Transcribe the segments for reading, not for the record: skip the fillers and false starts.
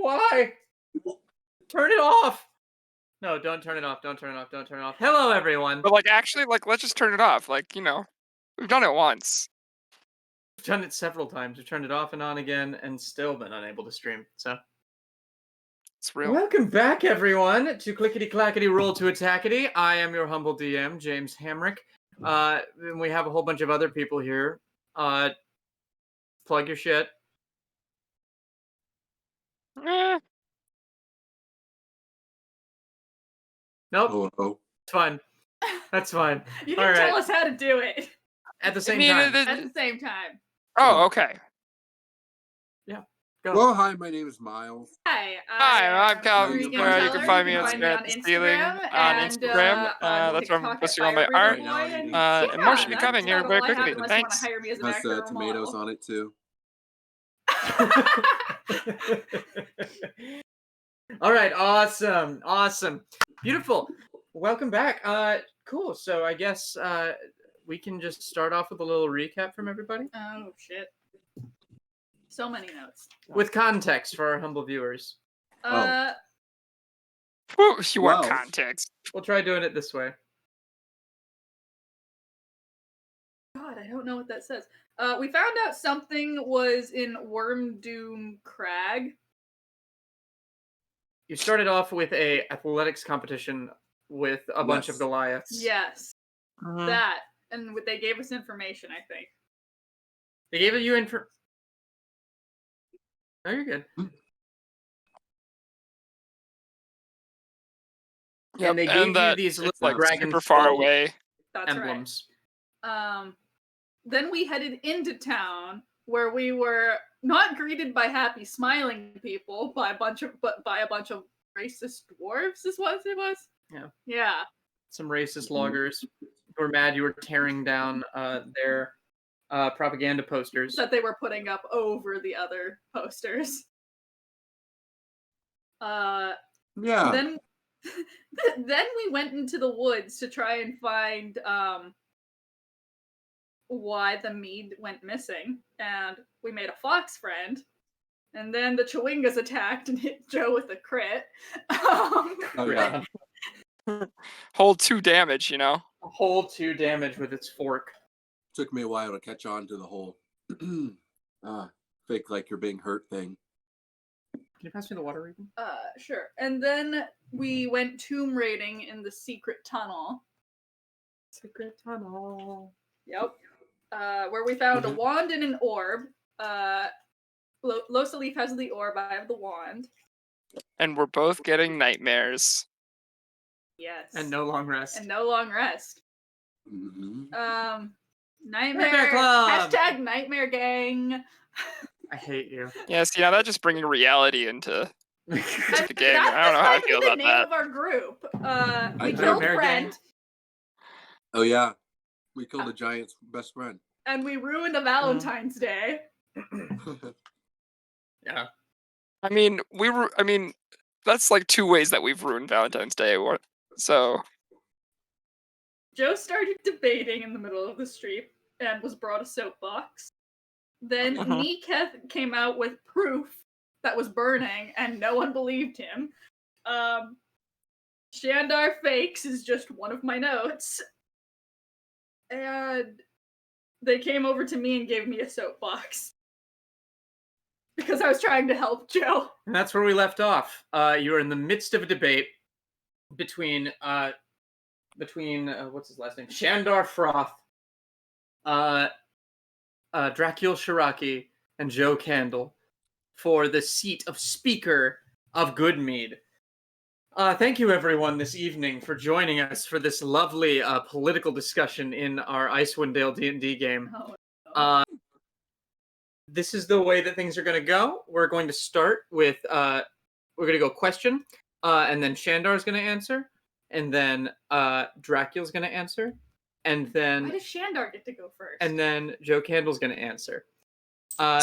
Why? Turn it off. No, don't turn it off. Don't turn it off. Don't turn it off. Hello, everyone. But actually, let's just turn it off. We've done it once. We've done it several times. We've turned it off and on again, and still been unable to stream. So, it's real. Welcome back, everyone, to Clickety Clackety Roll to Attackety. I am your humble DM, James Hamrick. And we have a whole bunch of other people here. Plug your shit. Nope. Oh. It's fine. That's fine. You didn't tell us how to do it. At the same time. At the same time. Oh, okay. Yeah. Go. Well, hi, my name is Myles. Hi, I'm Calvin. Regan. You can find me on Instagram. That's where I'm posting all my art. And more should be coming here very quickly. Thanks. It has tomatoes on it too. All right, awesome, beautiful. Welcome back. Cool. So I guess we can just start off with a little recap from everybody. Oh shit! So many notes. With context for our humble viewers. You want context? We'll try doing it this way. God, I don't know what that says. We found out something was in Wormdoom Crag. You started off with a athletics competition with a bunch of Goliaths. Yes, that, and they gave us information. I think they gave you info. Oh, you're good. Yeah, and they gave you these little dragon super far away emblems. Right. Then we headed into town where we were not greeted by happy, smiling people, by a bunch of racist dwarves. Is what it was. Yeah. Some racist loggers who were mad you were tearing down their propaganda posters that they were putting up over the other posters. Yeah. Then we went into the woods to try and find why the mead went missing, and we made a fox friend, and then the Chewingas attacked and hit Joe with a crit. Whole 2 damage, A whole 2 damage with its fork. Took me a while to catch on to the whole fake like you're being hurt thing. Can you pass me the water, Regan? Sure. And then we went tomb raiding in the secret tunnel. Secret tunnel. Yep. Where we found a wand and an orb. Losalif has the orb, I have the wand. And we're both getting nightmares. Yes. And no long rest. Mm-hmm. Nightmare Club! # Nightmare Gang. I hate you. Yes, that just bringing reality into the game. I don't know how I feel about that. That's the name of our group. We killed Friend. Oh yeah, we killed a giant's best friend. And we ruined a Valentine's Day. Yeah. I mean, that's like 2 ways that we've ruined Valentine's Day. So Joe started debating in the middle of the street and was brought a soapbox. Then Neeketh came out with proof that was burning, and no one believed him. Shandar Fakes is just one of my notes. And they came over to me and gave me a soapbox. Because I was trying to help Joe. And that's where we left off. You were in the midst of a debate between what's his last name? Shandar Froth, Drakiel Shiraki, and Joe Candle for the seat of Speaker of Good Mead. Thank you, everyone, this evening for joining us for this lovely political discussion in our Icewind Dale D&D game. This is the way that things are going to go. We're going to start with, we're going to go question, and then Shandar's going to answer, and then Drakiel's going to answer, and then... Why does Shandar get to go first? And then Joe Candle's going to answer.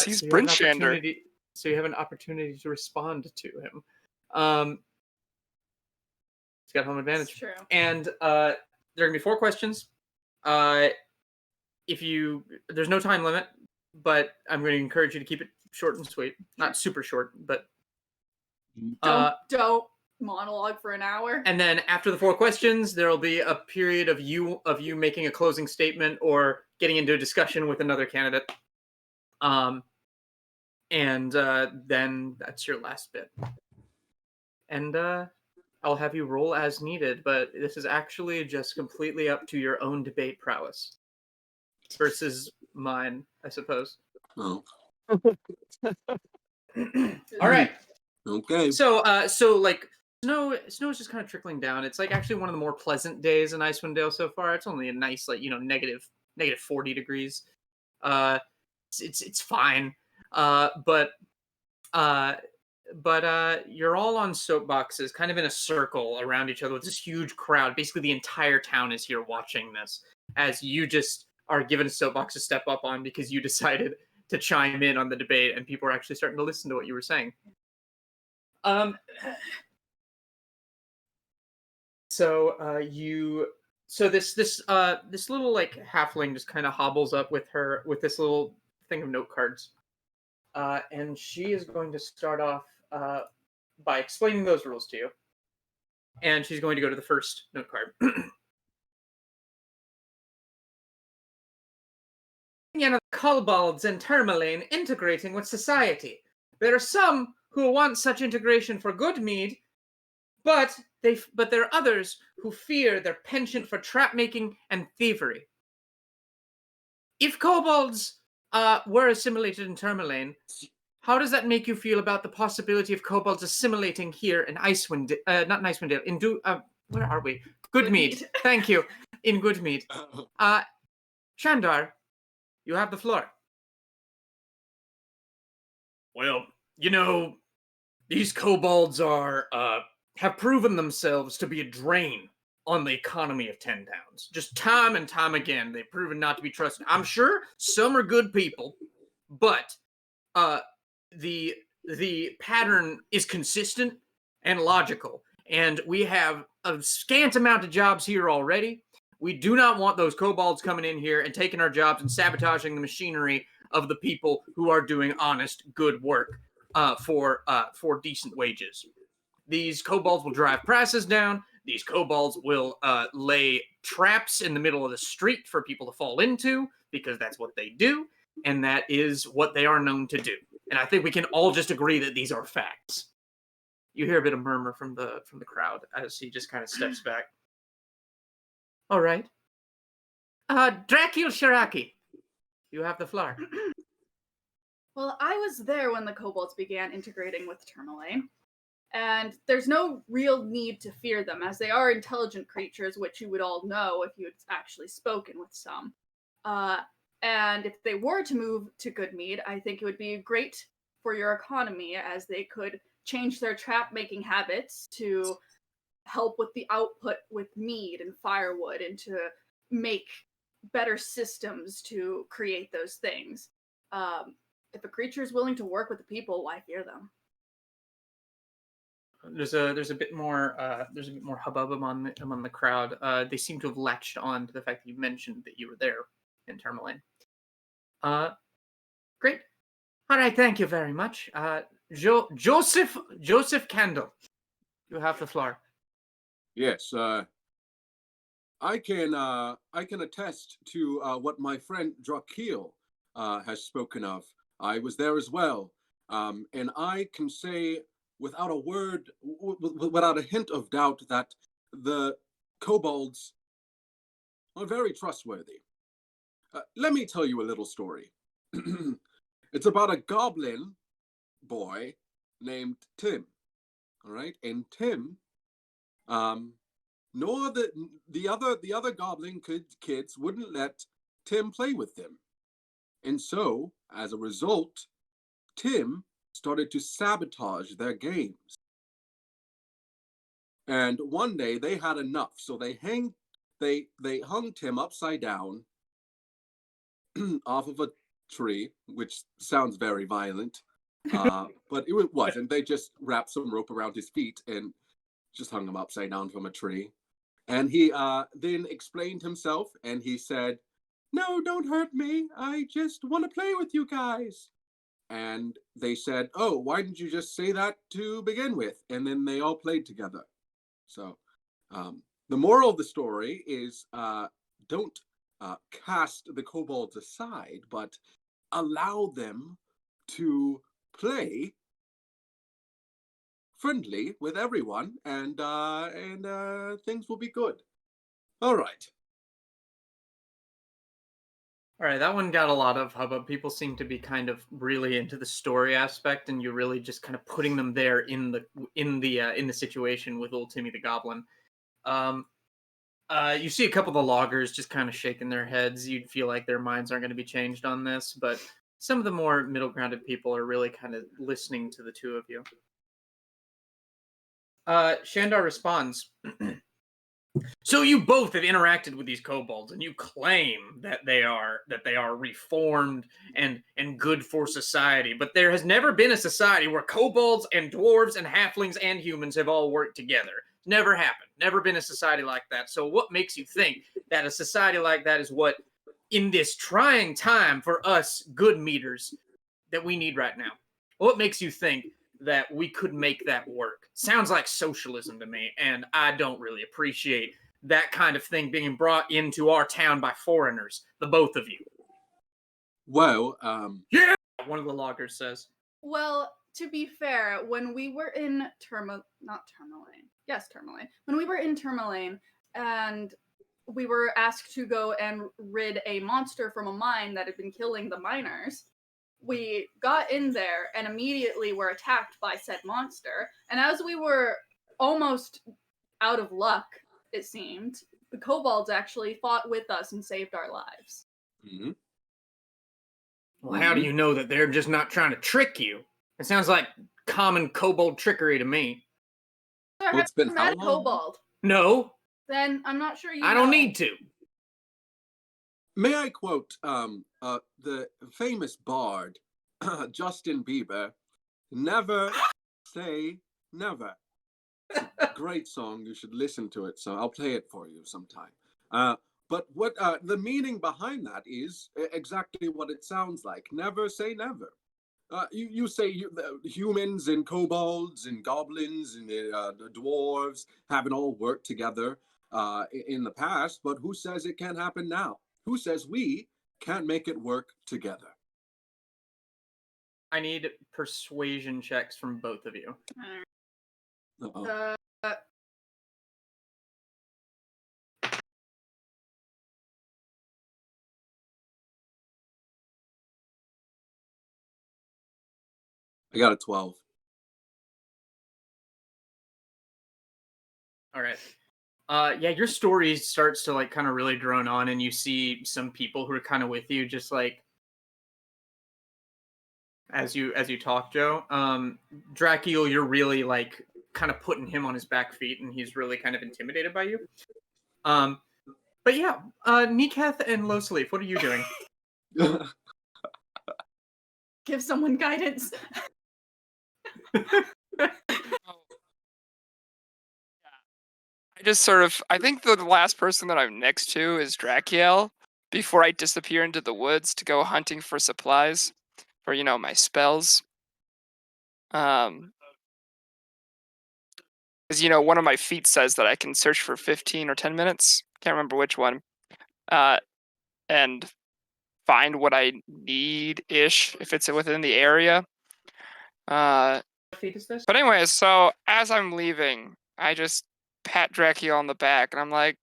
He's Bryn Shandar. So you have an opportunity to respond to him. He's got home advantage. That's true. And there are going to be 4 questions. There's no time limit, but I'm going to encourage you to keep it short and sweet. Not super short, but Don't monologue for an hour. And then after the 4 questions, there will be a period of you making a closing statement or getting into a discussion with another candidate. And then that's your last bit. And I'll have you roll as needed, but this is actually just completely up to your own debate prowess versus mine, I suppose. Oh, All right. okay. So like snow is just kind of trickling down. It's like actually one of the more pleasant days in Icewind Dale so far. It's only a nice negative 40 degrees. It's fine. But you're all on soapboxes, kind of in a circle around each other with this huge crowd. Basically, the entire town is here watching this as you just are given a soapbox to step up on because you decided to chime in on the debate, and people are actually starting to listen to what you were saying. So this little like halfling just kind of hobbles up with this little thing of note cards, and she is going to start off by explaining those rules to you, and she's going to go to the first note card. The kobolds and tourmaline integrating with society. There are some who want such integration for good mead, but there are others who fear their penchant for trap-making and thievery. If kobolds were assimilated in Tourmaline, how does that make you feel about the possibility of kobolds assimilating here in Icewind, not in Icewind Dale, where are we? Good Mead. Thank you. In Good Mead. Shandar, you have the floor. Well, these kobolds have proven themselves to be a drain on the economy of 10 towns. Just time and time again, they've proven not to be trusted. I'm sure some are good people, but the pattern is consistent and logical. And we have a scant amount of jobs here already. We do not want those kobolds coming in here and taking our jobs and sabotaging the machinery of the people who are doing honest, good work for decent wages. These kobolds will drive prices down. These kobolds will lay traps in the middle of the street for people to fall into, because that's what they do, and that is what they are known to do. And I think we can all just agree that these are facts. You hear a bit of murmur from the crowd as he just kind of steps back. All right. Drakiel Shiraki, you have the floor. Well, I was there when the kobolds began integrating with Tourmaline, and there's no real need to fear them, as they are intelligent creatures, which you would all know if you had actually spoken with some. And if they were to move to Good Mead, I think it would be great for your economy, as they could change their trap-making habits to help with the output with mead and firewood, and to make better systems to create those things. If a creature is willing to work with the people, why fear them? There's a bit more hubbub among the crowd. They seem to have latched on to the fact that you mentioned that you were there in Tourmaline. Great. All right, thank you very much. Joseph Kendall, you have the floor. Yes, I can attest to what my friend Drakiel has spoken of. I was there as well, and I can say without a word, without a hint of doubt, that the kobolds are very trustworthy. Let me tell you a little story. It's about a goblin boy named Tim. All right, and Tim, nor the other goblin kids wouldn't let Tim play with them, and so as a result, Tim started to sabotage their games. And one day they had enough, so they hung Tim upside down off of a tree, which sounds very violent, but it wasn't. They just wrapped some rope around his feet and just hung him upside down from a tree. And he then explained himself, and he said, "No, don't hurt me. I just want to play with you guys." and they said, "Oh, why didn't you just say that to begin with?" And then they all played together. So, the moral of the story is don't cast the kobolds aside, but allow them to play friendly with everyone, and things will be good. All right. All right, that one got a lot of hubbub. People seem to be kind of really into the story aspect, and you're really just kind of putting them there in the situation with old Timmy the Goblin. You see a couple of the loggers just kind of shaking their heads. You'd feel like their minds aren't going to be changed on this, but some of the more middle grounded people are really kind of listening to the two of you. Shandar responds. So you both have interacted with these kobolds, and you claim that they are reformed and good for society. But there has never been a society where kobolds and dwarves and halflings and humans have all worked together. Never happened. Never been a society like that. So what makes you think that a society like that is what, in this trying time for us good meters, that we need right now? What makes you think that we could make that work? Sounds like socialism to me, and I don't really appreciate that kind of thing being brought into our town by foreigners, the both of you. Well, Yeah, one of the loggers says. Well, to be fair, when we were in Tourmaline, when we were in Tourmaline and we were asked to go and rid a monster from a mine that had been killing the miners, we got in there and immediately were attacked by said monster. And as we were almost out of luck, it seemed, the kobolds actually fought with us and saved our lives. mm-hmm. Well, how do you know that they're just not trying to trick you? It sounds like common kobold trickery to me. Sir, Well, it's been have you met a how long? kobold? No, Then I'm not sure you I know. don't need to. May I quote the famous bard Justin Bieber? Never say never. Great song. You should listen to it. So I'll play it for you sometime. But what the meaning behind that is exactly what it sounds like. Never say never. You say the humans and kobolds and goblins and the dwarves haven't all worked together in the past, but who says it can't happen now? Who says we can't make it work together? I need persuasion checks from both of you. Uh-oh. I got a 12. All right. Yeah, your story starts to like kind of really drone on, and you see some people who are kind of with you, just like as you talk, Joe. Drakiel, you're really like kind of putting him on his back feet, and he's really kind of intimidated by you. But yeah, Niketh and Losalif, what are you doing? Give someone guidance. I think the last person that I'm next to is Drakiel before I disappear into the woods to go hunting for supplies for, my spells. Because, one of my feats says that I can search for 15 or 10 minutes. Can't remember which one. And find what I need-ish if it's within the area. What feat is this? But anyway, so as I'm leaving, I just pat Drakiel on the back, and I'm like,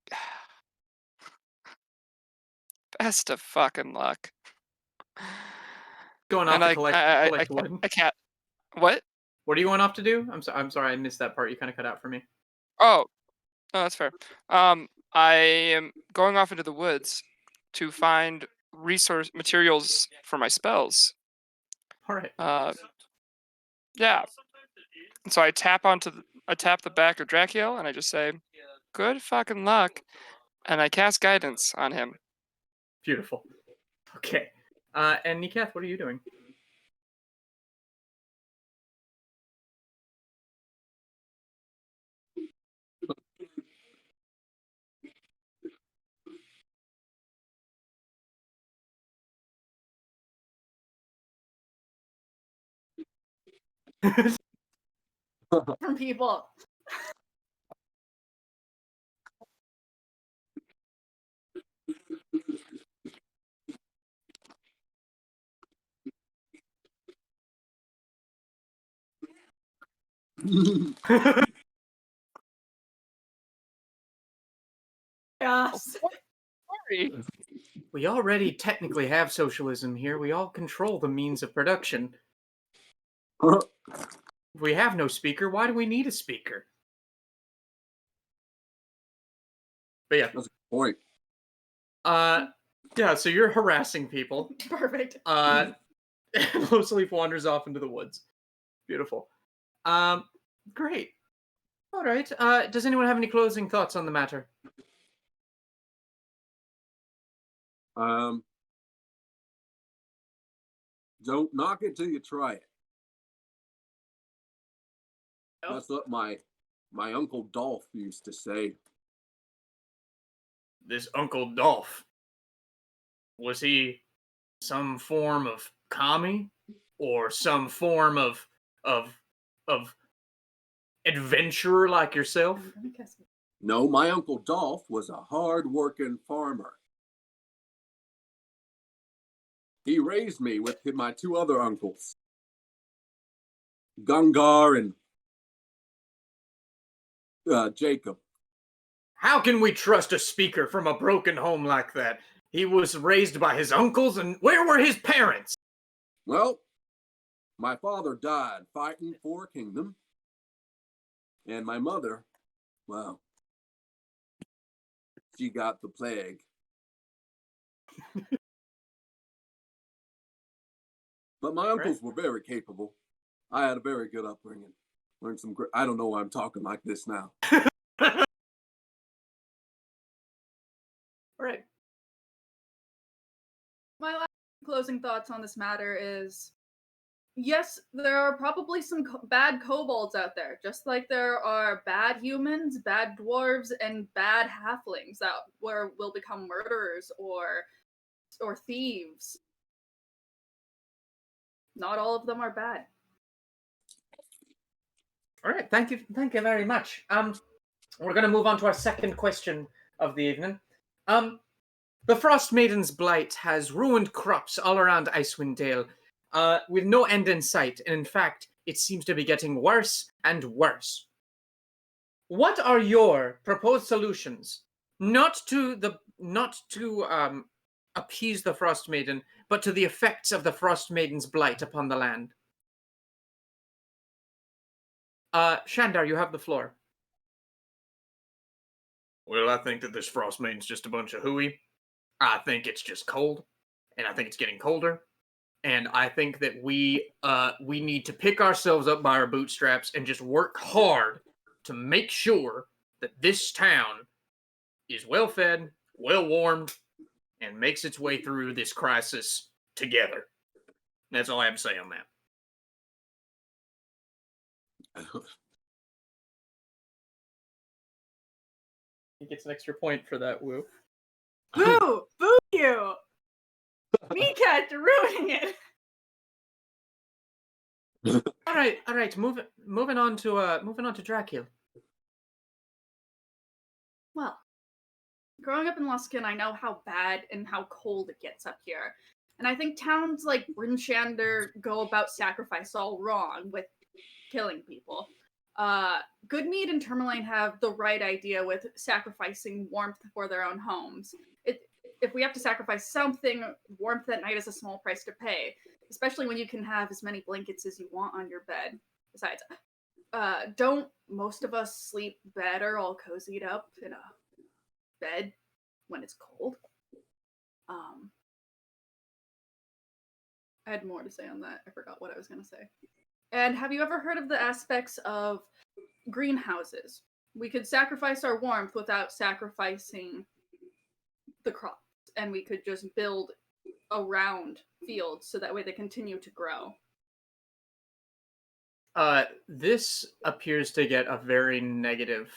best of fucking luck. Going off And to collect wood. I can't. What? What are you going off to do? I'm sorry, I missed that part. You kind of cut out for me. Oh, that's fair. I am going off into the woods to find resource materials for my spells. All right. Yeah. And so I tap the back of Drakiel, and I just say, "Good fucking luck," and I cast guidance on him. Beautiful. Okay. And Niketh, what are you doing? from people. Yes. Sorry. We already technically have socialism here. We all control the means of production. If we have no speaker, why do we need a speaker? But yeah. That's a good point. Yeah, so you're harassing people. Perfect. Losalif wanders off into the woods. Beautiful. Great. All right. Does anyone have any closing thoughts on the matter? Don't knock it till you try it. Nope. That's what my Uncle Dolph used to say. This Uncle Dolph, was he some form of commie or some form of adventurer like yourself? No, my Uncle Dolph was a hard-working farmer. He raised me with my two other uncles, Gungar and Jacob. How can we trust a speaker from a broken home like that? He was raised by his uncles, and where were his parents? Well, my father died fighting for a kingdom, and my mother, well, she got the plague. But my uncles were very capable. I had a very good upbringing. Learned some great. I don't know why I'm talking like this now. Right. My last closing thoughts on this matter is, yes, there are probably some bad kobolds out there, just like there are bad humans, bad dwarves, and bad halflings that will become murderers or thieves. Not all of them are bad. All right, thank you very much. We're going to move on to our second question of the evening. The Frost Maiden's blight has ruined crops all around Icewind Dale, with no end in sight, and in fact, it seems to be getting worse and worse. What are your proposed solutions, not to appease the Frost Maiden, but to the effects of the Frost Maiden's blight upon the land? Shandar, you have the floor. Well, I think that this Frost Maiden's just a bunch of hooey. I think it's just cold, and I think it's getting colder. And I think that we need to pick ourselves up by our bootstraps and just work hard to make sure that this town is well fed, well warmed, and makes its way through this crisis together. That's all I have to say on that. He gets an extra point for that, Woo. Boo! Boo you! Meerkat, you're ruining it! All right. Moving on to Drakiel. Well, growing up in Luskin, I know how bad and how cold it gets up here. And I think towns like Bryn Shander go about sacrifice all wrong with killing people. Good Mead and Tourmaline have the right idea with sacrificing warmth for their own homes. If we have to sacrifice something, warmth at night is a small price to pay, especially when you can have as many blankets as you want on your bed. Besides, don't most of us sleep better all cozied up in a bed when it's cold? I had more to say on that. I forgot what I was going to say. And have you ever heard of the aspects of greenhouses? We could sacrifice our warmth without sacrificing the crops, and we could just build around fields so that way they continue to grow. This appears to get a very negative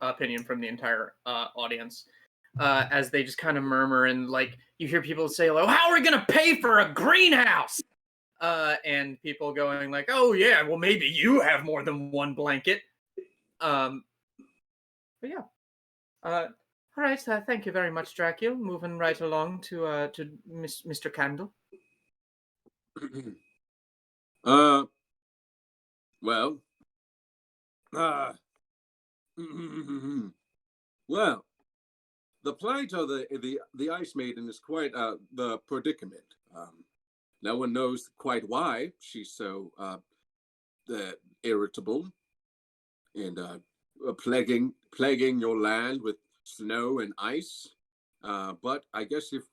opinion from the entire audience, as they just kind of murmur, and like you hear people say, "Like, how are we gonna pay for a greenhouse?" and people going like, "Oh yeah, well maybe you have more than one blanket." But yeah. All right. Thank you very much, Drakiel. Moving right along to Mr. Candle. Well, well, the plight of the Ice Maiden is quite the predicament. No one knows quite why she's so irritable and plaguing your land with snow and ice. But I guess if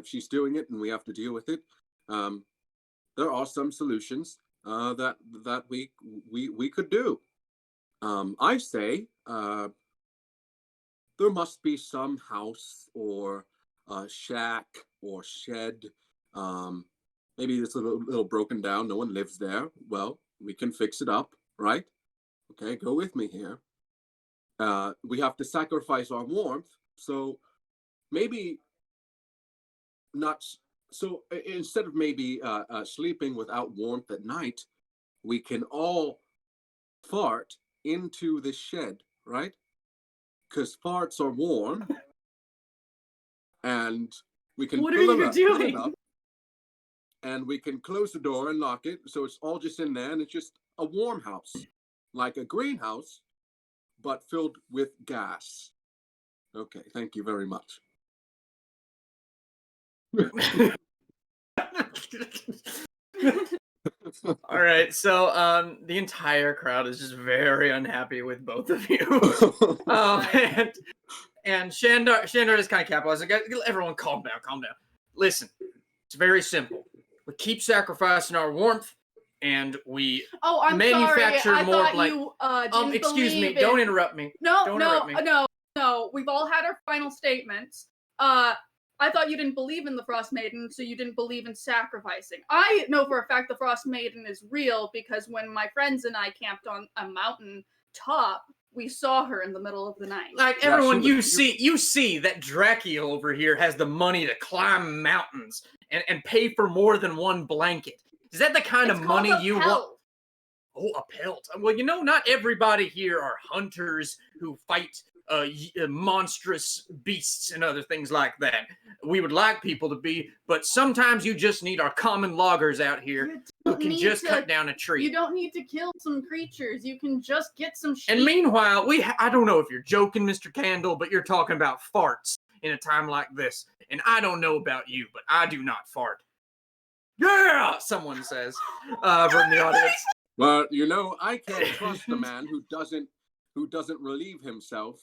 she's doing it and we have to deal with it, there are some solutions that we could do. I say there must be some house or shack or shed. Maybe it's a little broken down. No one lives there. Well, we can fix it up, right? Okay, go with me here. We have to sacrifice our warmth, so maybe not. So instead of maybe sleeping without warmth at night, we can all fart into the shed, right? Because farts are warm, and we can What are you fill it doing? up, and we can close the door and lock it, so it's all just in there, and it's just a warm house, like a greenhouse, but filled with gas. Okay, thank you very much. All right, so the entire crowd is just very unhappy with both of you. And Shandar just kind of capitalized. Like, everyone, calm down, calm down. Listen, it's very simple. We keep sacrificing our warmth, and we manufacture sorry. more didn't excuse me, believe don't interrupt me. No. We've all had our final statements. I thought you didn't believe in the Frost Maiden, so you didn't believe in sacrificing. I know for a fact the Frost Maiden is real because when my friends and I camped on a mountain top, we saw her in the middle of the night. Like everyone, you see that Drakiel over here has the money to climb mountains and pay for more than one blanket. Is that the kind of money you want? Oh, a pelt. Well, not everybody here are hunters who fight monstrous beasts and other things like that. We would like people to be, but sometimes you just need our common loggers out here who can just cut down a tree. You don't need to kill some creatures. You can just get some sheep. And meanwhile, I don't know if you're joking, Mr. Candle, but you're talking about farts in a time like this. And I don't know about you, but I do not fart. Yeah, someone says from the audience. Well, I can't trust a man who doesn't relieve himself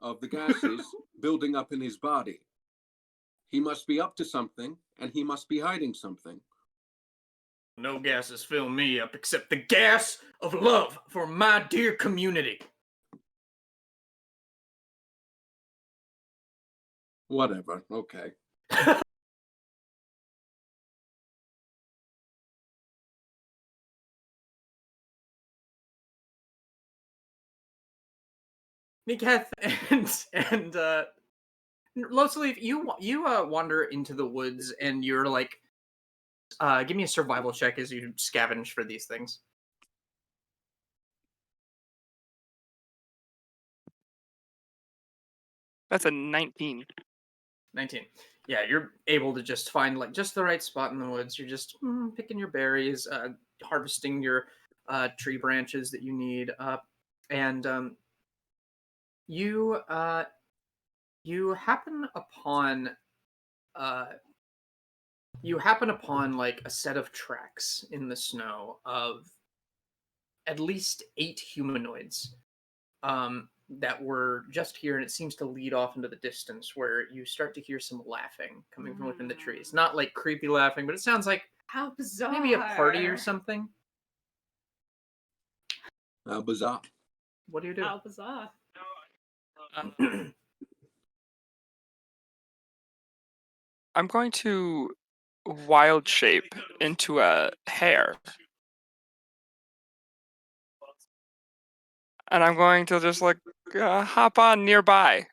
of the gases building up in his body. He must be up to something, and he must be hiding something. No gases fill me up except the gas of love for my dear community. Whatever, okay. Niketh and Losalif, you wander into the woods and you're like, give me a survival check as you scavenge for these things. That's a 19. 19. Yeah, you're able to just find like just the right spot in the woods. You're just picking your berries, harvesting your tree branches that you need, and you happen upon like a set of tracks in the snow of at least 8 humanoids that were just here, and it seems to lead off into the distance where you start to hear some laughing coming from within the trees. Not like creepy laughing, but it sounds like how bizarre. Maybe a party or something. How bizarre. What do you do? How bizarre. I'm going to wild shape into a hare. And I'm going to just like hop on nearby.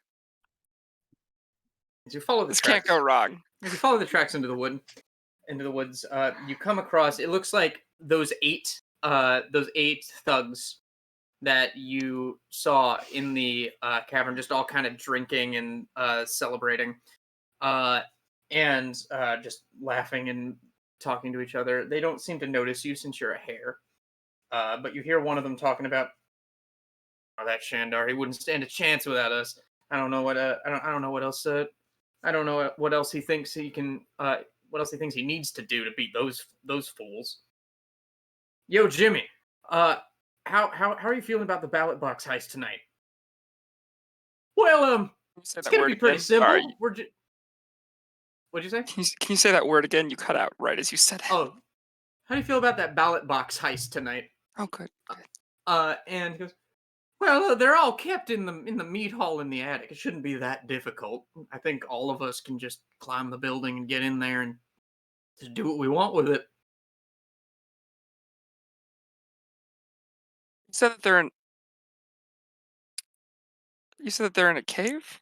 As you follow the This tracks, can't go wrong. As you follow the tracks into the wood, into the woods, you come across. It looks like those eight thugs that you saw in the cavern, just all kind of drinking and celebrating, and just laughing and talking to each other. They don't seem to notice you since you're a hare, but you hear one of them talking about, "Oh, that Shandar, he wouldn't stand a chance without us. I don't know what I don't know what else. I don't know what else he thinks he can. What else he thinks he needs to do to beat those fools." Yo, Jimmy. How are you feeling about the ballot box heist tonight? Well, Can you say it's that gonna word be pretty again? simple. Sorry. What'd you say? Can you say that word again? You cut out right as you said it. Oh, how do you feel about that ballot box heist tonight? Oh, good. And he goes, well, they're all kept in the meat hall in the attic. It shouldn't be that difficult. I think all of us can just climb the building and get in there and just do what we want with it. You said that they're in. You said that they're in a cave.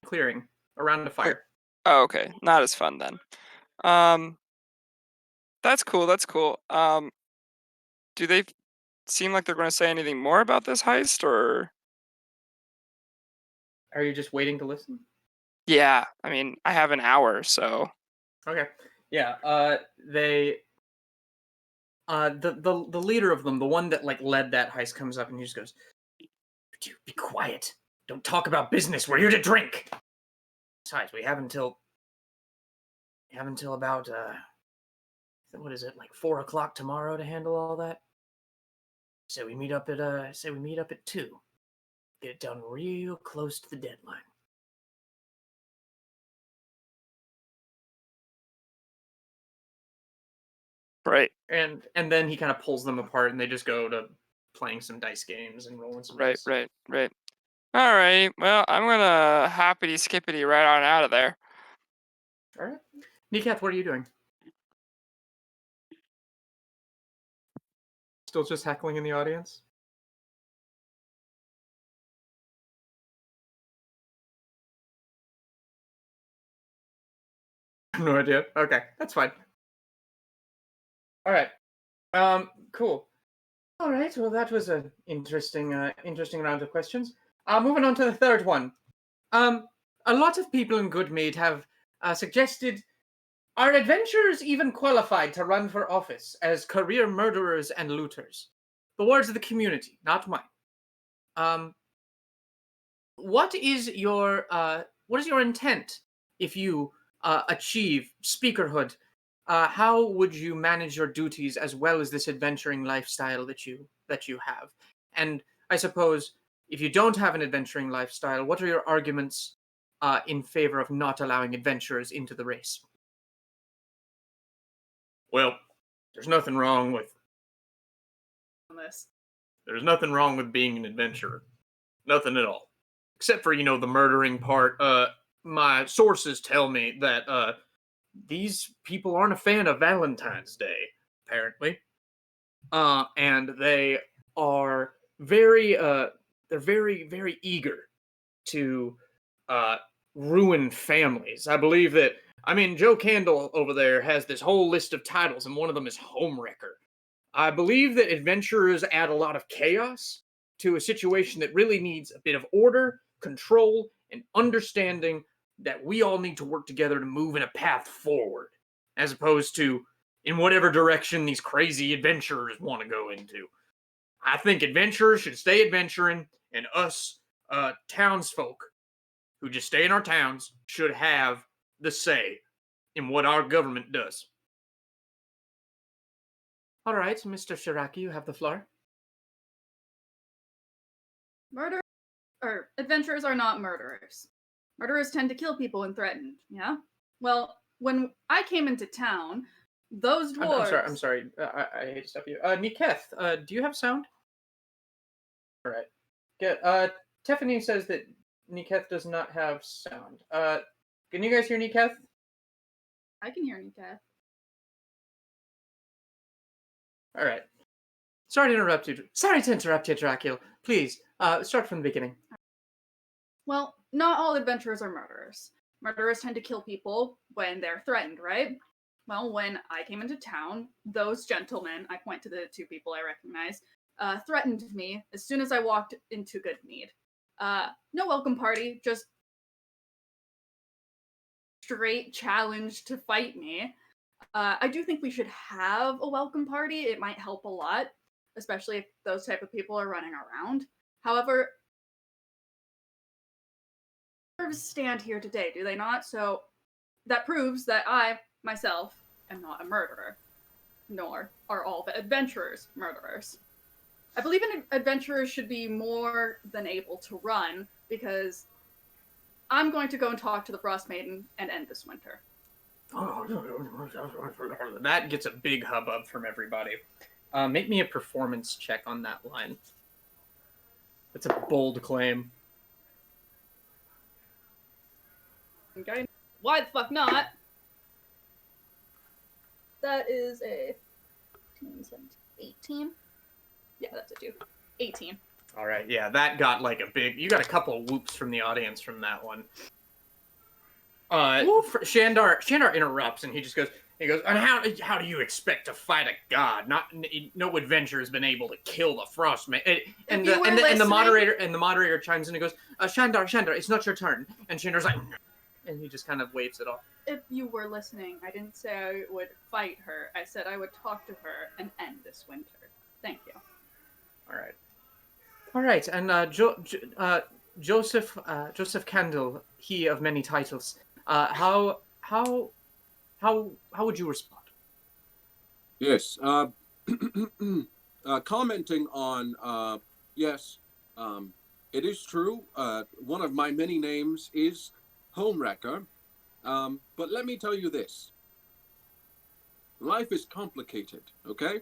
Clearing around a fire. Oh, okay. Not as fun then. That's cool. That's cool. Do they seem like they're going to say anything more about this heist, or? Are you just waiting to listen? Yeah, I mean, I have an hour, so. Okay. Yeah. They. The leader of them, the one that like led that heist, comes up and he just goes, "Dude, be quiet. Don't talk about business. We're here to drink. Besides, we have until about what is it, like 4 o'clock tomorrow to handle all that. So we meet up at 2. Get it done real close to the deadline." Right, And then he kind of pulls them apart, and they just go to playing some dice games and rolling some dice. right. All right. Well, I'm gonna hoppity skippity right on out of there. All right. Neekath, what are you doing? Still just heckling in the audience? No idea. Okay, that's fine. All right. Cool. All right. Well, that was an interesting round of questions. Moving on to the third one. A lot of people in Good Mead have suggested, are adventurers even qualified to run for office as career murderers and looters? The words of the community, not mine. What is your intent if you achieve speakerhood? How would you manage your duties as well as this adventuring lifestyle that you have? And I suppose if you don't have an adventuring lifestyle, what are your arguments in favor of not allowing adventurers into the race? Well, there's nothing wrong with this. there's nothing wrong with being an adventurer. Nothing at all. Except for, the murdering part. My sources tell me that these people aren't a fan of Valentine's Day, apparently. And they are they're very, very eager to ruin families. I believe that, Joe Candle over there has this whole list of titles, and one of them is Homewrecker. I believe that adventurers add a lot of chaos to a situation that really needs a bit of order, control, and understanding that we all need to work together to move in a path forward, as opposed to in whatever direction these crazy adventurers want to go into. I think adventurers should stay adventuring, and us townsfolk who just stay in our towns should have the say in what our government does. All right, Mr. Shiraki, you have the floor. Adventurers are not murderers. Murderers tend to kill people when threatened, yeah? Well, when I came into town, those dwarves... I'm sorry. I hate to stop you. Niketh, do you have sound? All right. Yeah, Tiffany says that Niketh does not have sound. Can you guys hear Niketh? I can hear Niketh. All right. Sorry to interrupt you, Drakiel. Please, start from the beginning. Well, not all adventurers are murderers. Murderers tend to kill people when they're threatened, right? Well, when I came into town, those gentlemen, I point to the two people I recognize, threatened me as soon as I walked into Good Mead. No welcome party, just straight challenge to fight me. I do think we should have a welcome party. It might help a lot, especially if those type of people are running around. However, stand here today, do they not? So that proves that I, myself, am not a murderer, nor are all the adventurers murderers. I believe an adventurer should be more than able to run, because I'm going to go and talk to the Frost Maiden and end this winter. That gets a big hubbub from everybody. Make me a performance check on that line. That's a bold claim. Okay. Why the fuck not? That is a 15, 17, 18. Yeah, that's a 2. 18. All right, yeah, that got like a big... You got a couple of whoops from the audience from that one. Shandar interrupts, and he goes, and how do you expect to fight a god? No adventurer has been able to kill the Frostman. And the moderator chimes in and goes, Shandar, it's not your turn. And Shandar's like, and he just kind of waves it off. If you were listening, I didn't say I would fight her. I said I would talk to her and end this winter. Thank you. All right, and Joseph Candle, he of many titles. How would you respond? Yes. Commenting on yes, it is true. One of my many names is Homewrecker. But let me tell you this. Life is complicated, okay?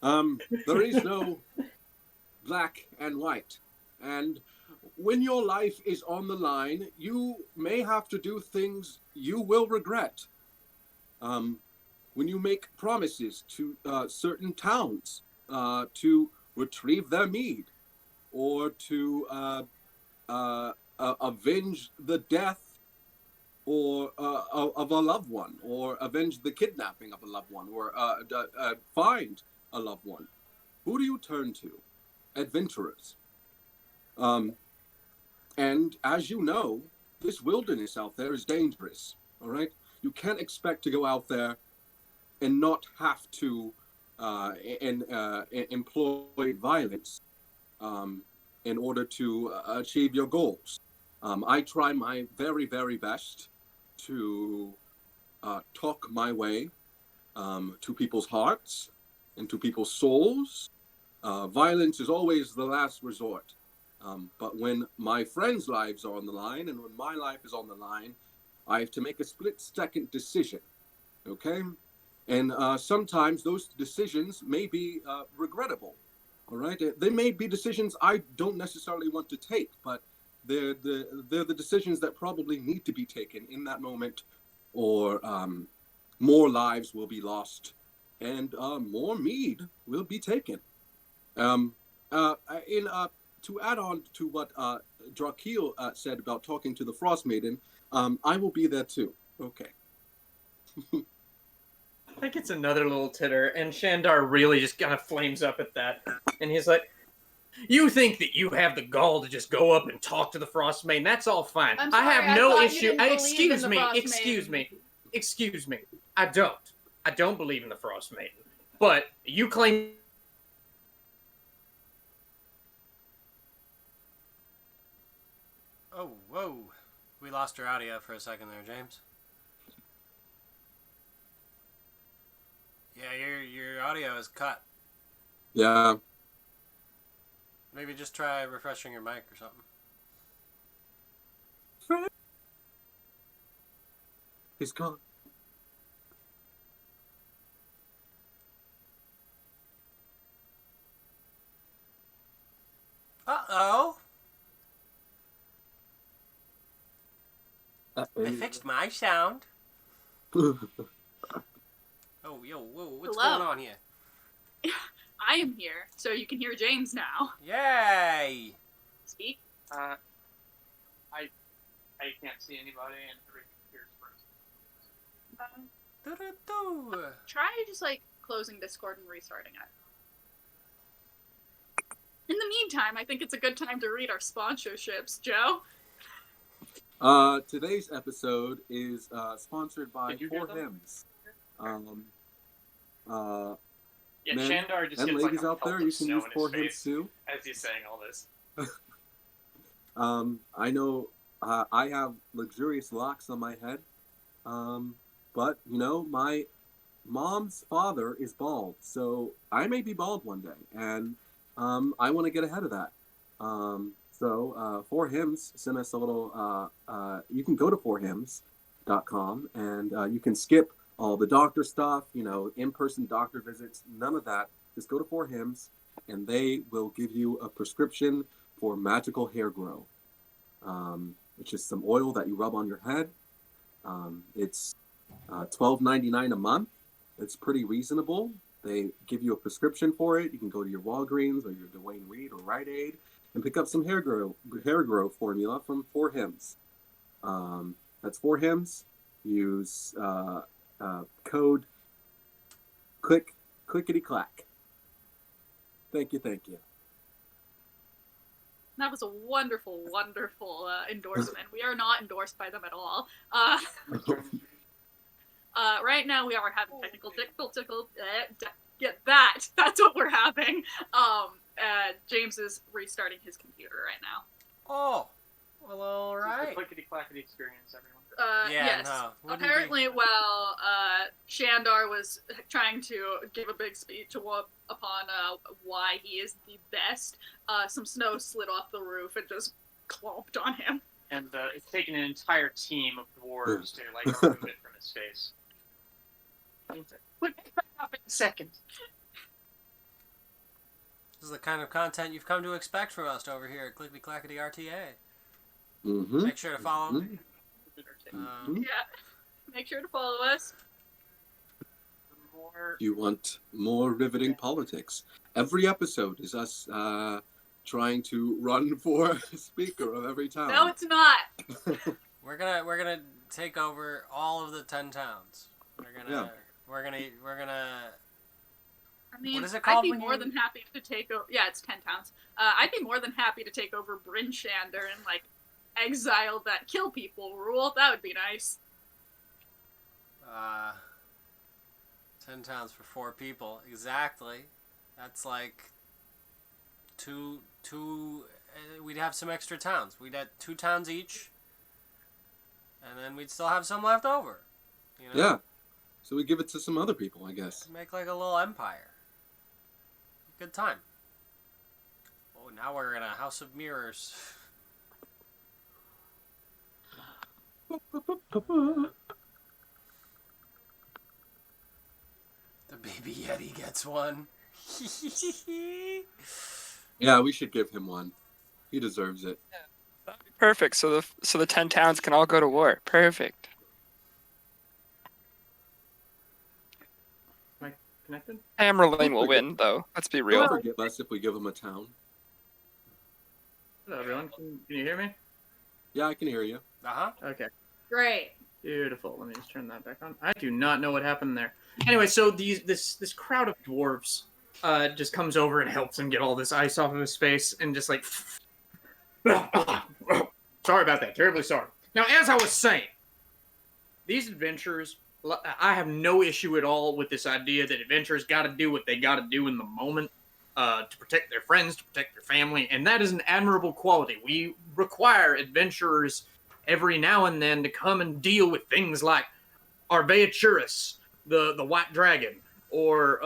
There is no black and white. And when your life is on the line, you may have to do things you will regret. When you make promises to certain towns to retrieve their mead, or to avenge the death of a loved one, or avenge the kidnapping of a loved one, or find a loved one, who do you turn to? Adventurers. And as you know, this wilderness out there is dangerous, all right? You can't expect to go out there and not have to employ violence in order to achieve your goals. I try my very, very best to talk my way to people's hearts and to people's souls. Violence is always the last resort. But when my friends' lives are on the line and when my life is on the line, I have to make a split-second decision, okay? And sometimes those decisions may be regrettable, all right? They may be decisions I don't necessarily want to take, but they're the decisions that probably need to be taken in that moment, or more lives will be lost and more mead will be taken. To add on to what Drakiel said about talking to the Frost Maiden, I will be there too. Okay. I think it's another little titter, and Shandar really just kind of flames up at that. And he's like, you think that you have the gall to just go up and talk to the Frost Maiden? That's all fine. I'm sorry, I have no I issue. Excuse Maiden. me. I don't believe in the Frost Maiden. But you claim... Oh, whoa. We lost our audio for a second there, James. Yeah, your audio is cut. Yeah. Maybe just try refreshing your mic or something. He's gone. Uh-oh. I fixed my sound. Oh, yo, whoa, what's Hello. going on here? I am here, so you can hear James now. Yay! Speak. I can't see anybody, and everything appears first. Doo-doo-doo. Try just like closing Discord and restarting it. In the meantime, I think it's a good time to read our sponsorships, Joe. Today's episode is sponsored by Did you hear Four them? Hymns. Yeah, Men Shandar just and gets ladies like a out there, pelt you of can snow use in Four his Hymns face too. as he's saying all this. I know I have luxurious locks on my head, but you know my mom's father is bald, so I may be bald one day, and I want to get ahead of that. So Four Hymns sent us a little. You can go to fourhymns.com and you can skip all the doctor stuff, you know, in-person doctor visits, none of that. Just go to Four Hymns, and they will give you a prescription for magical hair grow. It's just some oil that you rub on your head. It's $12.99 a month. It's pretty reasonable. They give you a prescription for it. You can go to your Walgreens or your Dwayne Reed or Rite Aid and pick up some hair grow formula from Four Hymns. That's Four Hymns. Use code clickety clack. Thank you. That was a wonderful, wonderful endorsement. We are not endorsed by them at all. Right now we are having technical difficulties. Get that. That's what we're having. James is restarting his computer right now. Oh, well, all right. This is the clickety-clackety experience, everyone. Yeah, yes. no. Apparently, while Shandar was trying to give a big speech upon why he is the best, some snow slid off the roof and just clomped on him. And it's taken an entire team of dwarves to like remove it from his face. We'll pick back up in a second. This is the kind of content you've come to expect from us over here at Clickety Clackety RTA. Mm-hmm. Make sure to follow. Yeah, make sure to follow us. You want more riveting politics. Every episode is us trying to run for speaker of every town. No, it's not. We're gonna take over all of the 10 towns. We're gonna. I mean, What is it called I'd be when more you- than happy to take over. Yeah, it's 10 towns. I'd be more than happy to take over Bryn Shandar and like exile that kill people rule. That would be nice. 10 towns for 4 people. Exactly. That's like two. We'd have some extra towns. We'd have 2 towns each, and then we'd still have some left over. You know? Yeah. So we give it to some other people, I guess. Make like a little empire. Good time. Oh, now we're in a House of Mirrors. The baby Yeti gets one. Yeah, we should give him one. He deserves it. Perfect. So the 10 towns can all go to war. Perfect. Am I connected? Hammerlane will win, though. Let's be He'll real. forgive us if we give him a town. Hello, everyone. Can you hear me? Yeah, I can hear you. Uh-huh. Okay. Great. Beautiful. Let me just turn that back on. I do not know what happened there. Anyway, so this crowd of dwarves just comes over and helps him get all this ice off of his face and just like sorry about that. Terribly sorry. Now, as I was saying, these adventurers, I have no issue at all with this idea that adventurers got to do what they got to do in the moment to protect their friends, to protect their family, and that is an admirable quality. We require adventurers every now and then to come and deal with things like Arbaeturus, the White Dragon, or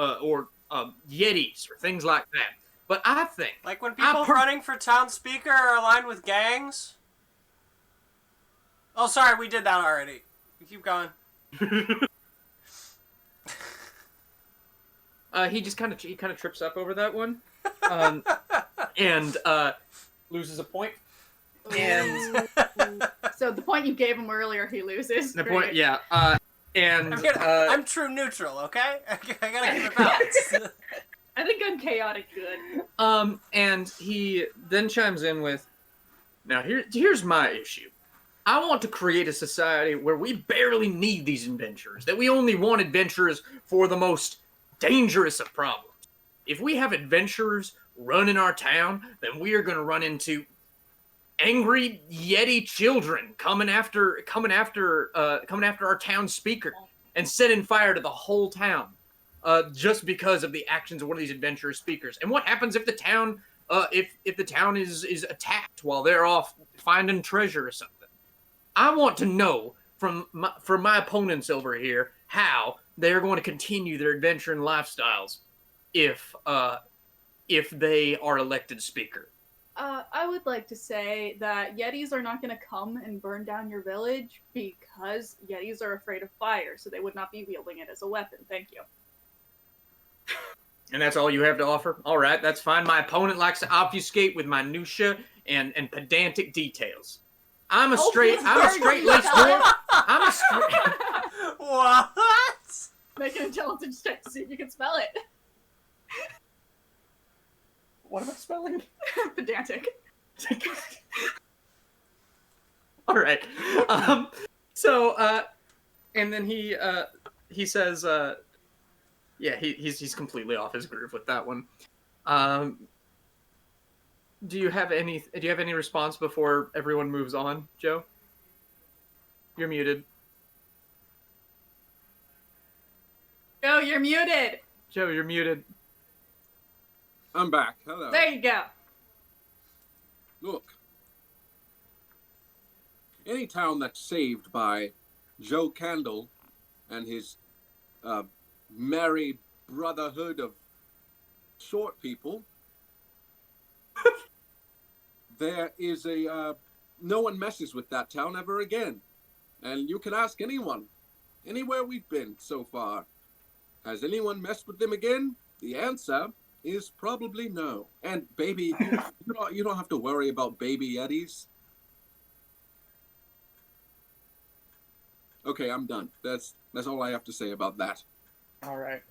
Yetis, or things like that. But I think... Like when people running for town speaker are aligned with gangs? Oh, sorry, we did that already. You keep going. He just kind of trips up over that one, and loses a point. And So the point you gave him earlier, he loses. the Great. point, yeah. And I'm true neutral, okay? I gotta keep it balanced. I think I'm chaotic good. and he then chimes in with, "Now here's my issue. I want to create a society where we barely need these adventurers, that we only want adventurers for the most dangerous of problems. If we have adventurers running our town, then we are going to run into angry Yeti children coming after our town speaker and setting fire to the whole town, just because of the actions of one of these adventurous speakers. And what happens if the town, if the town is attacked while they're off finding treasure or something? I want to know from my opponents over here how they're going to continue their adventuring lifestyles if they are elected speaker. I would like to say that Yetis are not going to come and burn down your village because Yetis are afraid of fire, so they would not be wielding it as a weapon. Thank you. And that's all you have to offer? All right, that's fine. My opponent likes to obfuscate with minutia and pedantic details. I'm a straight-laced dwarf. I'm a straight... What? Make an intelligence check to see if you can spell it. What am I spelling? Pedantic. All right. And then he says, yeah, he's completely off his groove with that one. Do you have any response before everyone moves on, Joe? You're muted. Joe, you're muted. Joe, you're muted. I'm back. Hello. There you go. Look. Any town that's saved by Joe Candle and his merry brotherhood of short people, there is no one messes with that town ever again. And you can ask anyone, anywhere we've been so far, has anyone messed with them again? The answer is probably no. And baby, you don't have to worry about baby Yetis. Okay, I'm done. That's all I have to say about that. All right.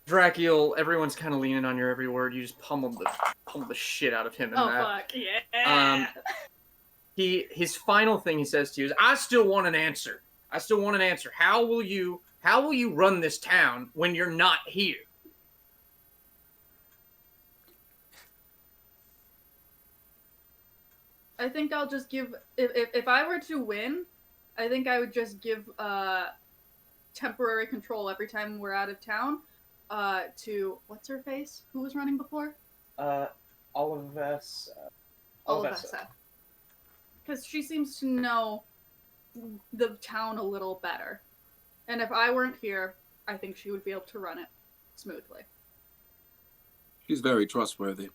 Drakiel, everyone's kind of leaning on your every word. You just pummeled the shit out of him in that. Oh fuck yeah! His final thing he says to you is, "I still want an answer. How will you run this town when you're not here?" I think I'll just give if I were to win, I think I would just give temporary control every time we're out of town. To what's her face? Who was running before? Olivessa. Because she seems to know the town a little better. And if I weren't here, I think she would be able to run it smoothly. She's very trustworthy.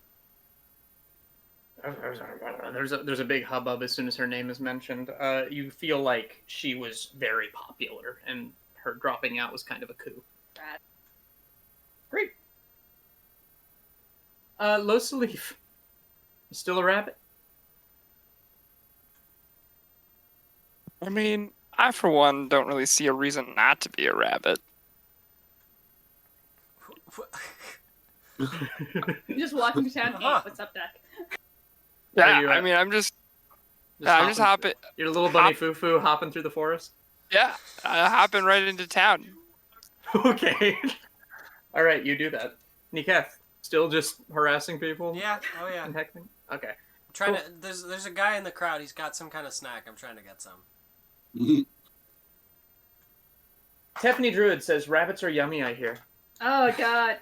There's a big hubbub as soon as her name is mentioned. You feel like she was very popular, and her dropping out was kind of a coup. Bad. Great. Losalif, you still a rabbit? I mean, I for one don't really see a reason not to be a rabbit. You just walk into town. Hey, what's up, Doc? Yeah, you, I mean, I'm just hopping. You're a little bunny foo-foo hopping through the forest? Yeah, hopping right into town. Okay. All right, you do that. Niketh, still just harassing people? Yeah. Oh yeah. And heckling? Okay. I'm trying to. There's a guy in the crowd. He's got some kind of snack. I'm trying to get some. Tephany Druid says, "Rabbits are yummy, I hear." Oh god.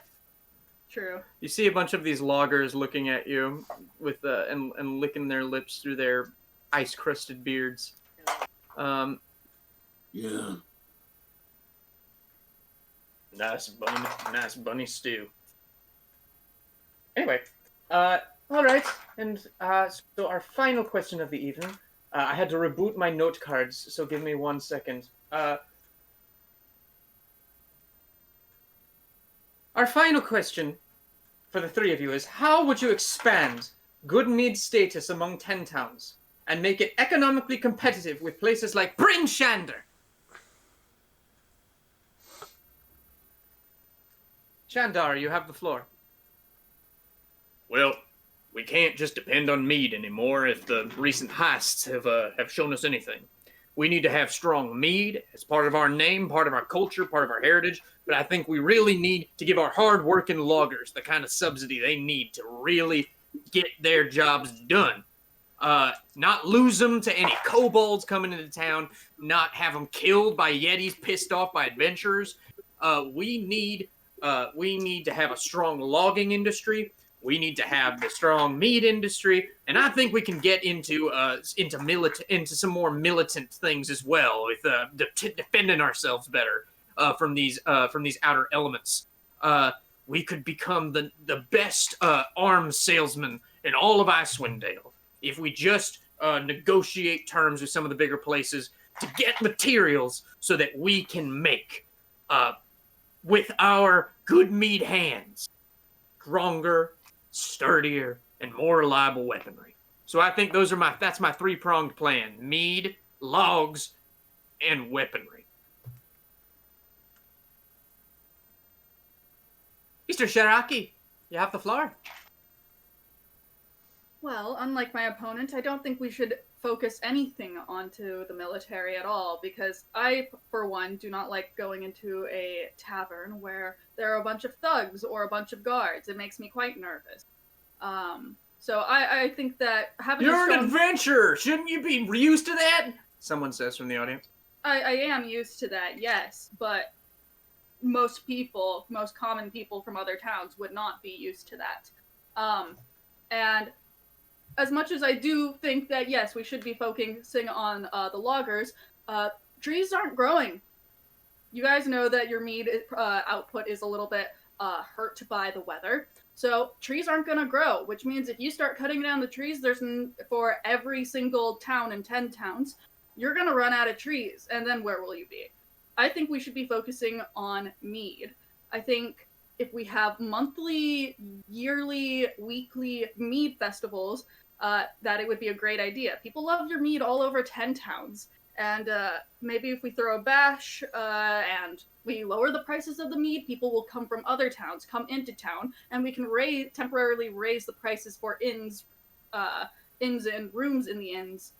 True. You see a bunch of these loggers looking at you with and licking their lips through their ice-crusted beards. Yeah. Nice bunny stew. Anyway, all right, and so our final question of the evening. I had to reboot my note cards, so give me 1 second. Our final question for the three of you is, how would you expand Good Mead's status among 10 towns and make it economically competitive with places like Bryn Shander? Shandar, you have the floor. Well, we can't just depend on mead anymore if the recent heists have shown us anything. We need to have strong mead as part of our name, part of our culture, part of our heritage, but I think we really need to give our hard-working loggers the kind of subsidy they need to really get their jobs done. Not lose them to any kobolds coming into town, not have them killed by yetis pissed off by adventurers. We need to have a strong logging industry. We need to have the strong meat industry, and I think we can get into some more militant things as well, with defending ourselves better from these outer elements. We could become the best arms salesman in all of Icewind Dale if we just negotiate terms with some of the bigger places to get materials so that we can make with our good mead hands stronger, sturdier, and more reliable weaponry. So I think that's my three-pronged plan: mead, logs, and weaponry. Mr. Shiraki, you have the floor. Well, unlike my opponent, I don't think we should focus anything onto the military at all, because I, for one, do not like going into a tavern where there are a bunch of thugs or a bunch of guards. It makes me quite nervous. So I think that having You're an adventurer! Shouldn't you be used to that? Someone says from the audience. I am used to that, yes, but most common people from other towns would not be used to that. And as much as I do think that, yes, we should be focusing on the loggers, trees aren't growing. You guys know that your mead output is a little bit hurt by the weather. So trees aren't going to grow, which means if you start cutting down the trees, for every single town in 10 towns, you're going to run out of trees. And then where will you be? I think we should be focusing on mead. I think if we have monthly, yearly, weekly mead festivals, that it would be a great idea. People love your mead all over 10 towns. And maybe if we throw a bash and we lower the prices of the mead, people will come from other towns, come into town, and we can temporarily raise the prices for inns and rooms in the inns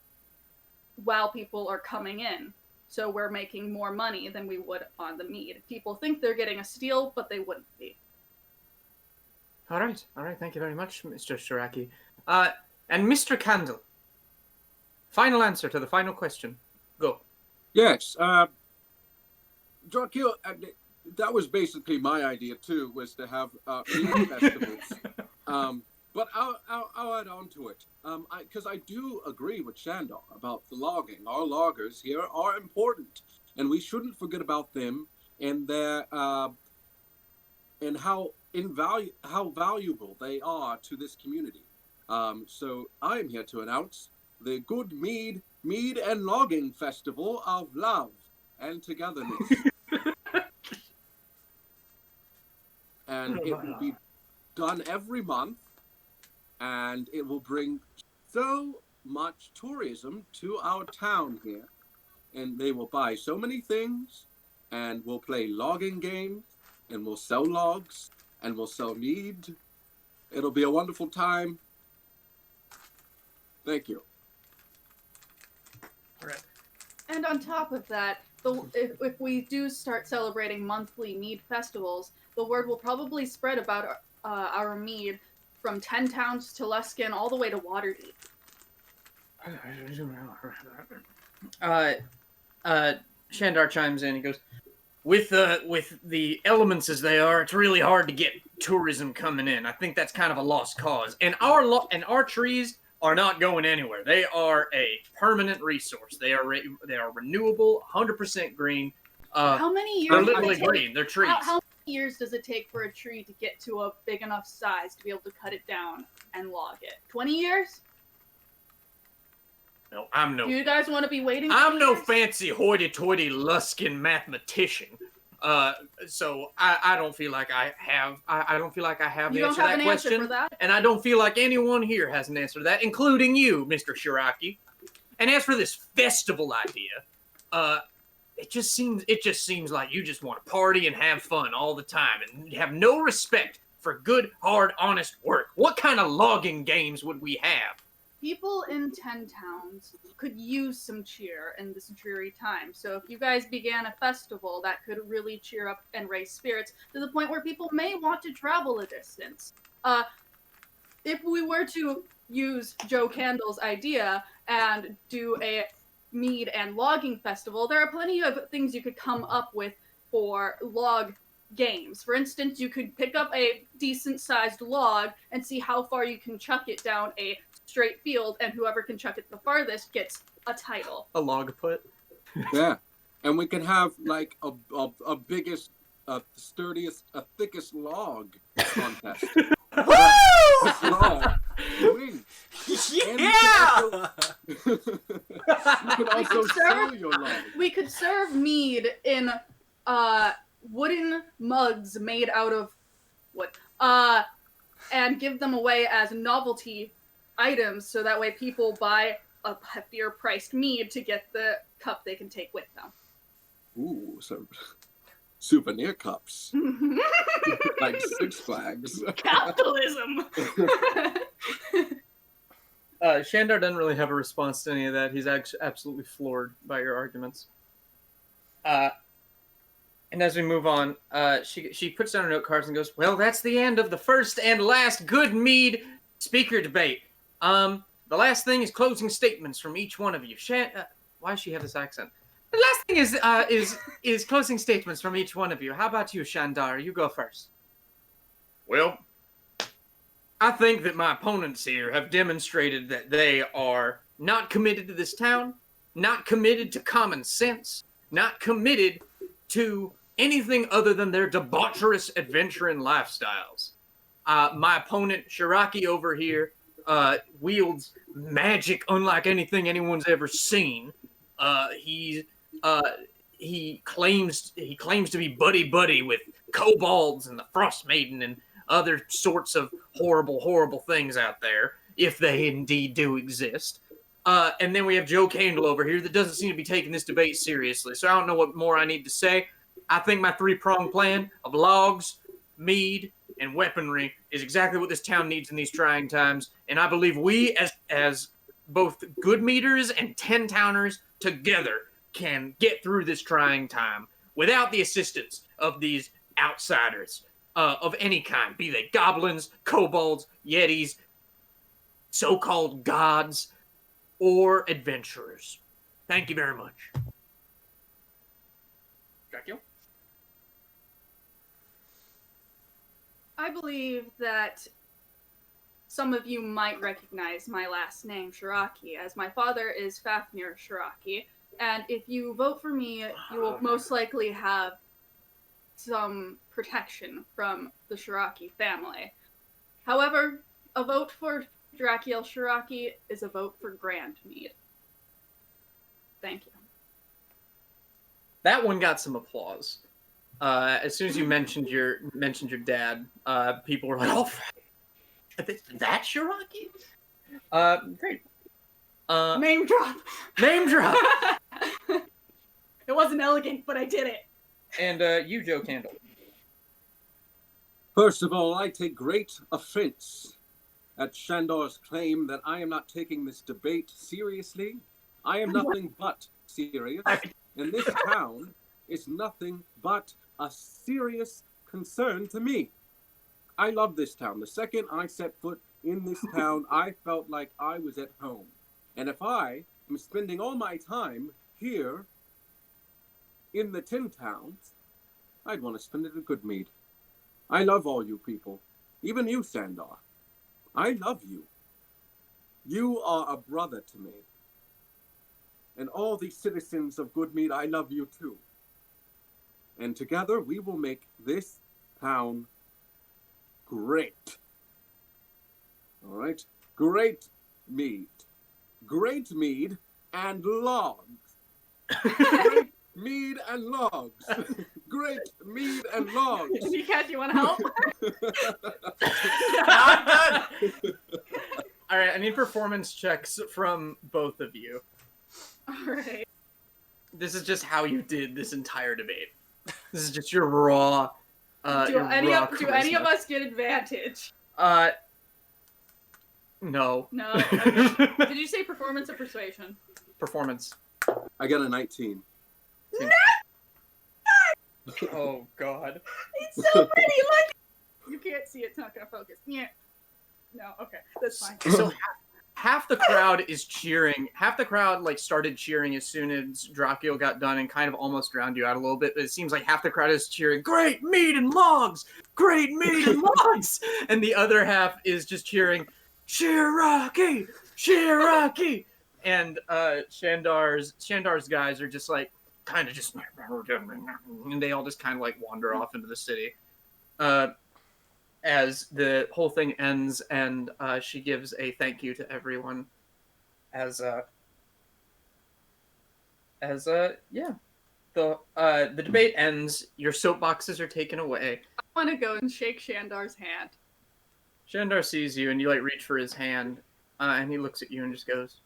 while people are coming in. So we're making more money than we would on the mead. People think they're getting a steal, but they wouldn't be. All right. Thank you very much, Mr. Shiraki. And Mr. Candle, final answer to the final question. Go. Yes, Drakiel, that was basically my idea too, was to have mead festivals. But I'll add on to it, because I do agree with Shandar about the logging. Our loggers here are important, and we shouldn't forget about them and their and how valuable they are to this community. So I am here to announce the Good Mead and Logging Festival of Love and Togetherness. And it will be done every month, and it will bring so much tourism to our town here. And they will buy so many things, and we'll play logging games, and we'll sell logs, and we'll sell mead. It'll be a wonderful time. Thank you. Right. And on top of that, if we do start celebrating monthly mead festivals, the word will probably spread about our mead from 10 towns to Luskin all the way to Waterdeep. Shandar chimes in. He goes, with the elements as they are, it's really hard to get tourism coming in. I think that's kind of a lost cause. And our trees are not going anywhere. They are a permanent resource. They are renewable, 100% green. How many years? They're literally green. They're trees. How many years does it take for a tree to get to a big enough size to be able to cut it down and log it? 20 years? No, I'm no. Do you guys want to be waiting? I'm no years? fancy hoity-toity Luskin mathematician. So I don't feel like I have. I don't feel like I have the answer to that question. Answer for that? And I don't feel like anyone here has an answer to that, including you, Mr. Shiraki. And as for this festival idea, it just seems like you just want to party and have fun all the time, and have no respect for good, hard, honest work. What kind of logging games would we have? People in 10 towns could use some cheer in this dreary time. So if you guys began a festival, that could really cheer up and raise spirits to the point where people may want to travel a distance. If we were to use Joe Candle's idea and do a mead and logging festival, there are plenty of things you could come up with for log games. For instance, you could pick up a decent-sized log and see how far you can chuck it down a straight field, and whoever can chuck it the farthest gets a title. A log put. Yeah, and we can have like a biggest, sturdiest, thickest log contest. Log win. Yeah! You can also sell your log. We could serve mead in wooden mugs made out of wood, and give them away as novelty items, so that way people buy a heftier priced mead to get the cup they can take with them. Ooh, some souvenir cups. Like Six Flags. Capitalism! Shandar doesn't really have a response to any of that. He's actually absolutely floored by your arguments. And as we move on, she puts down her note cards and goes, well, that's the end of the first and last Good Mead speaker debate. The last thing is closing statements from each one of you. Why does she have this accent? The last thing is closing statements from each one of you. How about you, Shandar? You go first. Well, I think that my opponents here have demonstrated that they are not committed to this town, not committed to common sense, not committed to anything other than their debaucherous adventuring lifestyles. My opponent, Shiraki, over here, wields magic unlike anything anyone's ever seen. He claims to be buddy with kobolds and the Frost Maiden and other sorts of horrible things out there, if they indeed do exist. And then we have Joe Candle over here that doesn't seem to be taking this debate seriously. So I don't know what more I need to say. I think my three-pronged plan of logs, mead, and weaponry is exactly what this town needs in these trying times. And I believe we, as both good meaders and 10-towners together, can get through this trying time without the assistance of these outsiders of any kind, be they goblins, kobolds, yetis, so-called gods, or adventurers. Thank you very much. Drakiel? I believe that some of you might recognize my last name, Shiraki, as my father is Fafnir Shiraki, and if you vote for me, you will most likely have some protection from the Shiraki family. However, a vote for Drakiel Shiraki is a vote for Grand Mead. Thank you. That one got some applause. As soon as you mentioned your dad, people were like, "Oh, that Shiraki?" Great. Name drop. Name drop. It wasn't elegant, but I did it. And you, Joe Candle. First of all, I take great offense at Shandar's claim that I am not taking this debate seriously. I am nothing but serious, and this town is nothing but a serious concern to me. I love this town. The second I set foot in this town, I felt like I was at home. And if I am spending all my time here in the 10 towns, I'd want to spend it at Good Mead. I love all you people, even you, Shandar. I love you. You are a brother to me. And all the citizens of Good Mead, I love you too. And together we will make this town great. All right? Great mead. Great mead and logs. Great mead and logs. Great mead and logs. Kat, you want to help? I'm done. All right, I need performance checks from both of you. All right. This is just how you did this entire debate. This is just your raw Do any raw of charisma. us get advantage? No. No. Okay. Did you say performance or persuasion? Performance. I got a 19. Oh God. It's so pretty. Look. You can't see it. It's not gonna focus. Yeah. No. Okay. That's fine. So half the crowd is cheering. Half the crowd like started cheering as soon as Drakiel got done and kind of almost drowned you out a little bit. But it seems like half the crowd is cheering, "Great meat and logs! Great meat and logs!" And the other half is just cheering, "Shiraki! Shiraki!" And Shandar's guys are just like kind of just, and they all just kind of like wander off into the city. As the whole thing ends, and she gives a thank you to everyone. The debate ends. Your soapboxes are taken away. I want to go and shake Shandar's hand. Shandar sees you, and you like reach for his hand, and he looks at you and just goes,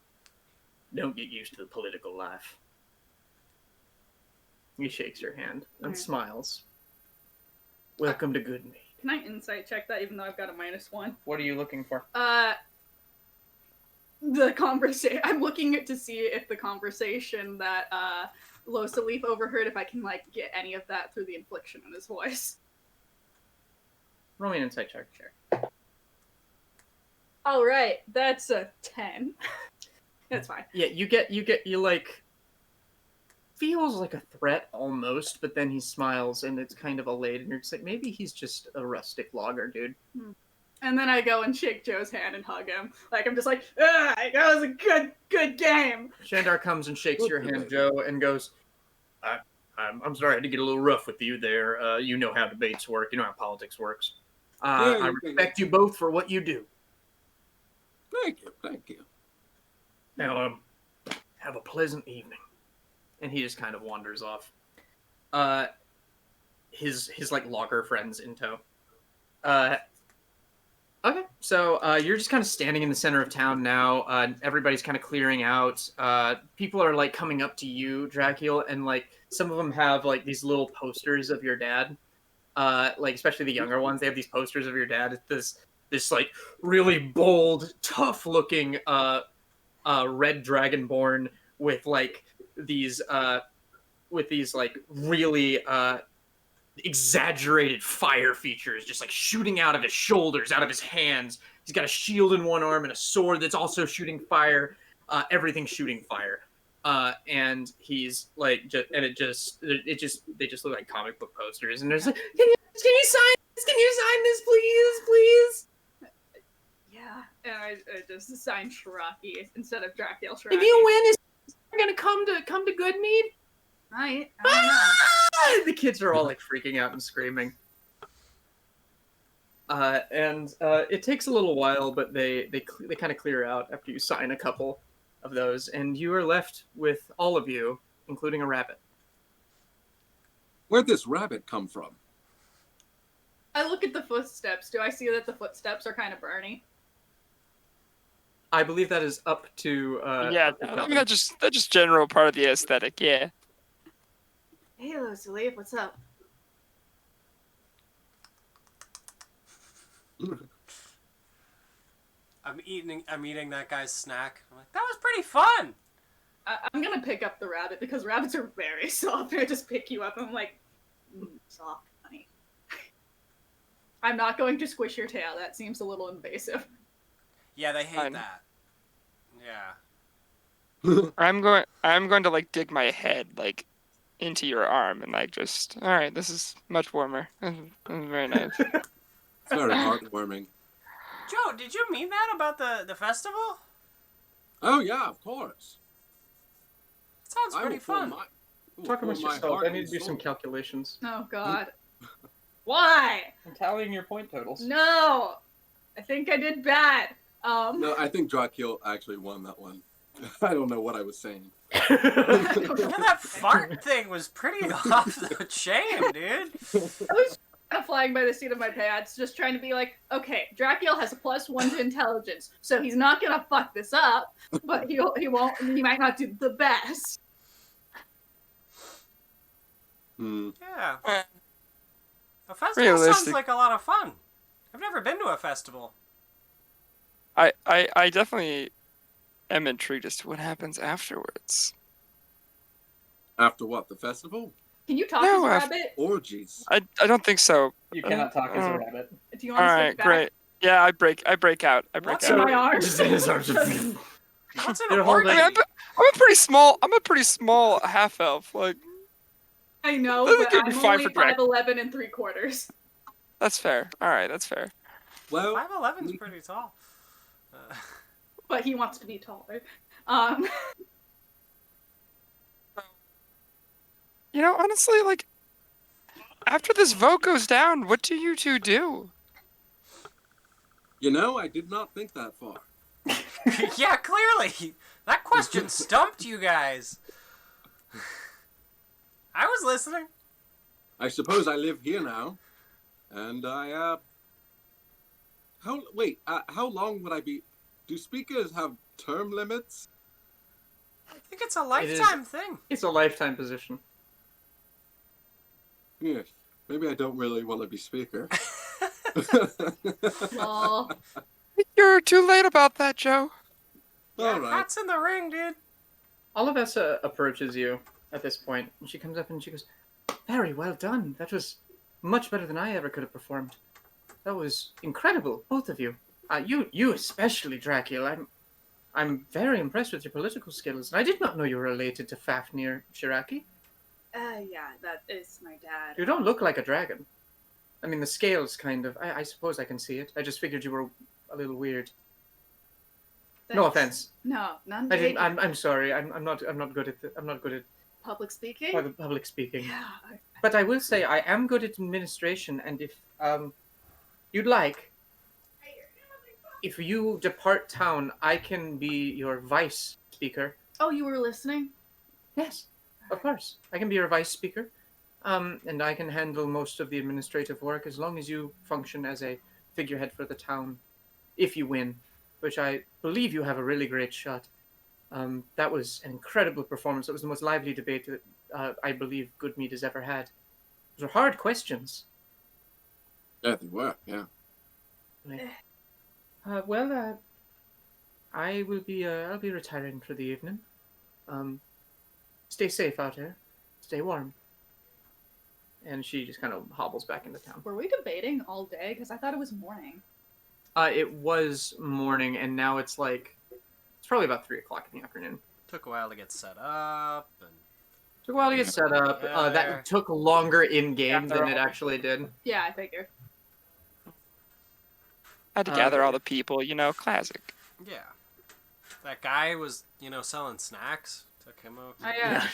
"Don't get used to the political life." He shakes your hand and smiles. Welcome to Good Mead. Can I insight check that even though I've got a -1? What are you looking for? The conversation. I'm looking to see if the conversation that Losalif overheard, if I can like get any of that through the inflection in his voice. Roll me an insight check. Sure. All right, that's a 10. That's fine. Yeah, you like feels like a threat almost, but then he smiles and it's kind of elate, and you're just like, maybe he's just a rustic logger, dude. And then I go and shake Joe's hand and hug him. Like I'm just like, that was a good game. Shandar comes and shakes your hand, Joe, and goes, I'm sorry I had to get a little rough with you there. You know how debates work. You know how politics works. I respect you both for what you do. Thank you. Now, have a pleasant evening. And he just kind of wanders off. His like logger friends in tow. Okay, so you're just kind of standing in the center of town now. Everybody's kind of clearing out. People are like coming up to you, Drakiel, and like some of them have like these little posters of your dad. Like especially the younger ones, they have these posters of your dad. It's this like really bold, tough looking red dragonborn with these like really exaggerated fire features just like shooting out of his shoulders, out of his hands. He's got a shield in one arm and a sword that's also shooting fire. Everything's shooting fire. And he's like, they just look like comic book posters. And there's like, can you sign this? Can you sign this, please? Yeah, and I just signed Shiraki instead of Drakiel Shiraki. If you win, is gonna come to Good Mead? I don't know. The kids are all like freaking out and screaming. And it takes a little while, but they kind of clear out after you sign a couple of those, and you are left with all of you, including a rabbit. Where'd this rabbit come from? I look at the footsteps. Do I see that the footsteps are kind of burny? I believe that is up to yeah, I think that's just general part of the aesthetic. Yeah. Hey, Losalif, what's up? I'm eating that guy's snack. I'm like, that was pretty fun. I'm gonna pick up the rabbit because rabbits are very soft. I just pick you up and I'm like, soft, honey. I'm not going to squish your tail. That seems a little invasive. Yeah, they hate that. Yeah. I'm going to like dig my head like into your arm and like just, all right, this is much warmer. This is very nice. It's very heartwarming. Joe, did you mean that about the festival? Oh yeah, of course. Sounds pretty fun. Talk amongst yourself. I need to do some calculations. Oh God. Why? I'm tallying your point totals. No, I think I did bad. No, I think Drakiel actually won that one. I don't know what I was saying. Yeah, that fart thing was pretty off the chain, dude. I was kind of flying by the seat of my pants, just trying to be like, okay, Drakiel has a +1 to intelligence, so he's not gonna fuck this up, but he won't. He might not do the best. Yeah. A festival sounds Realistic. like a lot of fun. I've never been to a festival. I definitely am intrigued as to what happens afterwards. After what? The festival? Can you talk No, as a I've- rabbit? Orgies. I don't think so. You cannot talk as a rabbit. Do you want to All switch right, back? great. Yeah, I break out. I break What's out. in My arms. Just in his arms. What's an You're orgy? holding- I mean, I'm a pretty small half elf. Like, I know, This is but gonna be I'm fine only for Drac. 5'11" and 3/4. that's fair. All right, that's fair. Well, 5'11's pretty tall. But he wants to be taller. You know, honestly, like, after this vote goes down, what do you two do? you know, I did not think that far. Yeah, clearly. That question stumped you guys. I was listening. I suppose I live here now, and how long would I be? Do speakers have term limits? I think it's a lifetime thing. It's a lifetime position. Yes. Maybe I don't really want to be speaker. Lol. You're too late about that, Joe. Yeah, All right. hats in the ring, dude. Olivessa approaches you at this point, and she comes up and she goes, "Very well done. That was much better than I ever could have performed. That was incredible, both of you. You especially, Drakiel. I'm very impressed with your political skills, and I did not know you were related to Fafnir Shiraki. Yeah, that is my dad. You don't look like a dragon. I mean, the scales kind of. I suppose I can see it. I just figured you were a little weird. No Thanks. offense. No, none. I didn't. I'm sorry. I'm not good at. I'm not good at Public speaking. public speaking. Yeah. But I will say I am good at administration, and if you'd like, if you depart town, I can be your vice speaker. Oh, you were listening? Yes, of course. I can be your vice speaker, and I can handle most of the administrative work as long as you function as a figurehead for the town. If you win, which I believe you have a really great shot. That was an incredible performance. It was the most lively debate that I believe Good Mead has ever had. Those were hard questions. Yeah, they were. Yeah. I will be. I'll be retiring for the evening. Stay safe out here. Stay warm. And she just kind of hobbles back into town. Were we debating all day? Because I thought it was morning. It was morning, and now it's probably about 3:00 in the afternoon. Took a while to get set up. And Took a while to get set up. Yeah, there. That took longer in game than it actually did. Yeah, I figure. I had to gather all the people, classic. yeah. That guy was, selling snacks. Took him out. Yeah.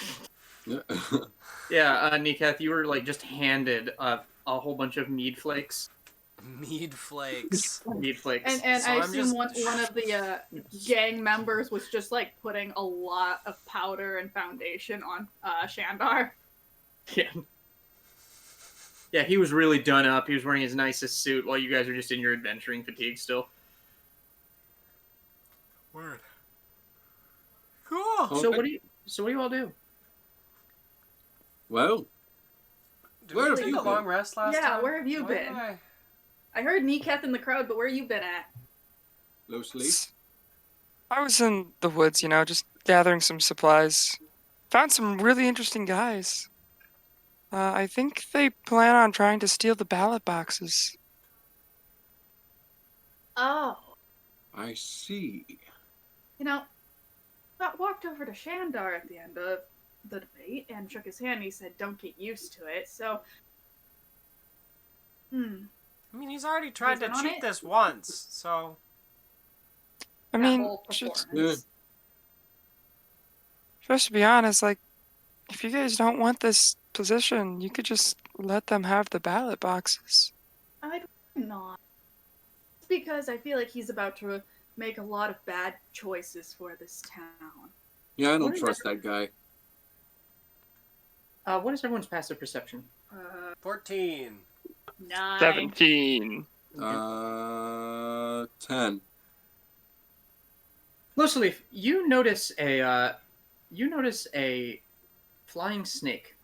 Yeah, Nikath, you were just handed a whole bunch of mead flakes. Mead flakes. Mead flakes. And So I I'm assume just- one of the gang members was just putting a lot of powder and foundation on Shandar. Yeah. Yeah, he was really done up. He was wearing his nicest suit while you guys are just in your adventuring fatigue still. Word. Cool. Okay. So what do you all do? Well, Did where we have take you a long been? rest last Yeah, time? where have you Why been? did I heard Nikath in the crowd, but where you been at? Losalif? I was in the woods, just gathering some supplies. Found some really interesting guys. I think they plan on trying to steal the ballot boxes. Oh. I see. I walked over to Shandar at the end of the debate and shook his hand. He said, "Don't get used to it." So, I mean, he's already tried He's to in on cheat it? this once, so I that mean, whole just performance. to be honest, if you guys don't want this position, you could just let them have the ballot boxes. I'd rather not. It's because I feel like he's about to make a lot of bad choices for this town. Yeah, I don't What is trust that guy. What is everyone's passive perception? 14. 9. 17. 10. Losalif, you notice a flying snake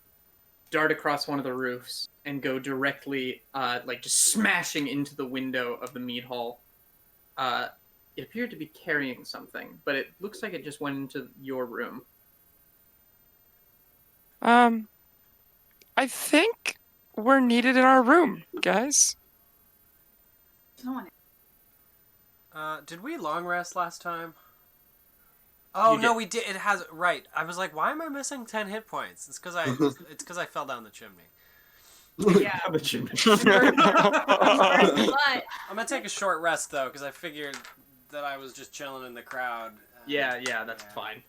dart across one of the roofs and go directly, like just smashing into the window of the mead hall. It appeared to be carrying something, but it looks like it just went into your room. I think we're needed in our room, guys. Someone. Did we long rest last time? Oh You no, did. we did. It has right. I was like, why am I missing 10 hit points? It's because I fell down the chimney. Yeah. But I'm gonna take a short rest though, because I figured that I was just chilling in the crowd. Yeah, that's fine.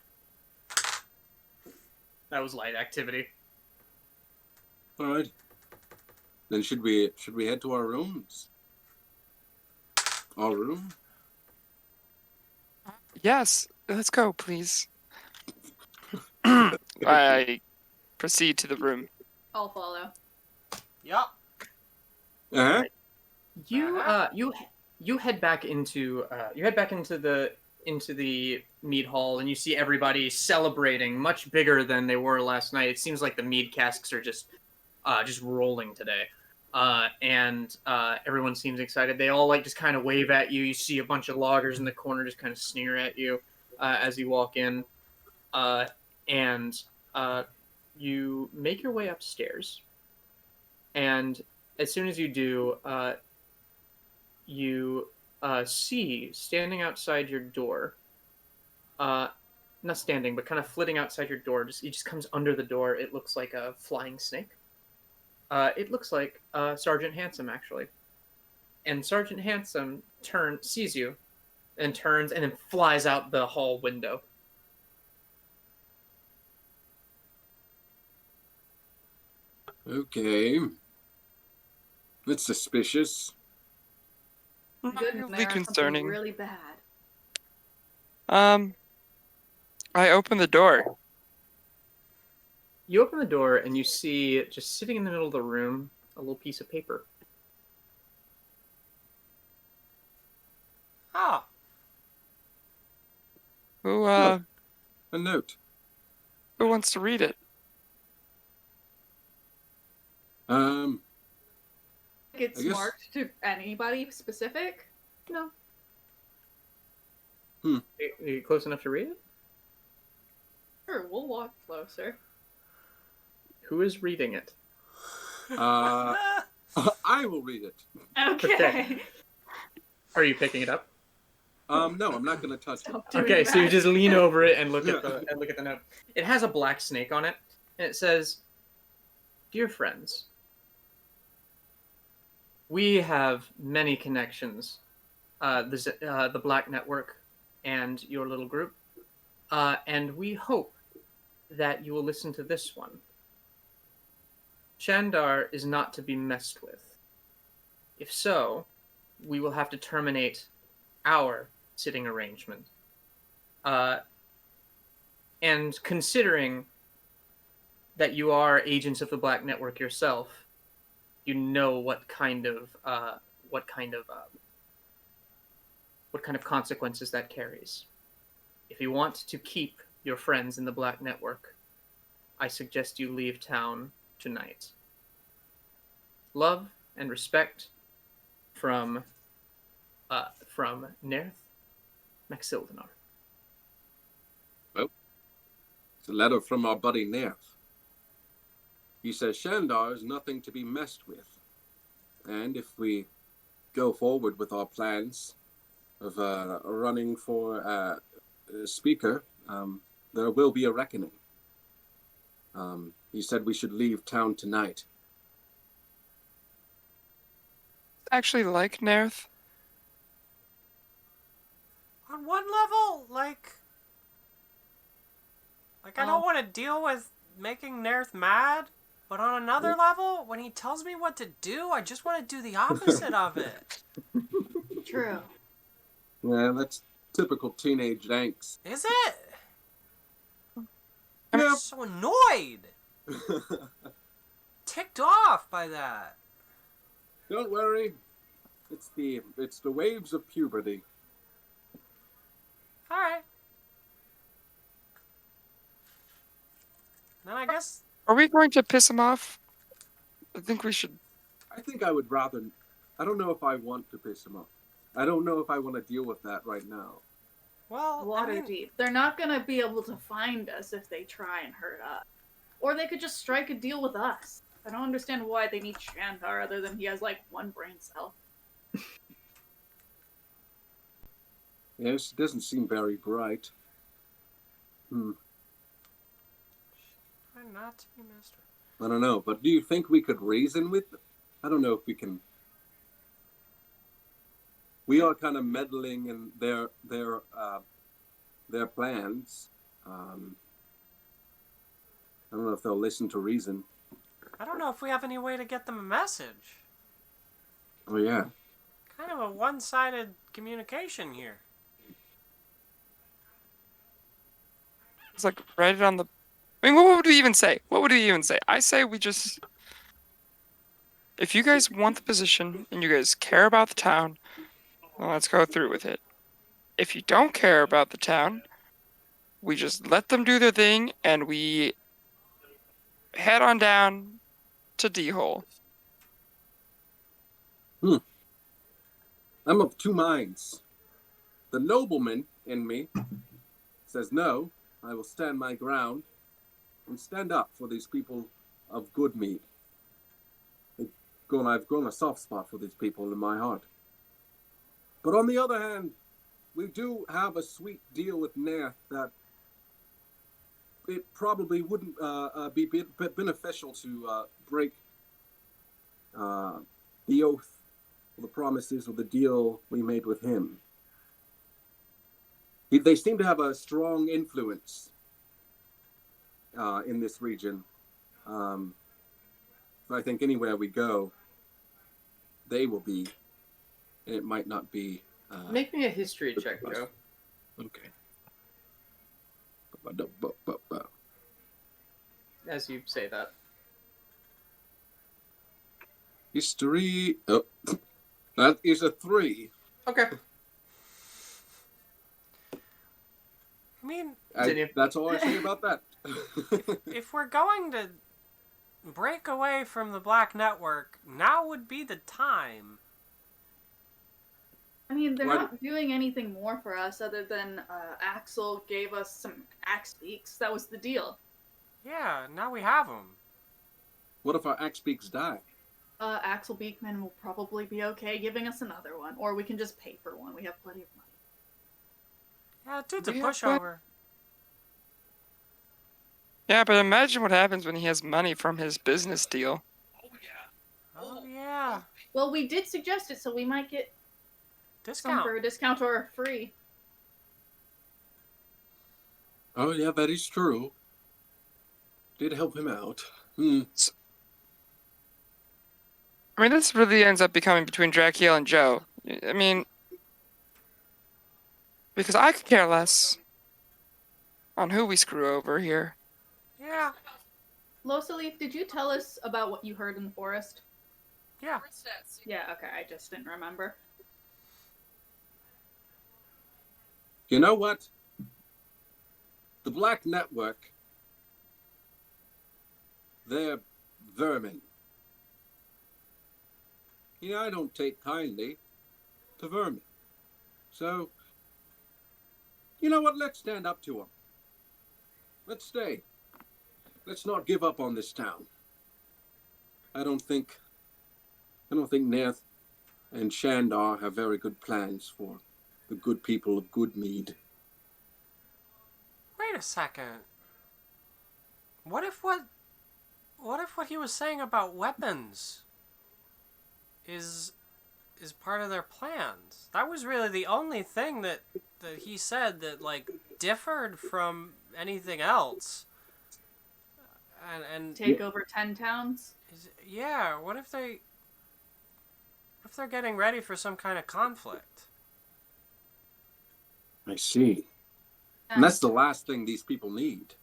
That was light activity. All right. Then should we head to our rooms? Our room? Yes, let's go, please. I proceed to the room. I'll follow. Yup. Uh-huh. You head back into the mead hall, and you see everybody celebrating much bigger than they were last night. It seems like the mead casks are just rolling today, and everyone seems excited. They all like just kind of wave at you. You see a bunch of loggers in the corner just kind of sneer at you as you walk in, and you make your way upstairs. And as soon as you do, you see standing outside your door, not standing, but kind of flitting outside your door. He just comes under the door. It looks like a flying snake. It looks like Sergeant Handsome, actually. And Sergeant Handsome sees you, and turns, and then flies out the hall window. Okay. That's suspicious. Good Mildly there, something concerning. really bad. I open the door. You open the door, and you see, just sitting in the middle of the room, a little piece of paper. Oh. Who A note. who wants to read it? It's I guess- marked to anybody specific? No. Are you close enough to read it? Sure, we'll walk closer. Who is reading it? I will read it. Okay. Are you picking it up? No, I'm not going to touch it. Stop doing Okay, so you that. just lean over it and look Yeah. at the note. It has a black snake on it, and it says, "Dear friends, we have many connections, the Black Network and your little group, and we hope that you will listen to this one. Shandar is not to be messed with. If so, we will have to terminate our sitting arrangement. And considering that you are agents of the Black Network yourself, you know what kind of consequences that carries. If you want to keep your friends in the Black Network, I suggest you leave town tonight. Love and respect from Nerth Maxildenar." It's a letter from our buddy Nerth. He says Shandar is nothing to be messed with. And if we go forward with our plans of running for a speaker, there will be a reckoning. He said we should leave town tonight. Actually, like Nerth. On one level, like I don't want to deal with making Nerth mad, but on another level, when he tells me what to do, I just want to do the opposite of it. True. Yeah, that's typical teenage angst. Is it? I'm Yeah. so annoyed, ticked off by that. Don't worry. It's the waves of puberty. All right. Then I guess Are we going to piss him off? I think we should. I think I would rather. I don't know if I want to piss him off. I don't know if I want to deal with that right now. Well, I mean, Waterdeep. They're not gonna be able to find us if they try and hurt us. Or they could just strike a deal with us. I don't understand why they need Shandar other than he has like one brain cell. Yes, it doesn't seem very bright. I'm not tea master. I don't know, but do you think we could reason with them? I don't know if we can. We are kind of meddling in their plans. I don't know if they'll listen to reason. I don't know if we have any way to get them a message. Oh yeah. Kind of a one-sided communication here. It's like write it on the. I mean, what would we even say? What would we even say? I say we just. If you guys want the position and you guys care about the town, well, let's go through with it. If you don't care about the town, we just let them do their thing and we head on down to D-Hole. I'm of two minds. The nobleman in me says no, I will stand my ground and stand up for these people of Good Mead. I've grown a soft spot for these people in my heart. But on the other hand, we do have a sweet deal with Nath that it probably wouldn't be beneficial to break the oath or the promises or the deal we made with him. They seem to have a strong influence in this region. I think anywhere we go, they will be. And it might not be. Make me a history check, Joe. Okay. As you say that. History. Oh, that is a 3. Okay. I mean, That's all I say about that. if we're going to break away from the Black Network, now would be the time. I mean, they're not doing anything more for us other than Axel gave us some axe beaks. That was the deal. Yeah, now we have them. What if our axe beaks die? Axel Beekman will probably be okay giving us another one, or we can just pay for one. We have plenty of money. Yeah, dude's a Yeah, pushover. Yeah, but imagine what happens when he has money from his business deal. Oh, yeah. Well, we did suggest it, so we might get some Discount. for a discount or free. Oh yeah, that is true. Did help him out. I mean, this really ends up becoming between Drakiel and Joe. I mean, because I could care less on who we screw over here. Yeah. Losalif, did you tell us about what you heard in the forest? Yeah. Yeah, okay, I just didn't remember. You know what? The Black Network, they're vermin. You know, I don't take kindly to vermin. So, you know what? Let's stand up to them. Let's stay. Let's not give up on this town. I don't think Nath and Shandar have very good plans for the good people of Good Mead. Wait a second. What if what he was saying about weapons is part of their plans? That was really the only thing that he said that like differed from anything else. And Take over 10 towns? yeah, what if they're getting ready for some kind of conflict? I see. And that's the last thing these people need.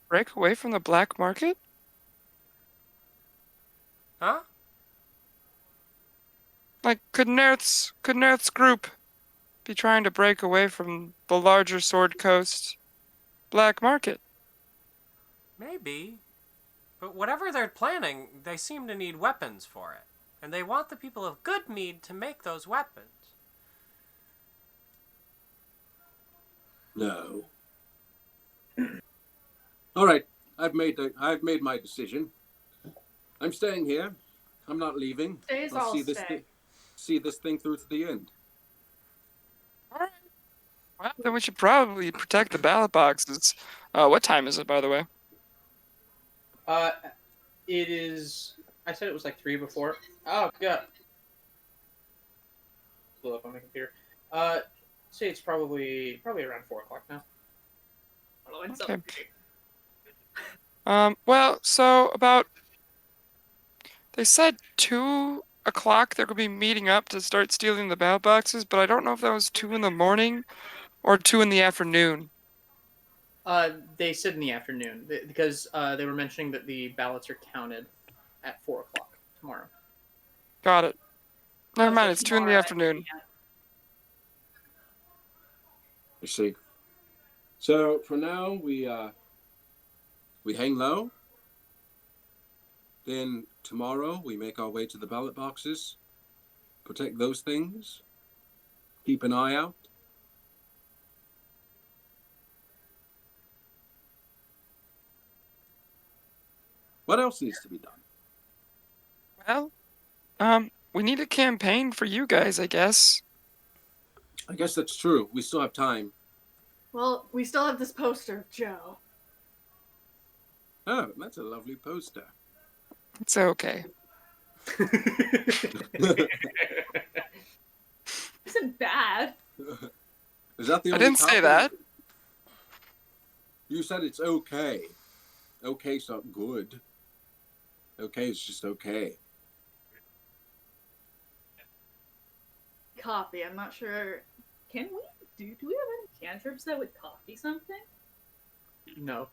Break away from the black market? Huh? Like, could Nerth's group be trying to break away from the larger Sword Coast black market. Maybe. But whatever they're planning, they seem to need weapons for it. And they want the people of Good Mead to make those weapons. No. All right, I've made my decision. I'm staying here. I'm not leaving. Stays I'll all see this stay. see this thing through to the end. All right. Well, then we should probably protect the ballot boxes. What time is it, by the way? It is. I said it was like 3 before. Oh god. Blew up on my computer. Say it's probably around 4 o'clock now. Oh, it's Okay. so Well, so about they said 2 o'clock they're gonna be meeting up to start stealing the ballot boxes, but I don't know if that was 2 in the morning or 2 in the afternoon. They said in the afternoon because they were mentioning that the ballots are counted at 4 o'clock tomorrow. Got it. Never Oh, mind, so it's 2 in the tomorrow, afternoon. yeah. You see. So for now, we hang low. Then tomorrow we make our way to the ballot boxes, protect those things, keep an eye out. What else needs to be done? Well, we need a campaign for you guys, I guess. I guess that's true. We still have time. Well, we still have this poster of Joe. Oh, that's a lovely poster. It's okay. Isn't bad. Is that the I only didn't say copy? that. You said it's okay. Okay's not good. Okay, it's just okay. Copy. I'm not sure. Can we do we have any cantrips that would copy something? No.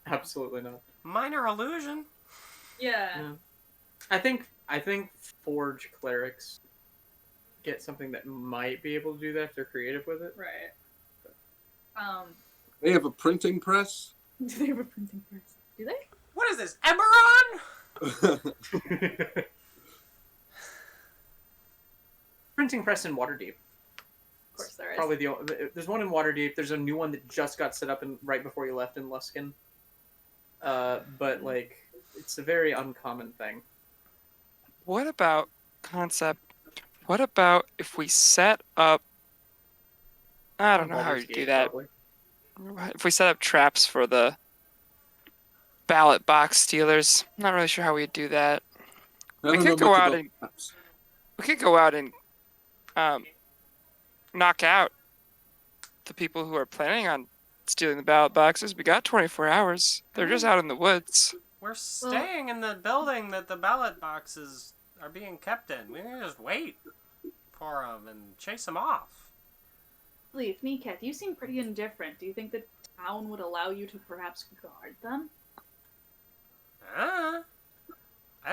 Absolutely not. Minor illusion. Yeah. No. I think Forge clerics get something that might be able to do that if they're creative with it. Right. They have a printing press. Do they have a printing press? Do they? What is this, Eberron? Printing press in Waterdeep. Of course there is. Probably there's one in Waterdeep. There's a new one that just got set up right before you left in Luskin. But like it's a very uncommon thing. What about what about if we set up I don't know how you do that. Probably. If we set up traps for the ballot box stealers, I'm not really sure how we'd do that. I We don't know could go much out about and traps. we could go out and knock out the people who are planning on stealing the ballot boxes. We got 24 hours. They're just out in the woods. We're staying in the building that the ballot boxes are being kept in. We can just wait for them and chase them off. Leaf, Nekat, you seem pretty indifferent. Do you think the town would allow you to perhaps guard them? I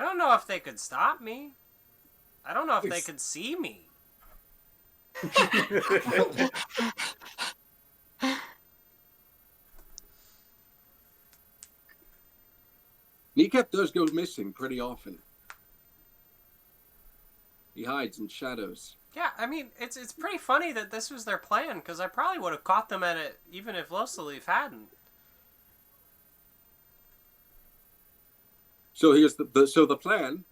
don't know if they could stop me. I don't know if they could see me. Kneecap does go missing pretty often. He hides in shadows. Yeah, I mean, it's pretty funny that this was their plan, because I probably would have caught them at it even if Losalif hadn't. So here's the plan,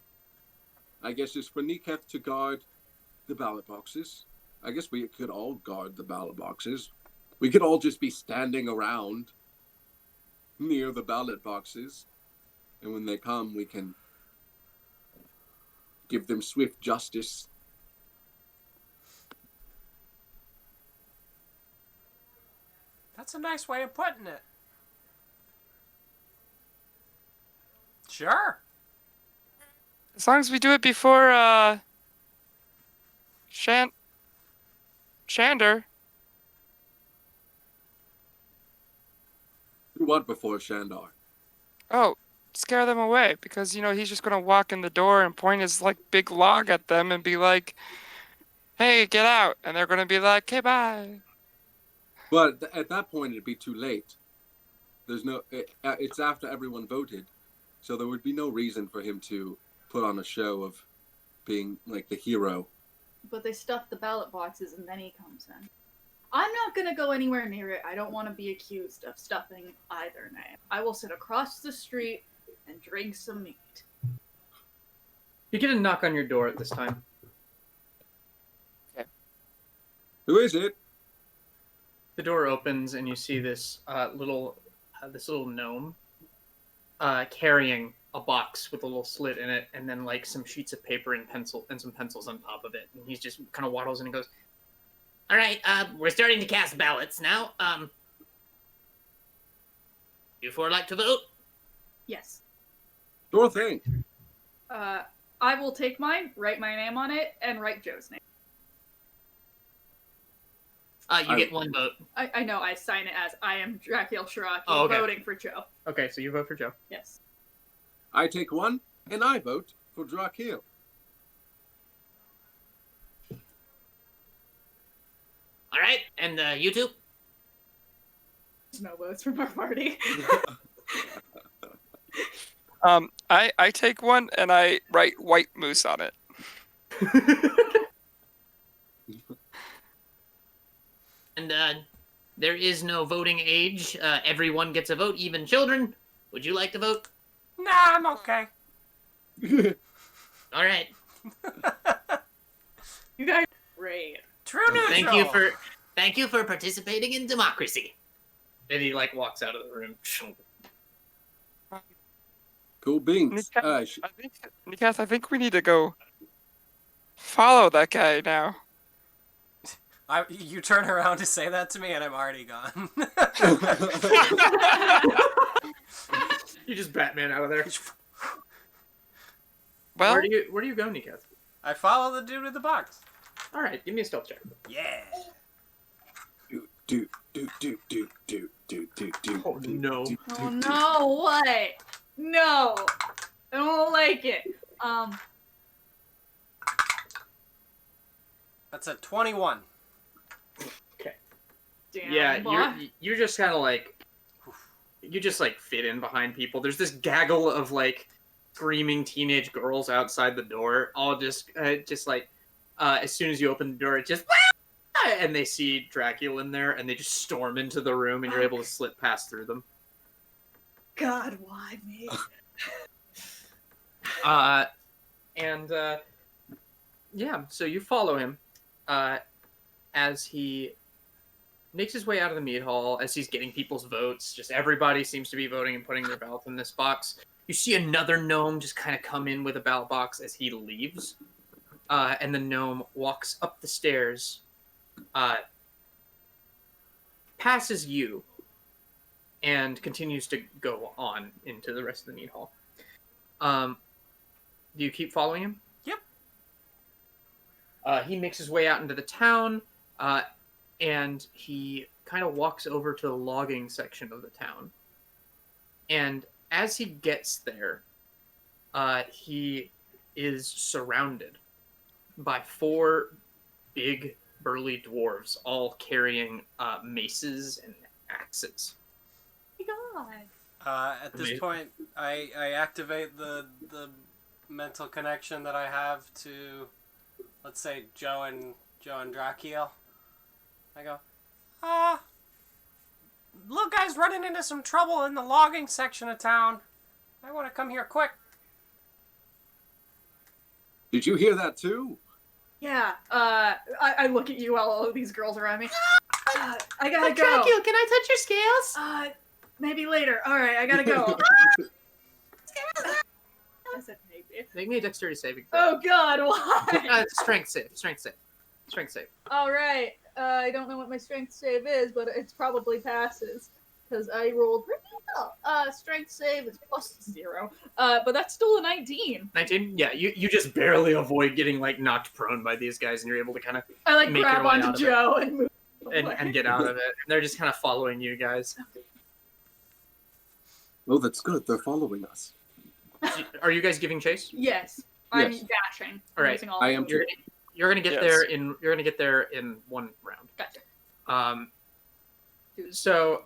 I guess, is for Kneecap to guard the ballot boxes. I guess we could all guard the ballot boxes. We could all just be standing around near the ballot boxes. And when they come, we can give them swift justice. That's a nice way of putting it. Sure. As long as we do it before Shandar. Do what before Shandar? Oh, scare them away because he's just gonna walk in the door and point his like big log at them and be like, hey, get out. And they're going to be like, okay, bye. But at that point, it'd be too late. There's no. It's after everyone voted, so there would be no reason for him to put on a show of being like the hero. But they stuff the ballot boxes and then he comes in. I'm not gonna go anywhere near it. I don't want to be accused of stuffing either name. I will sit across the street and drink some meat. You get a knock on your door at this time. Who is it? The door opens and you see this little gnome carrying a box with a little slit in it, and then like some sheets of paper and some pencils on top of it. And he's just kind of waddles in and goes, "All right, we're starting to cast ballots now. You four like to vote?" Yes. Sure thing. I will take mine, write my name on it, and write Joe's name. You get one vote. I know, I sign it as I am Drakiel Shiraki, Oh, okay. voting for Joe. Okay, so you vote for Joe. Yes. I take one, and I vote for Drakiel. All right, and you two? There's no votes from our party. I take one and I write white moose on it. And there is no voting age. Everyone gets a vote, even children. Would you like to vote? Nah, I'm okay. All right. You guys are great. True neutral. Thank you for participating in democracy. And he like walks out of the room. Cool beans. Niketh, I think we need to go follow that guy now. You turn around to say that to me, and I'm already gone. You just Batman out of there. Well, Where do you go, Niketh? I follow the dude with the box. All right, give me a stealth check. Yeah. Do. Oh no. Oh no, what? No. I don't like it. That's a 21. Damn, Yeah, boss. you're just kind of like, you just like fit in behind people. There's this gaggle of like screaming teenage girls outside the door, all just like as soon as you open the door, it just and they see Dracula in there, and they just storm into the room, and you're able to slip past through them. God, why me? Yeah, so you follow him as he makes his way out of the mead hall, as he's getting people's votes. Just everybody seems to be voting and putting their ballot in this box. You see another gnome just kind of come in with a ballot box as he leaves, and the gnome walks up the stairs, passes you, and continues to go on into the rest of the mead hall. Do you keep following him? Yep. He makes his way out into the town, and he kind of walks over to the logging section of the town. And as he gets there, he is surrounded by 4 big, burly dwarves, all carrying maces and axes. Oh my God. At this point, I activate the mental connection that I have to, let's say, Joe and Drakiel. I go, little guy's running into some trouble in the logging section of town. I want to come here quick. Did you hear that too? Yeah, I look at you while all of these girls around me. I gotta go. Dracula, can I touch your scales? Maybe later. Alright, I gotta go. I said maybe. Make me a dexterity saving throw. Oh god, why? Strength save. Alright, I don't know what my strength save is, but it probably passes. Because I rolled pretty well. Strength save is +0. But that's still a 19. 19? Yeah, you just barely avoid getting like knocked prone by these guys, and you're able to kind of I like make grab your way out onto of Joe and move and get out of it. And they're just kind of following you guys. Oh, that's good. They're following us. Are you guys giving chase? Yes. I'm Yes. dashing. All right. Using all I my am movement. You're gonna get Yes. there in. You're gonna get there in 1 round. Gotcha. So,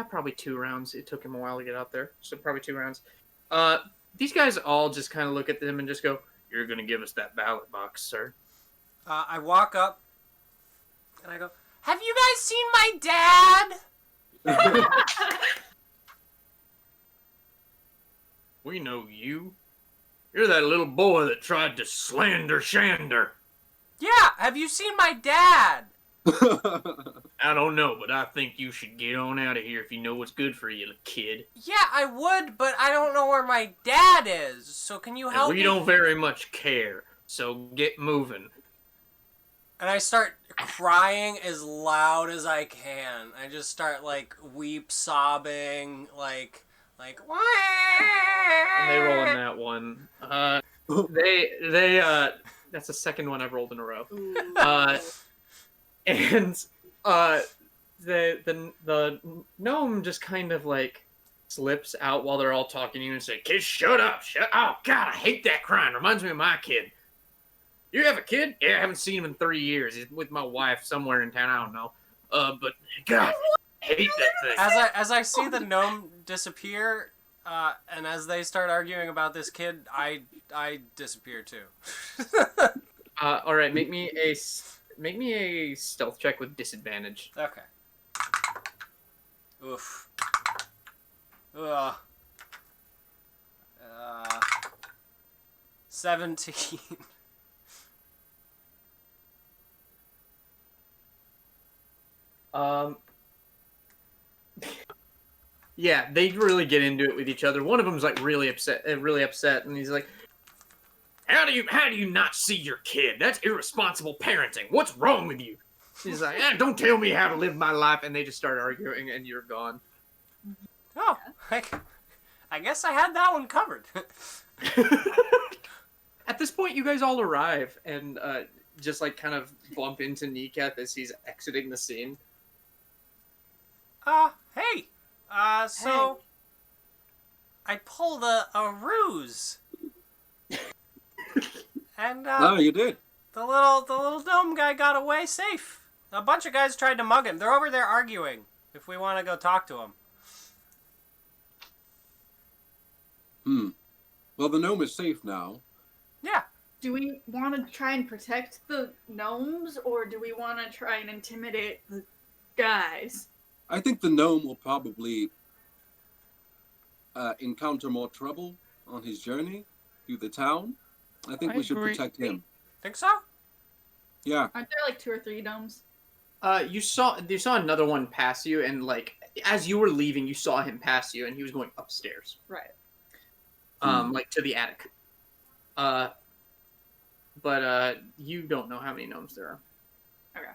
probably 2 rounds. It took him a while to get out there, so probably 2 rounds. These guys all just kind of look at them and just go, "You're gonna give us that ballot box, sir." I walk up and I go, "Have you guys seen my dad?" We know you. You're that little boy that tried to slander Shandar. Yeah, have you seen my dad? I don't know, but I think you should get on out of here if you know what's good for you, kid. Yeah, I would, but I don't know where my dad is. So can you help And we me? don't very much care, so get moving. And I start crying as loud as I can. I just start like sobbing, like. And they roll in that one. That's the second one I've rolled in a row. And the gnome just kind of like slips out while they're all talking to you and say, "Kid, shut up! Oh God, I hate that crying. Reminds me of my kid. You have a kid? Yeah, I haven't seen him in 3 years. He's with my wife somewhere in town. I don't know. But God, I hate that thing." As I see the gnome disappear, and as they start arguing about this kid, I disappear too. All right, make me a stealth check with disadvantage. Okay. Oof. Ugh. 17. Yeah, they really get into it with each other. One of them's like really upset, and he's like, How do you not see your kid? That's irresponsible parenting. What's wrong with you?" He's like, "Don't tell me how to live my life," and they just start arguing, and you're gone. Oh, I guess I had that one covered. At this point, you guys all arrive and just like kind of bump into Kneecap as he's exiting the scene. Hey. So I pulled a ruse. And Oh, you did. the little gnome guy got away safe. A bunch of guys tried to mug him. They're over there arguing if we want to go talk to him. Well, the gnome is safe now. Yeah. Do we want to try and protect the gnomes, or do we want to try and intimidate the guys? I think the gnome will probably encounter more trouble on his journey through the town. I think I we should agree. protect him. Think so? Yeah. Aren't there like 2 or 3 gnomes? You saw another one pass you, and like as you were leaving, you saw him pass you, and he was going upstairs. Right. Like to the attic. But you don't know how many gnomes there are. Okay.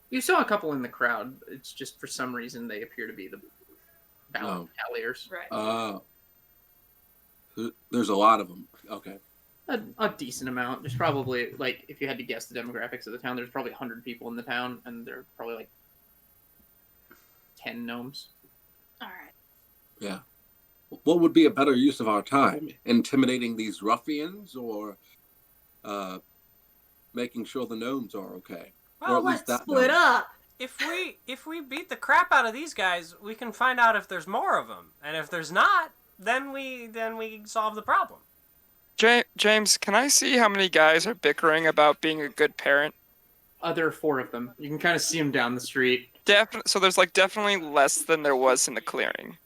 You saw a couple in the crowd. It's just for some reason they appear to be the battaliers. Right. There's a lot of them. Okay. A decent amount. There's probably, like, if you had to guess the demographics of the town, there's probably 100 people in the town, and there are probably like 10 gnomes. All right. Yeah. What would be a better use of our time? Intimidating these ruffians, or making sure the gnomes are okay? Well, Or at least Let's that split gnome. up. If we beat the crap out of these guys, we can find out if there's more of them, and if there's not, then we solve the problem. James, can I see how many guys are bickering about being a good parent? There are 4 of them. You can kind of see them down the street. So there's like definitely less than there was in the clearing.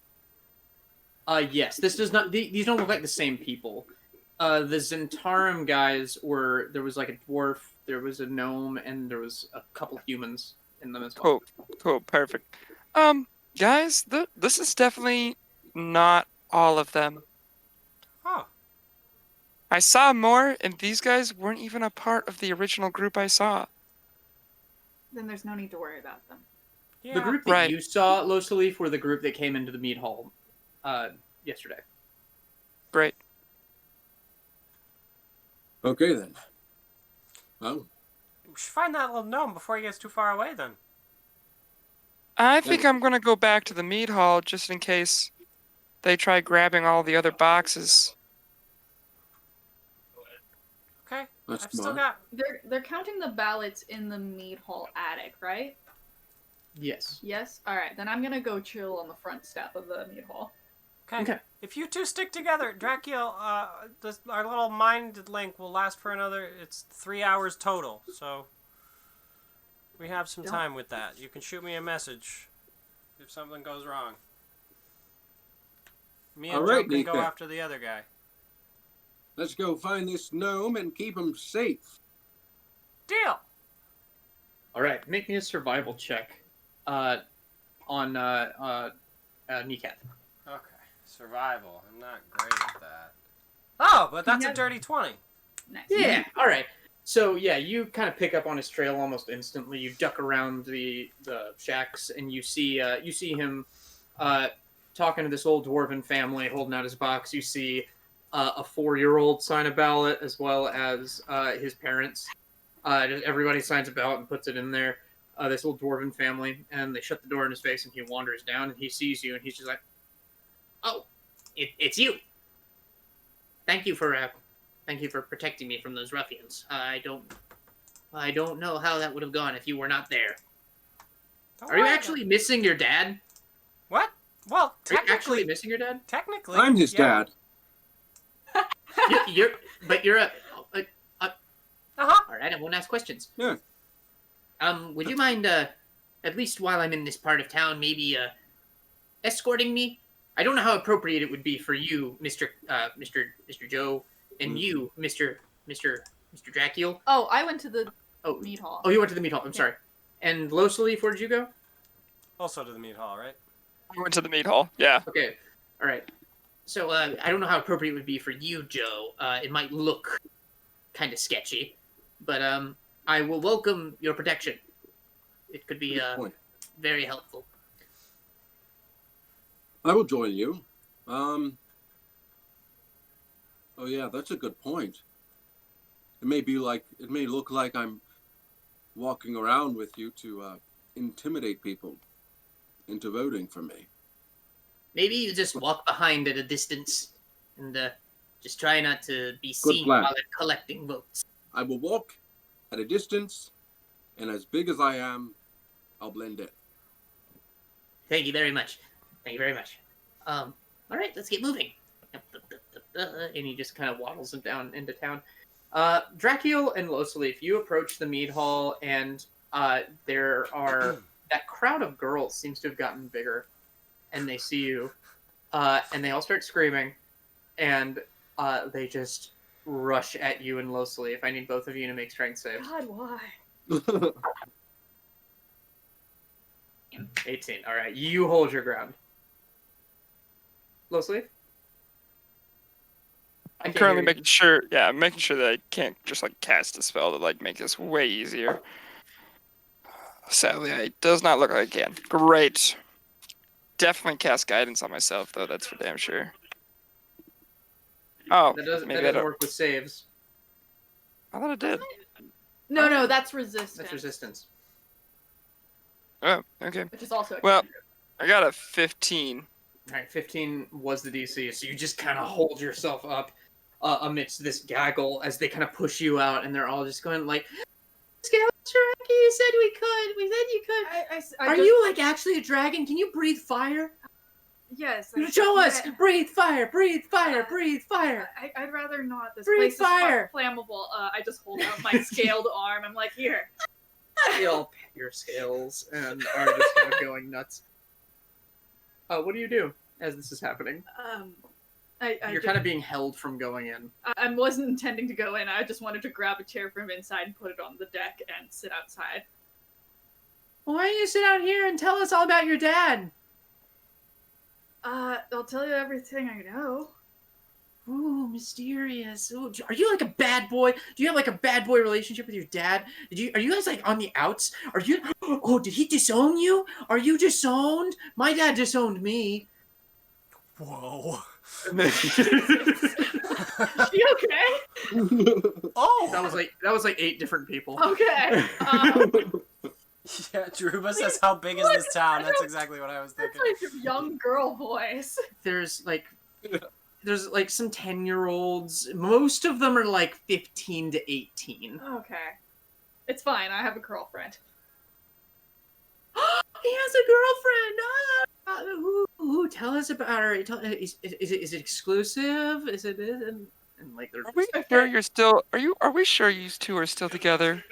Yes. This does not. These don't look like the same people. The Zentarum guys there was like a dwarf, there was a gnome, and there was a couple humans in them as well. Cool, perfect. Guys, this is definitely not all of them. Oh. I saw more, and these guys weren't even a part of the original group I saw. Then there's no need to worry about them. Yeah. The group that you saw, Losalif, were the group that came into the mead hall yesterday. Great. Okay, then. Well, We should find that little gnome before he gets too far away, then. I think I'm gonna go back to the mead hall just in case they try grabbing all the other boxes. Okay. That's I've still smart. got. They're counting the ballots in the mead hall attic, right? Yes. Yes. All right, then I'm gonna go chill on the front step of the mead hall. Okay. If you two stick together, Drakiel, our little mind link will last for another. It's 3 hours total, so we have some time with that. You can shoot me a message if something goes wrong. Me and All Joe right, can go Nika. after the other guy. Let's go find this gnome and keep him safe. Deal. All right, make me a survival check on Kneecap. Okay. Survival. I'm not great at that. Oh, but that's a Yeah. dirty 20. Nice. Yeah. All right. So yeah, you kind of pick up on his trail almost instantly. You duck around the shacks, and you see him talking to this old dwarven family, holding out his box. You see a 4-year-old sign a ballot, as well as his parents. Just everybody signs a ballot and puts it in there. This old dwarven family, and they shut the door in his face, and he wanders down, and he sees you, and he's just like, "Oh, it's you. Thank you for protecting me from those ruffians. I don't know how that would have gone if you were not there. Don't Are you worry actually missing your dad? What? Well, Are you technically, actually missing your dad? technically, I'm his yeah. dad. You're a. Uh-huh. All right, I won't ask questions. Yeah. Would you mind, at least while I'm in this part of town, maybe escorting me? I don't know how appropriate it would be for you, Mr. Joe, and you, Mr. Drakiel. Oh, I went to the Oh, mead hall. oh, you went to the meat hall. I'm sorry. And Losalif, where did you go? Also to the meat hall, right? I went to the meat hall. Yeah. Okay, all right. So I don't know how appropriate it would be for you, Joe. It might look kind of sketchy, but I will welcome your protection. It could be Good point. very helpful. I will join you. Oh yeah, that's a good point. It may look like I'm walking around with you to intimidate people into voting for me. Maybe you just walk behind at a distance and just try not to be seen plan. while they're collecting votes. I will walk at a distance, and as big as I am, I'll blend in. Thank you very much. Thank you very much. All right, let's get moving. And he just kind of waddles them down into town. Drakiel and Losalif, you approach the mead hall, and there are that crowd of girls seems to have gotten bigger, and they see you, and they all start screaming, and they just rush at you and Losalif. I need both of you to make strength saves. God, why? 18. All right, you hold your ground. Losalif? I'm currently making sure that I can't just like cast a spell to like make this way easier. Sadly, it does not look like I can. Great. Definitely cast guidance on myself though, that's for damn sure. Oh, That doesn't maybe I don't. work with saves. I thought it did. No, that's resistance. That's resistance. Oh, okay. Which is also a Well, cantrip. I got a 15. All right, 15 was the DC, so you just kind of hold yourself up amidst this gaggle as they kind of push you out, and they're all just going like, Scarlet, you said we could. We said you could. Are you like actually a dragon? Can you breathe fire? Yes. Show us! Breathe fire! Breathe fire! Breathe fire! I'd rather not. This Breathe place fire. is flammable. I just hold out my scaled arm. I'm like, here. They all pet your scales and are just kind of going nuts. What do you do as this is happening? You're kind of being held from going in. I wasn't intending to go in. I just wanted to grab a chair from inside and put it on the deck and sit outside. Well, why don't you sit out here and tell us all about your dad? I'll tell you everything I know. Ooh, mysterious. Ooh, are you like a bad boy? Do you have like a bad boy relationship with your dad? Are you guys like on the outs? Are you? Oh, did he disown you? Are you disowned? My dad disowned me. Whoa. Is she okay? Oh. That was like 8 different people. Okay. Yeah, Druba says, how big is this town? That's exactly what I was That's thinking. like a young girl voice. There's like there's like some 10-year-olds. Most of them are like 15 to 18. Okay. It's fine. I have a girlfriend. He has a girlfriend. Ooh, tell us about her. Is it exclusive? Is it? And like, they're Are we sure you're still? Are we sure you two are still together?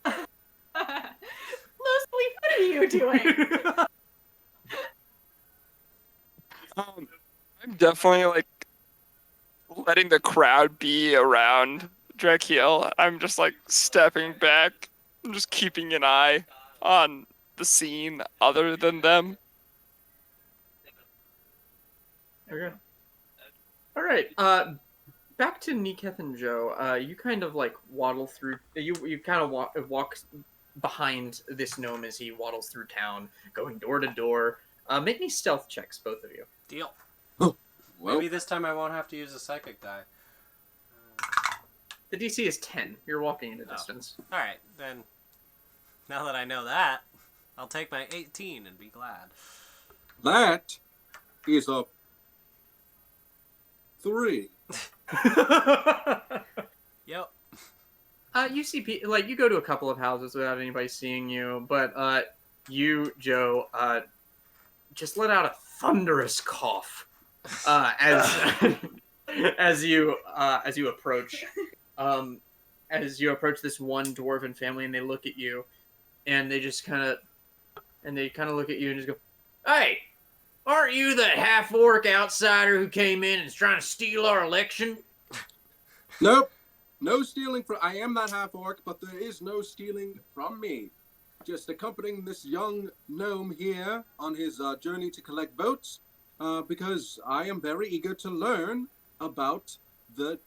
Losalif, what are you doing? I'm definitely like letting the crowd be around Drakiel. I'm just like stepping back. I'm just keeping an eye on the scene other than them. Okay. All right. Back to Niketh and Joe. You kind of like waddle through. You kind of walk behind this gnome as he waddles through town, going door to door. Make me stealth checks, both of you. Deal. Well, Maybe this time I won't have to use a psychic die. The DC is 10. You're walking in a distance. All right, then. Now that I know that, I'll take my 18 and be glad. that is a 3. Yep. You see, like, you go to a couple of houses without anybody seeing you, but you, Joe, just let out a thunderous cough as you approach this one dwarven family, and they look at you, and they kind of look at you and just go, "Hey, aren't you the half-orc outsider who came in and is trying to steal our election?" Nope. No stealing from... I am that half-orc, but there is no stealing from me. Just accompanying this young gnome here on his journey to collect votes, because I am very eager to learn about the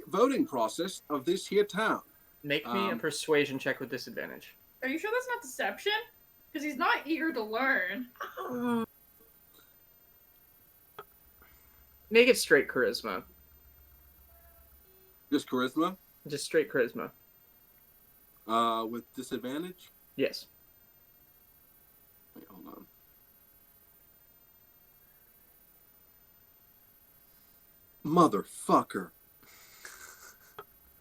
voting process of this here town. Make me a persuasion check with disadvantage. Are you sure that's not deception? Because he's not eager to learn. Make it straight charisma. Just charisma? Just straight charisma. With disadvantage? Yes. Wait, hold on. Motherfucker.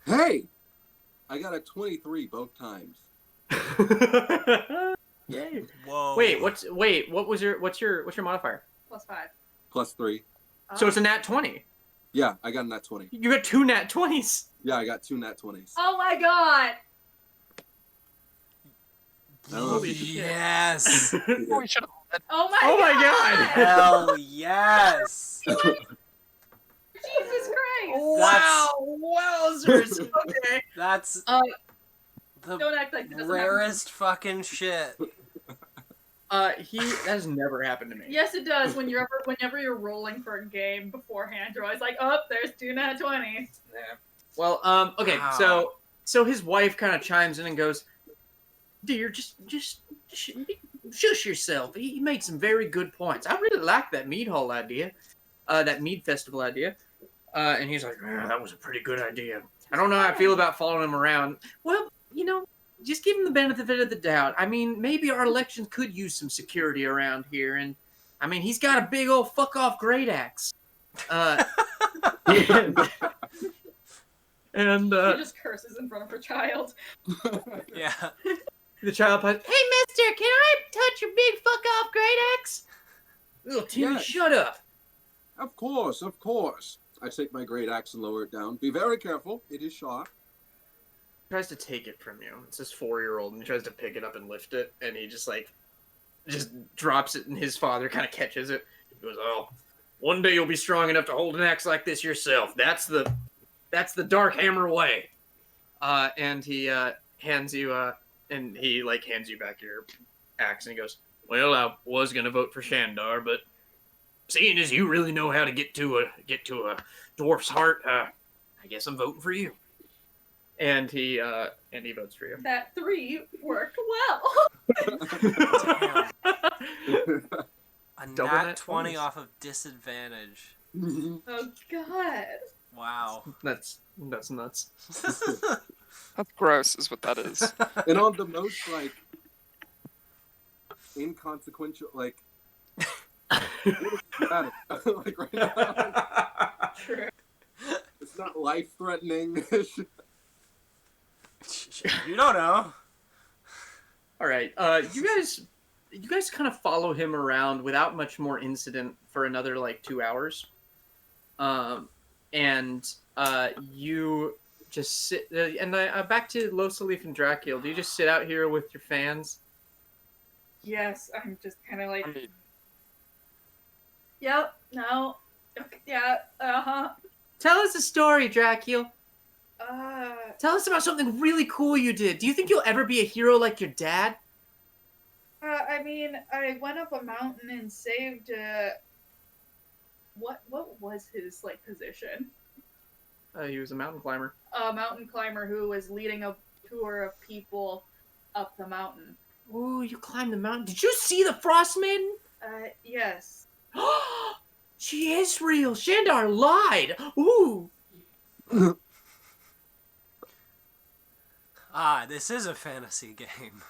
Hey! I got a 23 both times. Yay. Whoa. What's your modifier? +5. Plus 3. So it's a nat 20. Yeah, I got a nat 20. You got 2 nat 20s. Yeah, I got 2 nat 20s. Oh my god! Holy shit. Yes. We should have. Oh my Oh my god! Hell yes. Jesus Christ! Wow! Wowzers! Okay. That's the Don't act like it doesn't rarest fucking shit. That has never happened to me. Yes, it does. Whenever you're rolling for a game beforehand, you're always like, "Oh, there's 2 nat 20s." Yeah. Well, okay. Wow. So his wife kind of chimes in and goes, "Dear, just shush yourself. He made some very good points. I really like that mead hall idea, that mead festival idea." And he's like, "That was a pretty good idea. I don't know how I feel about following him around." Well, just give him the benefit of the doubt. I mean, maybe our elections could use some security around here, and I mean, he's got a big old fuck off great axe. And He just curses in front of her child. Yeah. the child pipes, "Hey, mister, can I touch your big fuck off great axe?" Little Timmy, Yes. shut up. Of course, of course. I take my great axe and lower it down. Be very careful. It is sharp. Tries to take it from you. It's this 4-year-old, and he tries to pick it up and lift it, and he just drops it, and his father kind of catches it. He goes, "Oh, one day you'll be strong enough to hold an axe like this yourself. That's the Dark Hammer way." And he hands you hands you back your axe, and he goes, "Well, I was gonna vote for Shandar, but seeing as you really know how to get to a dwarf's heart, I guess I'm voting for you." And he votes for you. That 3 worked well. A Double nat nat 20 20s. off of disadvantage. Oh god. Wow. That's nuts. That's gross, is what that is. And on the most, inconsequential, Like right now, True. it's not life threatening. You don't know. All right. You guys kind of follow him around without much more incident for another like 2 hours. And you just sit. And back to Losalif and Drakiel. Do you just sit out here with your fans? Yes, I'm just kind of like, I mean, yep, no, okay, yeah, Tell us a story, Drakiel. uh, Tell us about something really cool you did. Do you think you'll ever be a hero like your dad? I mean, I went up a mountain and saved, what was his, like, position? He was a mountain climber. A mountain climber who was leading a tour of people up the mountain. Ooh, you climbed the mountain. Did you see the Frost Maiden? Yes. She is real. Shandar lied. Ooh. Ah, this is a fantasy game.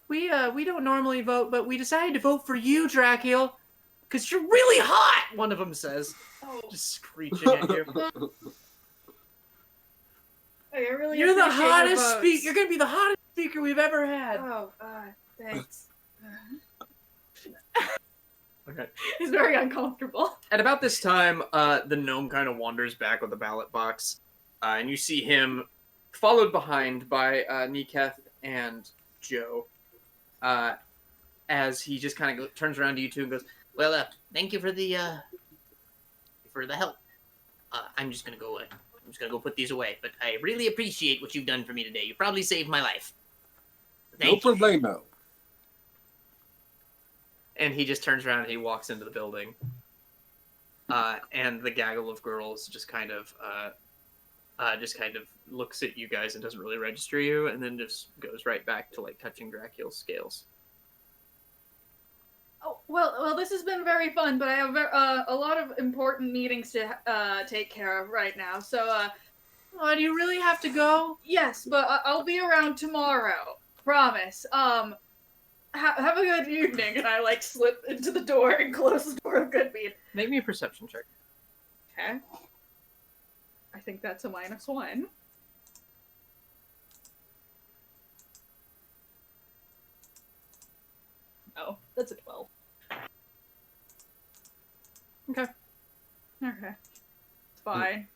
Yeah, we don't normally vote, but we decided to vote for you, Drakiel, because you're really hot. One of them says, Oh, just screeching at you. I really You're the appreciate your hottest votes. speaker. You're gonna be the hottest speaker we've ever had. Oh, thanks. Okay. He's very uncomfortable. At about this time, the gnome kind of wanders back with the ballot box, and you see him followed behind by Niketh and Joe, as he just kind of turns around to you two and goes, "Well, thank you for the help. I'm just gonna go put these away. But I really appreciate what you've done for me today. You probably saved my life. No problemo. And he just turns around and he walks into the building. And the gaggle of girls just kind of looks at you guys and doesn't really register you, and then just goes right back to like touching Drakiel's scales. Oh, well, this has been very fun, but I have a lot of important meetings to take care of right now. So, Oh, do you really have to go? yes, but I'll be around tomorrow. Promise. Have a good evening, and I like slip into the door and close the door of Good Mead. Make me a perception check. Okay. I think that's a -1. Oh, that's a 12. Okay. Okay. It's fine.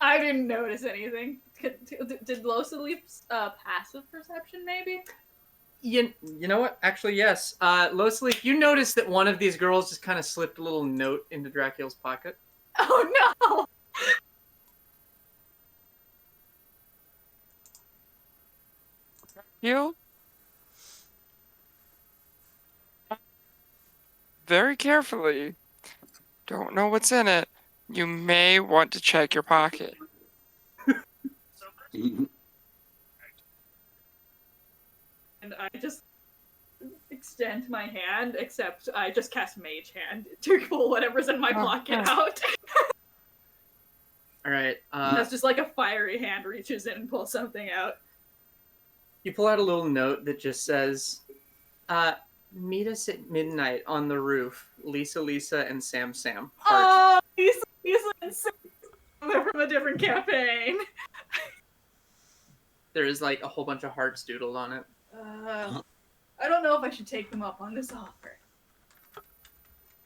I didn't notice anything. Did Losalif's passive perception, maybe? You know what? Actually, yes. Losalif, you noticed that one of these girls just kind of slipped a little note into Drakiel's pocket. Oh, no! you very carefully. Don't know what's in it. You may want to check your pocket. And I just extend my hand, except I just cast Mage Hand to pull whatever's in my pocket out. All right. That's just like a fiery hand reaches in and pulls something out. You pull out a little note that just says, meet us at midnight on the roof. Lisa, and Sam. Heart. Oh, he's and Sam. They're from a different campaign. There is like a whole bunch of hearts doodled on it. I don't know if I should take them up on this offer.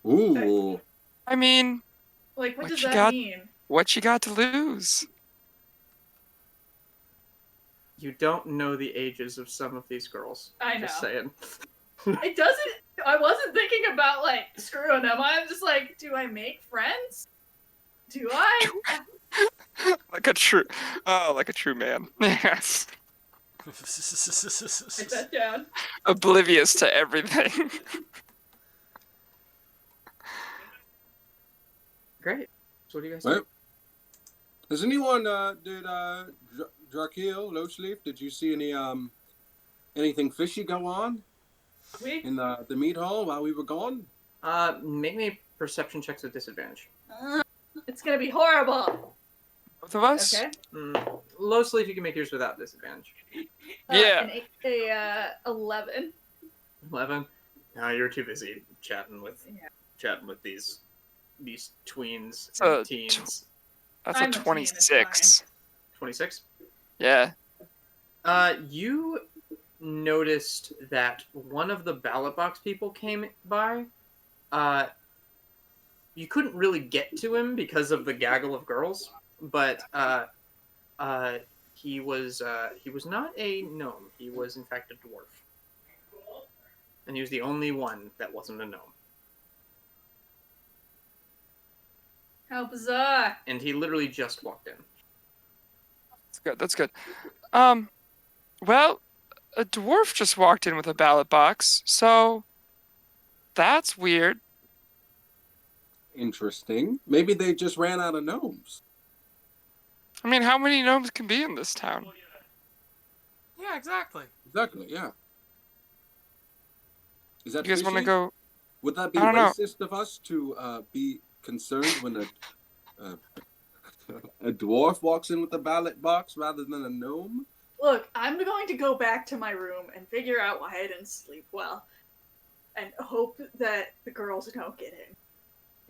Ooh. I mean, Like, what What does you that got? mean? what you got to lose? You don't know the ages of some of these girls. I know. Just saying. It doesn't. I wasn't thinking about like screwing them. I'm just like, do I make friends? Do I? like a true man. Yes. Write that down. Oblivious to everything. Great. So what do you guys Well, think? Has anyone did Drakiel, Losalif, did you see anything fishy go on We. in the meat hall while we were gone? Make me perception checks with disadvantage. It's gonna be horrible. Both of us? Okay. Losalif, you can make yours without disadvantage. Yeah. 11. 11. No, you're too busy chatting with Yeah. these tweens It's and a teens. That's I'm a a teen, it's 26. 26. Yeah. You noticed that one of the ballot box people came by. You couldn't really get to him because of the gaggle of girls, but he was not a gnome. He was in fact a dwarf, and he was the only one that wasn't a gnome. How bizarre. And he literally just walked in. That's good. That's good. Well, a dwarf just walked in with a ballot box, so that's weird. Interesting. Maybe they just ran out of gnomes. I mean, how many gnomes can be in this town? Yeah, exactly. Exactly, yeah. Is that You guys want to fishy? go? Would that be I don't know. racist of us to be concerned when a dwarf walks in with a ballot box rather than a gnome? Look, I'm going to go back to my room and figure out why I didn't sleep well. And hope that the girls don't get in.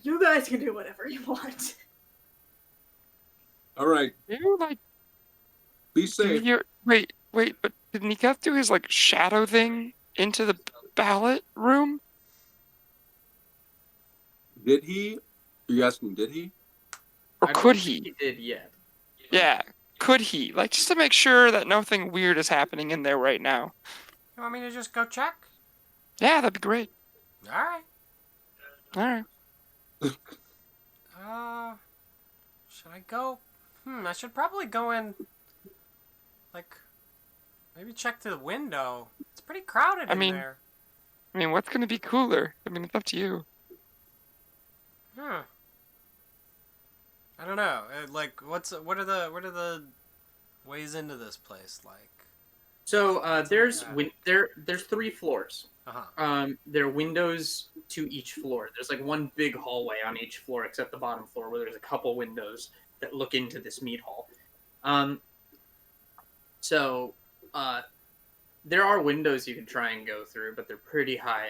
You guys can do whatever you want. All right, You like? be Do safe. you wait? But didn't he get through his like shadow thing into the ballot room? Did he? Are you asking, did he? Or I don't could think he? He did yet. Yeah, could he? Like just to make sure that nothing weird is happening in there right now. You want me to just go check? Yeah, that'd be great. All right. All right. Should I go? I should probably go in. Like, maybe check through the window. It's pretty crowded I in mean- there. I mean, what's gonna be cooler? I mean, it's up to you. I don't know. Like, what are the ways into this place like? So there's like there's 3 floors. Uh-huh. There are windows to each floor. There's like one big hallway on each floor, except the bottom floor, where there's a couple windows that look into this mead hall. So there are windows you can try and go through, but they're pretty high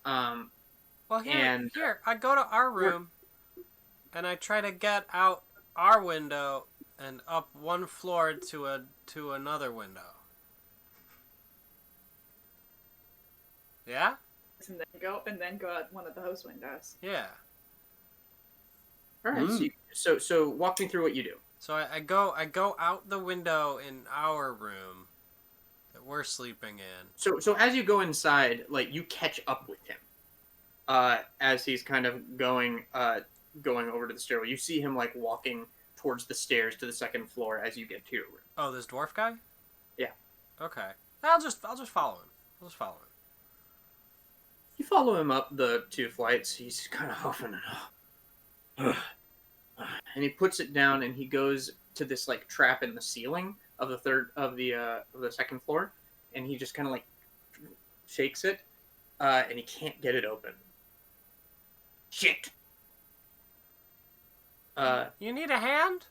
up. Well, here, And- I go to our room, and I try to get out our window and up one floor to another window. Yeah? And then go out one of those windows. Yeah. All right. So walk me through what you do. So I go out the window in our room that we're sleeping in. So as you go inside, like you catch up with him, as he's kind of going over to the stairwell. You see him like walking towards the stairs to the second floor as you get to your room. Oh, this dwarf guy? Yeah. Okay. I'll just follow him. I'll just follow him. You follow him up the 2 flights. He's kind of huffing and and he puts it down and he goes to this like trap in the ceiling of the second floor, and he just kind of like shakes it, and he can't get it open. Shit. You need a hand?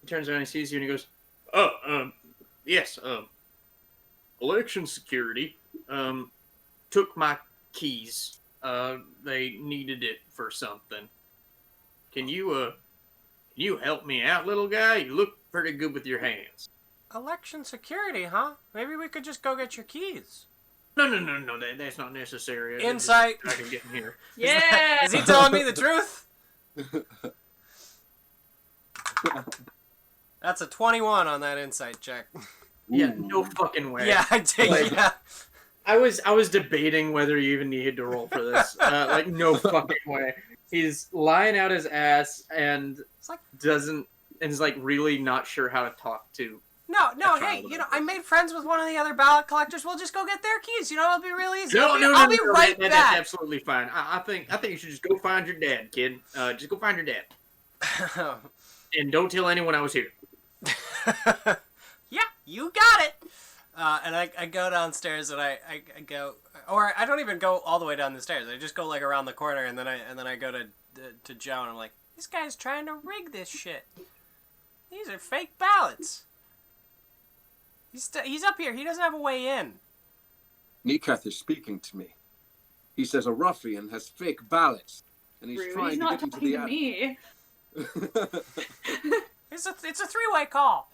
He turns around and he sees you and he goes, "Oh, yes, election security, took my keys. They needed it for something. Can you help me out, little guy? You look pretty good with your hands." Election security, huh? Maybe we could just go get your keys. No, that's not necessary. Insight. I can get in here. Yeah! Is he telling me the truth? That's a 21 on that insight check. Yeah, no fucking way. Yeah, I did. Like- Yeah. I was debating whether you even needed to roll for this. Like, no fucking way. He's lying out his ass and It's like, is like really not sure how to talk to. no, child hey, about I made friends with one of the other ballot collectors. We'll just go get their keys. It'll be real easy. No, I'll be right that's back. absolutely fine. I think you should just go find your dad, kid. Just go find your dad, and don't tell anyone I was here. Yeah, you got it. And I go downstairs and I go, or I don't even go all the way down the stairs. I just go like around the corner and then I go to Joe and I'm like, This guy's trying to rig this shit. These are fake ballots. He's up here. He doesn't have a way in. Neekath is speaking to me. He says a ruffian has fake ballots, and he's Rude. trying He's to not get into talking the to me. It's a three-way call.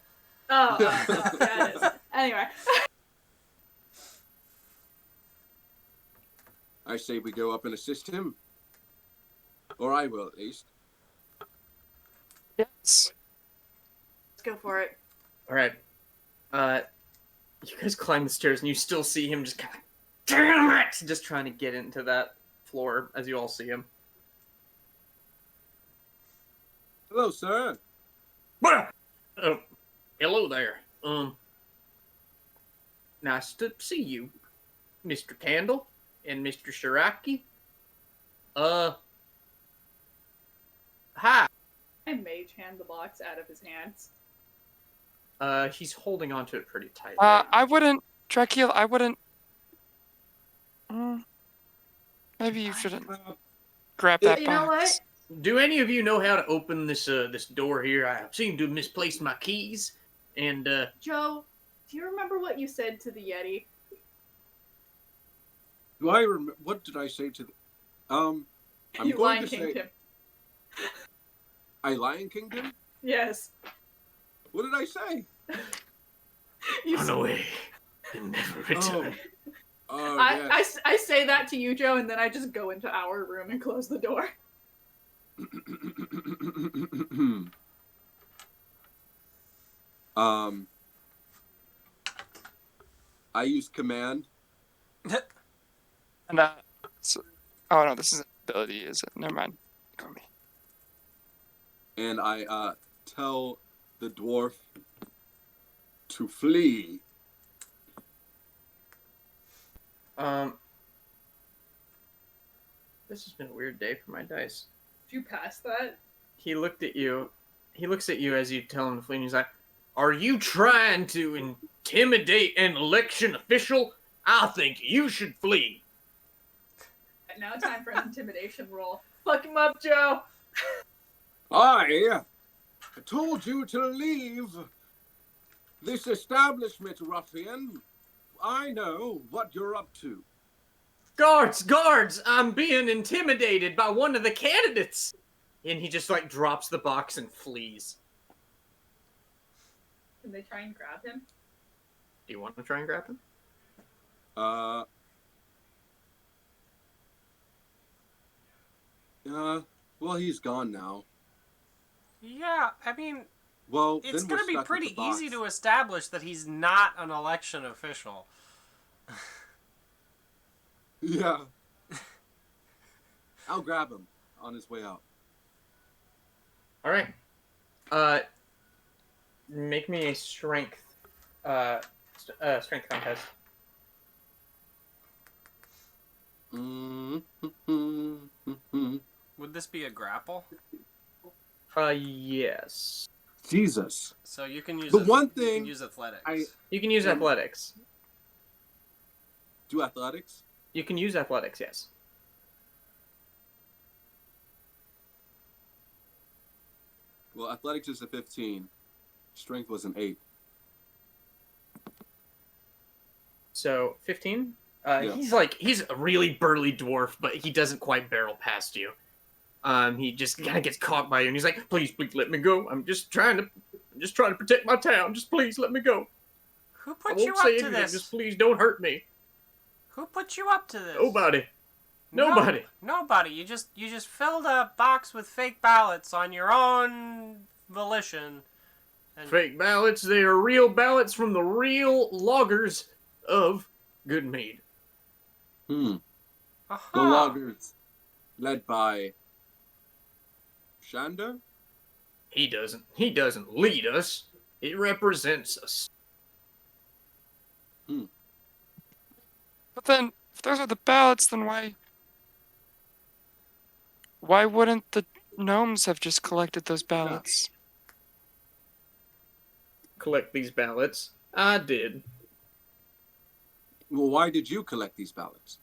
Oh, yeah, it is. Anyway. I say we go up and assist him. Or I will, at least. Yes. Let's go for it. All right. You guys climb the stairs, and you still see him just kind of, damn it, just trying to get into that floor as you all see him. Hello, sir. Hello there. Nice to see you, Mr. Candle and Mr. Shiraki. Hi. I mage hand the box out of his hands. He's holding onto it pretty tight. I wouldn't, Drakiel, I wouldn't. Maybe you shouldn't grab that You box. know what? Do any of you know how to open this this door here? I seem to have misplaced my keys, and Joe, do you remember what you said to the Yeti? Do I remember? What did I say to the... I'm You going Lion to Kinged say... him. I Lion Kinged him? Yes. What did I say? You run away and never return. Oh, yes. I say that to you, Joe, and then I just go into our room and close the door. I use command. And so, oh no, this is an ability, is it? Never mind. Go me. And I tell the dwarf to flee. This has been a weird day for my dice. Did you pass that? He looked at you. He looks at you as you tell him to flee, and he's like, "Are you trying to intimidate an election official? I think you should flee." Now time for an intimidation roll. Fuck him up, Joe! I told you to leave this establishment, ruffian. I know what you're up to. Guards! I'm being intimidated by one of the candidates! And he just, like, drops the box and flees. Can they try and grab him? Do you want to try and grab him? Well, he's gone now. Yeah, I mean, Well, it's then going we're to be stuck with pretty the box. easy to establish that he's not an election official. Yeah. I'll grab him on his way out. Alright. Make me a strength, strength contest. Would this be a grapple? Yes. Jesus. So you can use The you one can thing use athletics. You can use athletics. Do athletics? You can use athletics, yes. Well, athletics is a 15. Strength was an 8. So, 15? Yeah. He's a really burly dwarf, but he doesn't quite barrel past you. He just kind of gets caught by you, and he's like, please let me go. I'm just trying to protect my town. Just please let me go. Who I put won't you say up to anything. this? Just please don't hurt me. Who put you up to this? Nobody. No, Nobody. Nobody. You just filled a box with fake ballots on your own volition. And Fake ballots, they are real ballots from the real loggers of Good Mead. The Aha. loggers, led by Shandar? He doesn't lead us. He represents us. But then, if those are the ballots, then why wouldn't the gnomes have just collected those ballots? Collect these ballots. I did. Well, why did you collect these ballots?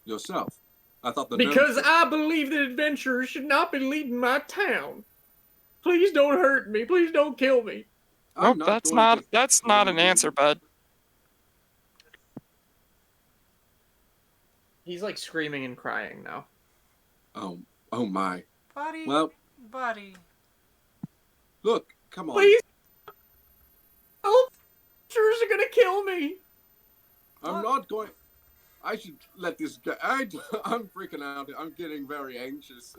Yourself? I thought the Because gnomes- I believe that adventurers should not be leading my town. Please don't hurt me. Please don't kill me. I'm Nope, going to that's kill not an you. answer, bud. He's like screaming and crying now. Oh my. Buddy. Well, Buddy. look, come on. Please. Adventurers are gonna kill me. I'm not going. I should let this go. I'm freaking out. I'm getting very anxious.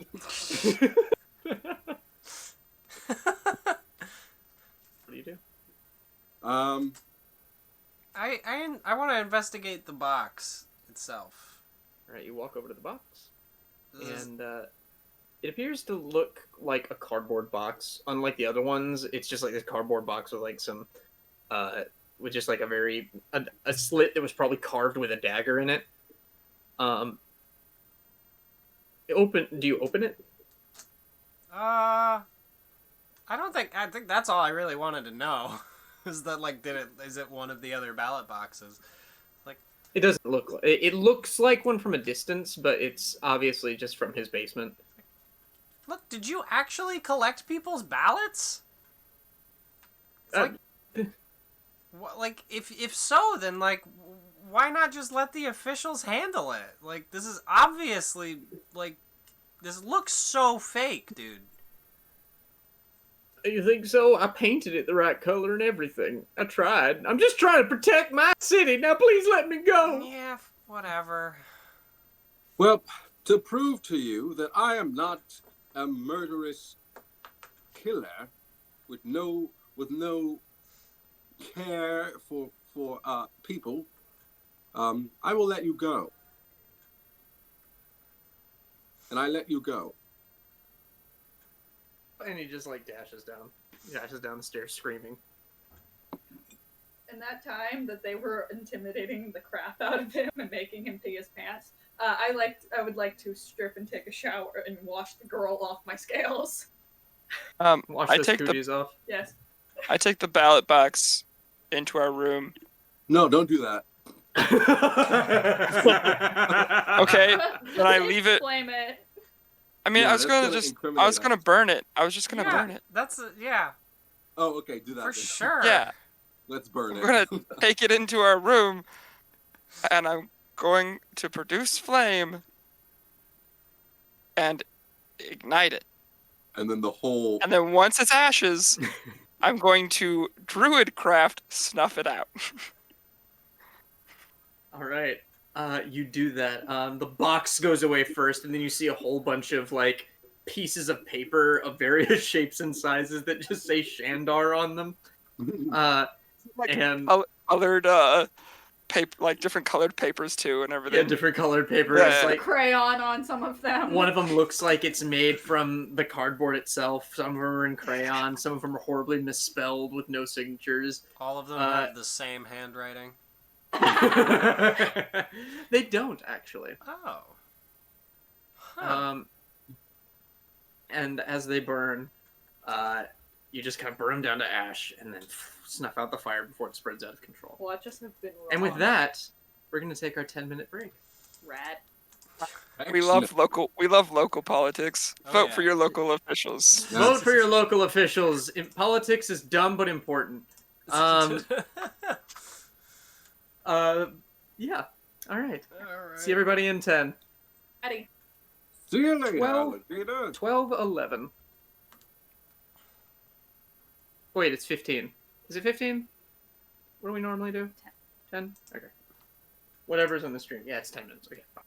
What do you do? I want to investigate the box itself. All right, you walk over to the box, This is- and it appears to look like a cardboard box. Unlike the other ones, it's just like this cardboard box with like some, with just like a slit that was probably carved with a dagger in it. Do you open it? I think that's all I really wanted to know. Is that like is it one of the other ballot boxes? It doesn't look like it looks like one from a distance, but it's obviously just from his basement. Look, did you actually collect people's ballots? It's like if so, then like why not just let the officials handle it? Like this is obviously like this looks so fake, dude. You think so? I painted it the right color and everything. I tried. I'm just trying to protect my city. Now please let me go. Yeah, whatever. Well, to prove to you that I am not a murderous killer with no care for people, I will let you go. And I let you go. And he just like dashes down the stairs screaming. In that time that they were intimidating the crap out of him and making him pee his pants, I would like to strip and take a shower and wash the girl off my scales. Wash I those take cooties off. Yes. I take the ballot box into our room. No, don't do that. Okay, then I leave it. Flame it. I mean, Yeah, I was that's gonna gonna just, incriminate I was gonna us. burn it. I was just gonna Yeah, burn it. That's yeah, Oh, okay, do that for then. sure. Yeah, Let's burn I'm it. gonna take it into our room, and I'm going to produce flame and ignite it. And then the whole And then once it's ashes, I'm going to Druid craft snuff it out. All right. You do that. The box goes away first, and then you see a whole bunch of like pieces of paper of various shapes and sizes that just say Shandar on them. Like And colored paper, like different colored papers too, and yeah, everything. different colored paper. Yeah. It's like Crayon on some of them. one of them looks like it's made from the cardboard itself. Some of them are in crayon. Some of them are horribly misspelled with no signatures. All of them have the same handwriting. They don't actually. Oh. Huh. And as they burn, you just kind of burn them down to ash and then snuff out the fire before it spreads out of control. Well, I just have been wrong. And with that, we're gonna take our 10-minute break. Rad. We love local politics. Oh, Vote yeah. for your local officials. Vote for your local officials. Politics is dumb but important. Yeah. All right. All right. See everybody in 10. Ready. See you later, 12. Alligator. 12, 11. Wait, it's 15. Is it 15? What do we normally do? 10. 10? Okay. Whatever's on the stream. Yeah, it's 10 minutes. Okay. Fine.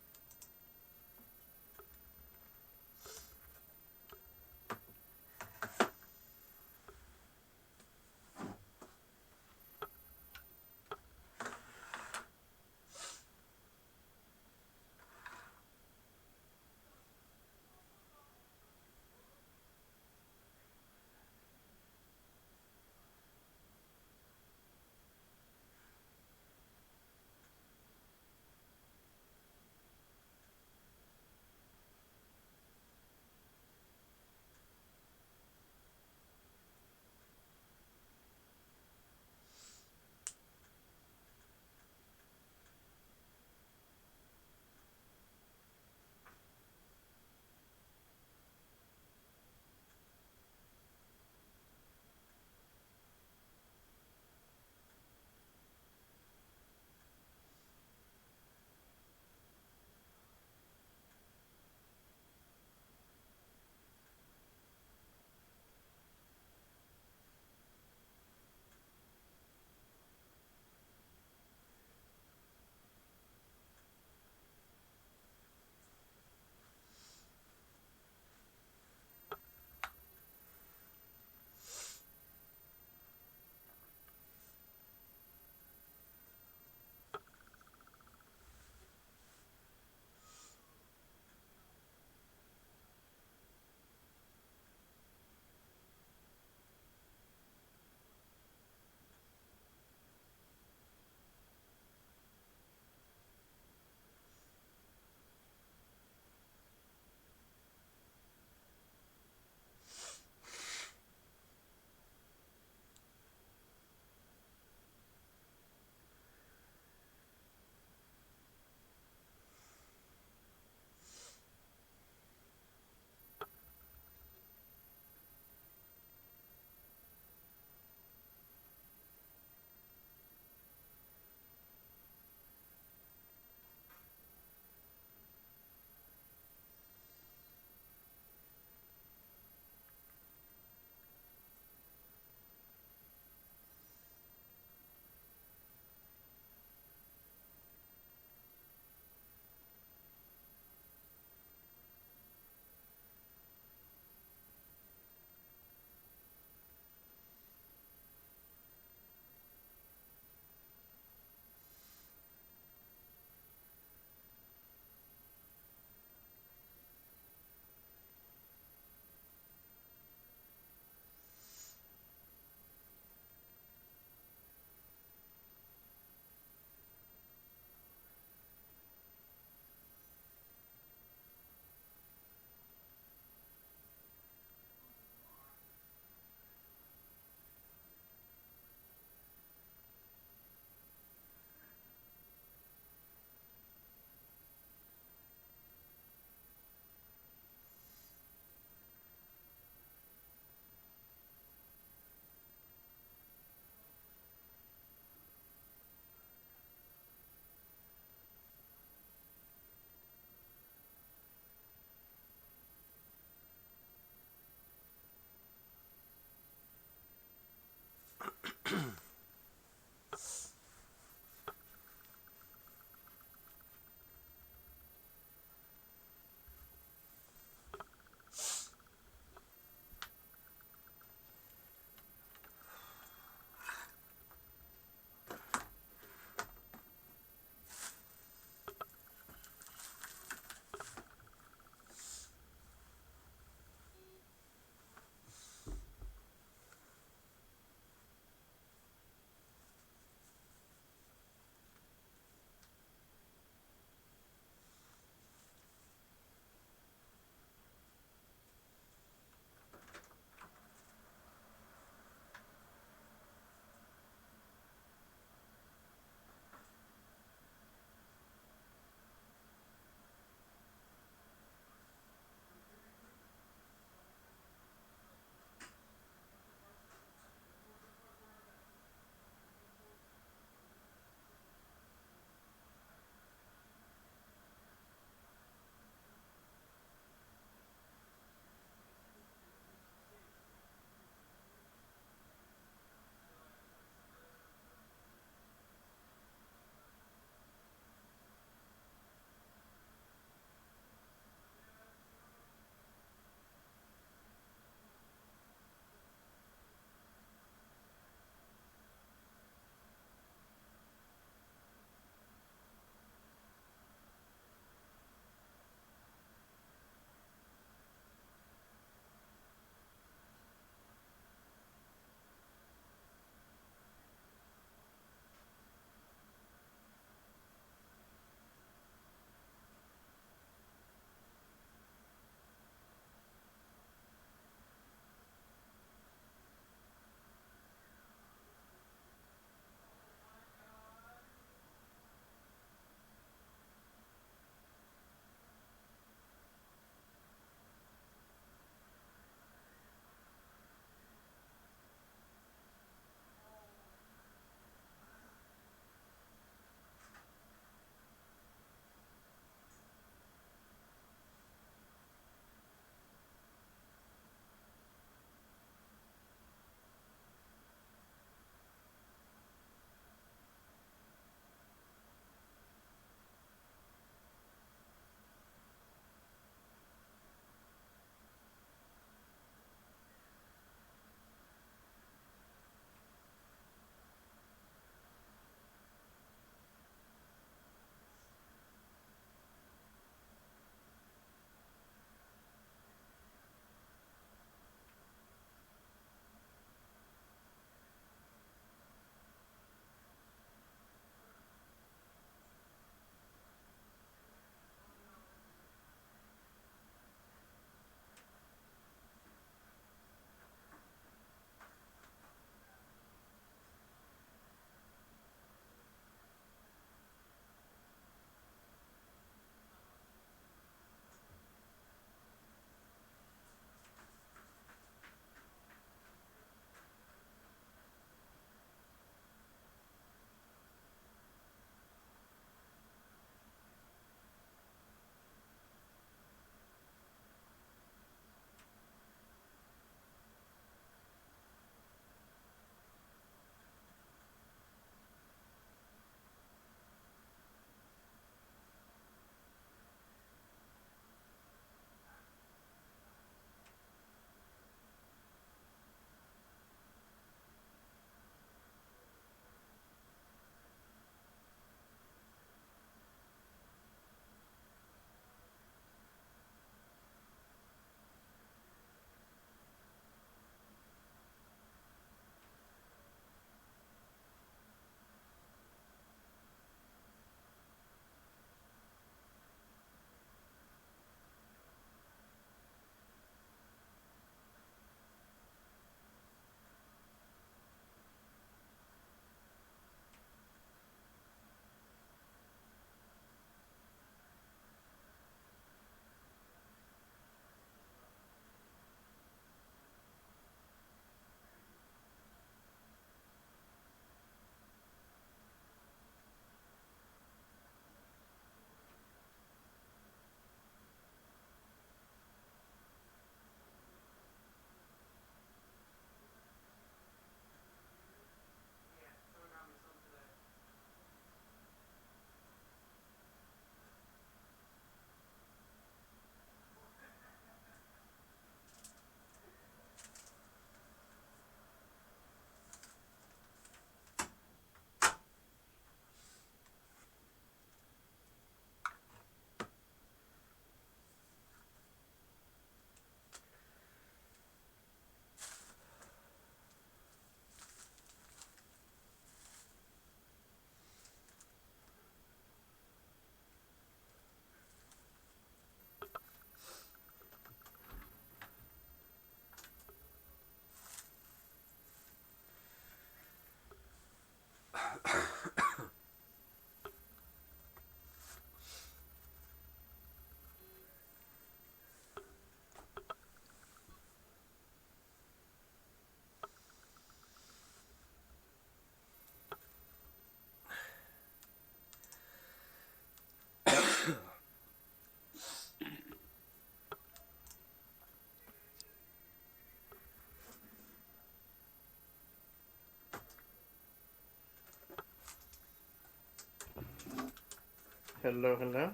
Hello, hello.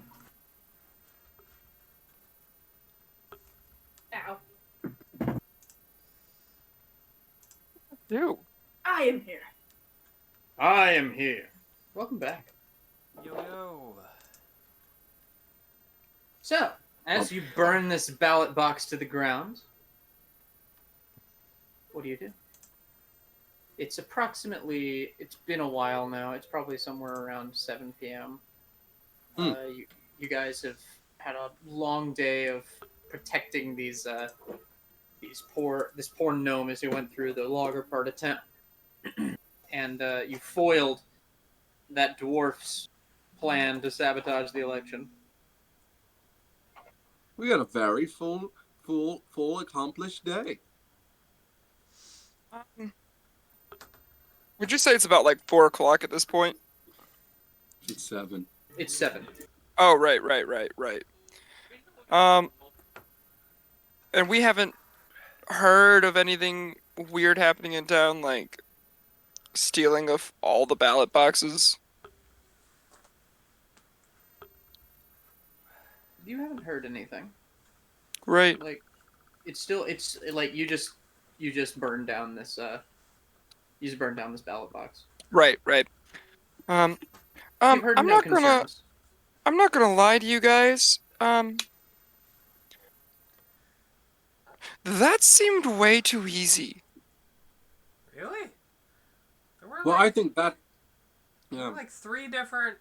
Ow. Ew. I am here. I am here. Welcome back. Yo yo. So, as you burn this ballot box to the ground, what do? It's been a while now. It's probably somewhere around 7 p.m. You guys have had a long day of protecting this poor gnome as he went through the logger part of town, and you foiled that dwarf's plan to sabotage the election. We had a very full, accomplished day. Would you say it's about like 4 o'clock at this point? It's 7. It's 7. Oh, right. And we haven't heard of anything weird happening in town, like stealing of all the ballot boxes. You haven't heard anything. Right. Like, it's like you just burned down this ballot box. Right. You've heard I'm no not concerns. gonna lie to you guys. That seemed way too easy. Really? There were Well, I think that. there Yeah. were like 3 different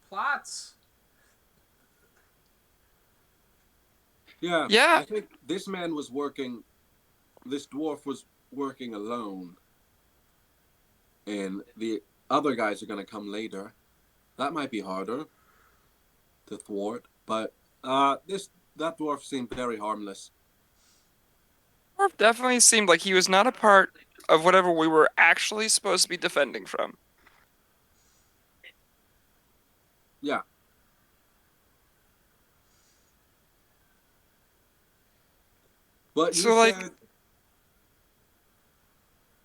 plots. Yeah. Yeah. I think this dwarf was working alone. And the other guys are going to come later. That might be harder to thwart. But that dwarf seemed very harmless. Orf definitely seemed like he was not a part of whatever we were actually supposed to be defending from. Yeah. But So, like, you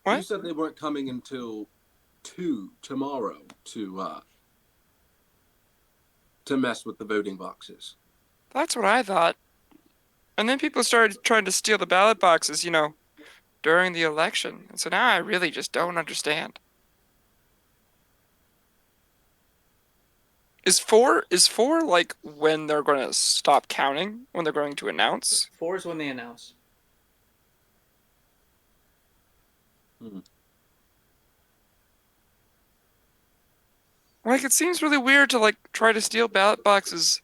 what? said they weren't coming until 2 tomorrow to mess with the voting boxes. That's what I thought. And then people started trying to steal the ballot boxes, during the election. And so now I really just don't understand. Is four like when they're going to stop counting? When they're going to announce? 4 is when they announce. Like, it seems really weird to, like, try to steal ballot boxes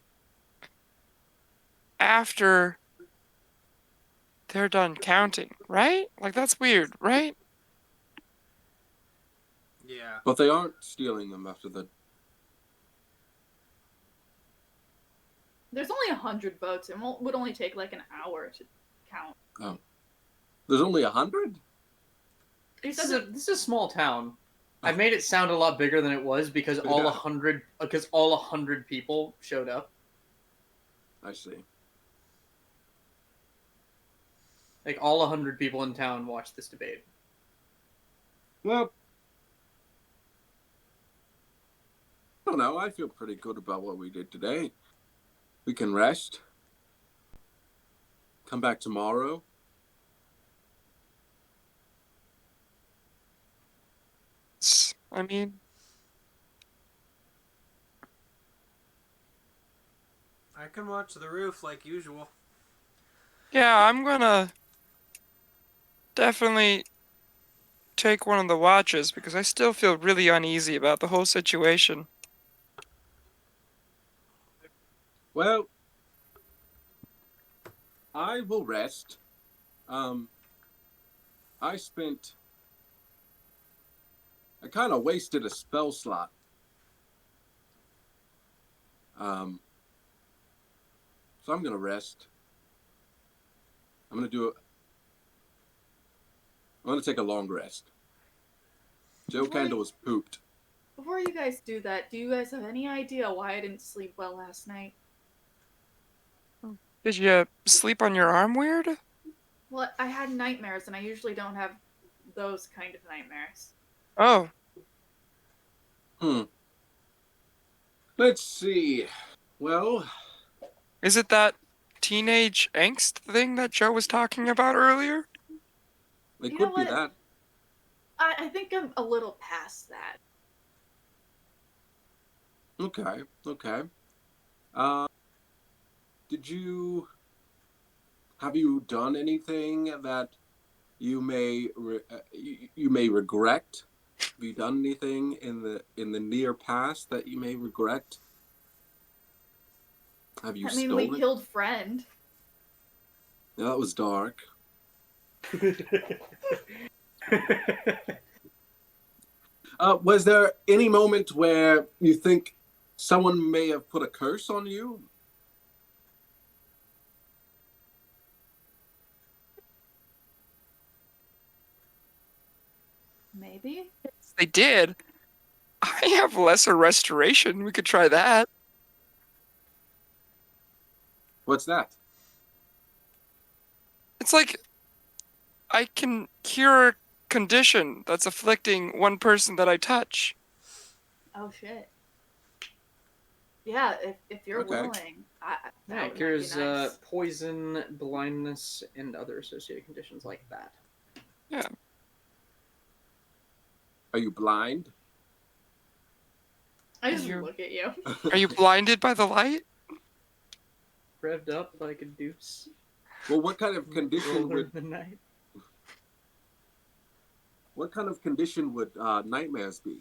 after they're done counting, right? Like, that's weird, right? Yeah. But they aren't stealing them after the. There's only 100 votes. It would only take like an hour to count. Oh. There's only 100? This is a small town. I made it sound a lot bigger than it was because all 100 people showed up. I see. Like all 100 people in town watched this debate. Well, I don't know. I feel pretty good about what we did today. We can rest. Come back tomorrow. I mean, I can watch the roof like usual. yeah, I'm gonna definitely take one of the watches because I still feel really uneasy about the whole situation. Well, I will rest. I kind of wasted a spell slot. So I'm gonna rest. I'm gonna take a long rest. Joe Kendall was pooped. Before you guys do that, do you guys have any idea why I didn't sleep well last night? Did you sleep on your arm weird? Well, I had nightmares, and I usually don't have those kind of nightmares. Oh. Hmm. Let's see. Well, Is it that teenage angst thing that Joe was talking about earlier? it You could know be what? that. I think I'm a little past that. Okay, okay. Have you done anything that you may you may regret? Have you done anything in the near past that you may regret? Have you I mean, we stolen? killed friend. Yeah, that was dark. Was there any moment where you think someone may have put a curse on you? Maybe. They did. I have lesser restoration. We could try that. What's that? It's like I can cure a condition that's afflicting one person that I touch. Oh shit. Yeah, if you're Okay. willing, that Yeah, would it cures be nice. poison, blindness, and other associated conditions like that. Yeah. Are you blind? I just you- look at you. Are you blinded by the light? Revved up like a deuce. Well, what kind of condition Roller would the night. nightmares be?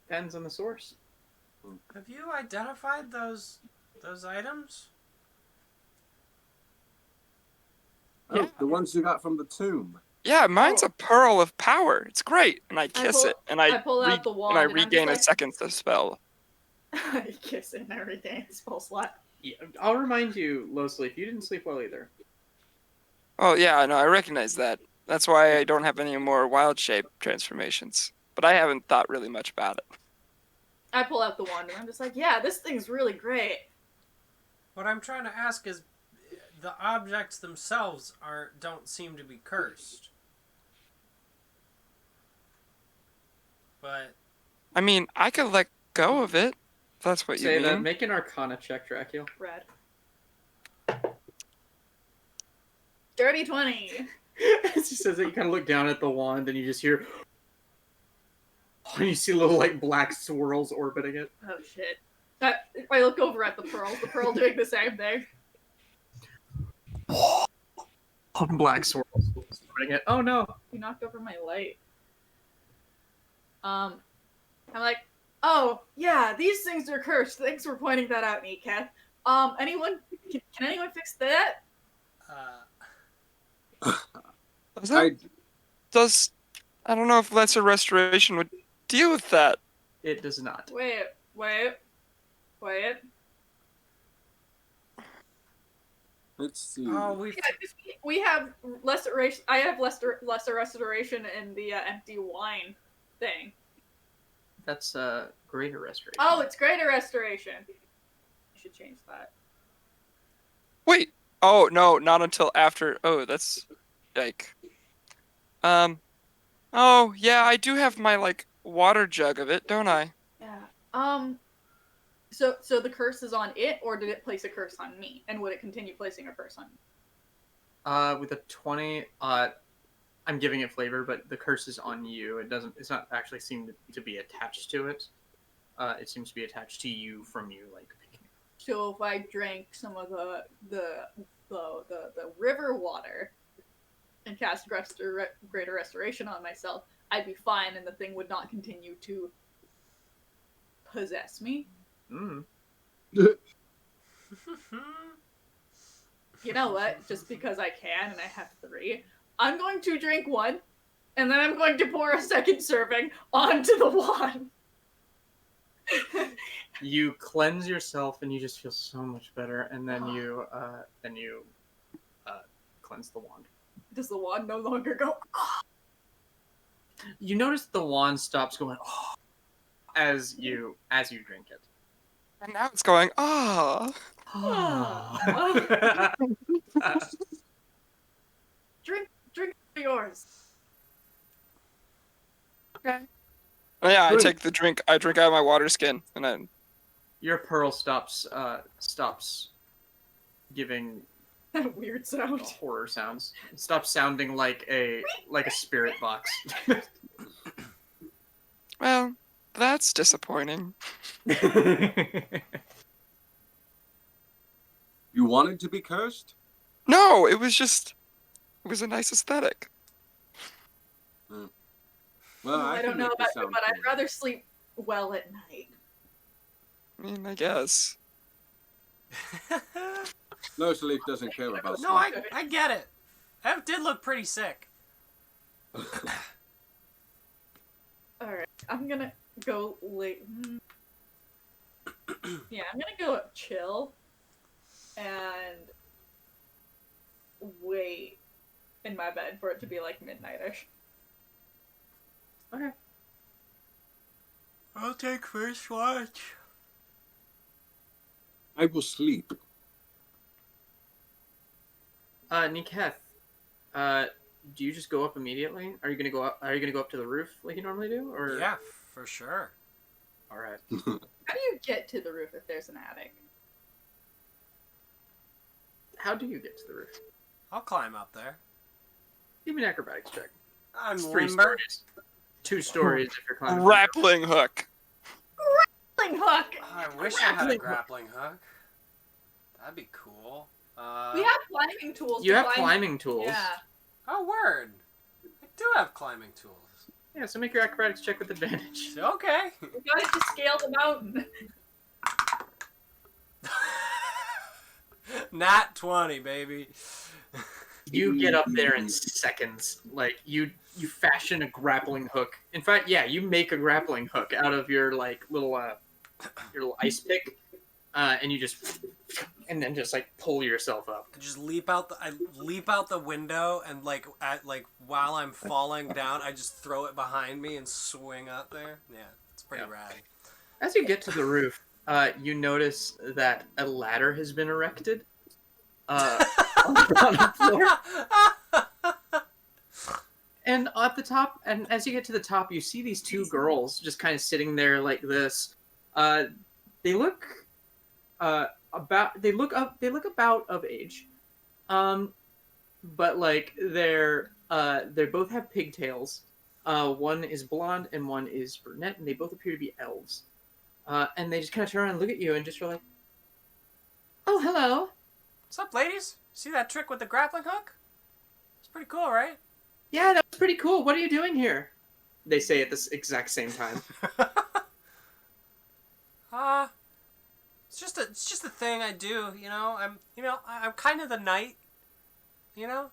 Depends on the source. Have you identified those items? Oh, Yeah. the ones you got from the tomb. Yeah, mine's Oh. a pearl of power. It's great, and I kiss pull- it, and I pull out the wand, and I and I'm just regain a like- second to spell. I kiss it and everything. Spell slot. Yeah, I'll remind you, Losalif, you didn't sleep well either. Oh yeah, no, I recognize that. That's why I don't have any more wild shape transformations. But I haven't thought really much about it. I pull out the wand and I'm just like, yeah, this thing's really great. What I'm trying to ask is, the objects themselves don't seem to be cursed. But I mean, I could let go of it. If that's what Say you that. mean. Make an Arcana check, Drakiel. Red. Dirty 20. As he says it, you kind of look down at the wand, and you just hear, and you see little like black swirls orbiting it. Oh shit. I look over at the pearls. The pearl doing the same thing. Black swirls orbiting it. Oh no! You knocked over my light. I'm like, oh yeah, these things are cursed. Thanks for pointing that out, Neatcat. Anyone? Can anyone fix that? I don't know if lesser restoration would deal with that. It does not. Wait. Let's see. oh, We have lesser. I have lesser restoration in the empty wine thing. That's greater restoration. Oh, it's greater restoration. You should change that. Wait. Oh no, not until after. Oh, that's like. Oh yeah, I do have my like water jug of it, don't I? Yeah. So the curse is on it, or did it place a curse on me? And would it continue placing a curse on me? With a 20, I'm giving it flavor, but the curse is on you. It's not actually seem to be attached to it. It seems to be attached to you from you, like picking. So if I drank some of the river water and cast greater restoration on myself, I'd be fine, and the thing would not continue to possess me. Mm. You know what? Just because I can and I have 3, I'm going to drink 1, and then I'm going to pour a second serving onto the wand. You cleanse yourself, and you just feel so much better. And then you cleanse the wand. Does the wand no longer go? You notice the wand stops going as you drink it. And now it's going. Ah. Drink yours. Okay. Oh, yeah, I Drink. take the drink. I drink out of my water skin, and then Your pearl stops giving That weird sound. horror sounds. It stops sounding like a spirit box. well, that's disappointing. You wanted to be cursed? No, it was a nice aesthetic. Well, I don't can know make about this you, sound but I'd cool. rather sleep well at night. I mean, I guess. Losalif doesn't care about No, I get it. That did look pretty sick. Alright, I'm gonna go late. Yeah, I'm gonna go chill and wait in my bed for it to be like midnight-ish. Okay. I'll take first watch. I will sleep. Niketh, do you just go up immediately? Are you gonna go up? Are you gonna go up to the roof like you normally do, or? Yeah, for sure. All right. How do you get to the roof if there's an attic? How do you get to the roof? I'll climb up there. Give me an acrobatics check. I'm It's 3 limber. stories. 2 stories if you're climbing. Grappling hook. Grappling hook! I wish I had a grappling hook. That'd be cool. We have climbing tools. You to have climb- climbing tools. Yeah. Oh, word. I do have climbing tools. Yeah, so make your acrobatics check with advantage. Okay. We got it to scale the mountain. Nat 20, baby. You get up there in seconds. Like you fashion a grappling hook. In fact, yeah, you make a grappling hook out of your little ice pick, and you just and then just pull yourself up. I just leap out the window and while I'm falling down, I just throw it behind me and swing up there. Yeah, it's pretty rad. As you get to the roof, you notice that a ladder has been erected on the floor. And at the top, and as you get to the top, you see these 2 girls just kind of sitting there like this. They look about of age, but they both have pigtails. One is blonde and one is brunette, and they both appear to be elves. And they just kind of turn around and look at you and just are like, "Oh, hello." What's up, ladies? See that trick with the grappling hook? It's pretty cool, right? "Yeah, that was pretty cool. What are you doing here?" They say at this exact same time. It's just a thing I do, you know. I'm kind of the knight, you know,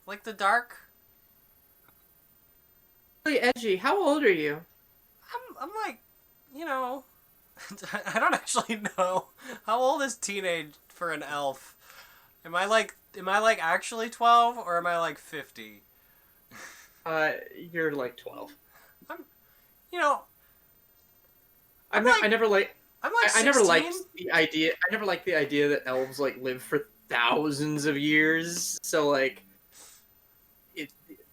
like the dark. Really edgy. How old are you? I'm like, you know, I don't actually know. How old is teenage for an elf? Am I actually 12 or am I like 50? You're like 12. You know, I never liked I'm like 16. I never liked the idea. I never liked the idea that elves live for thousands of years. So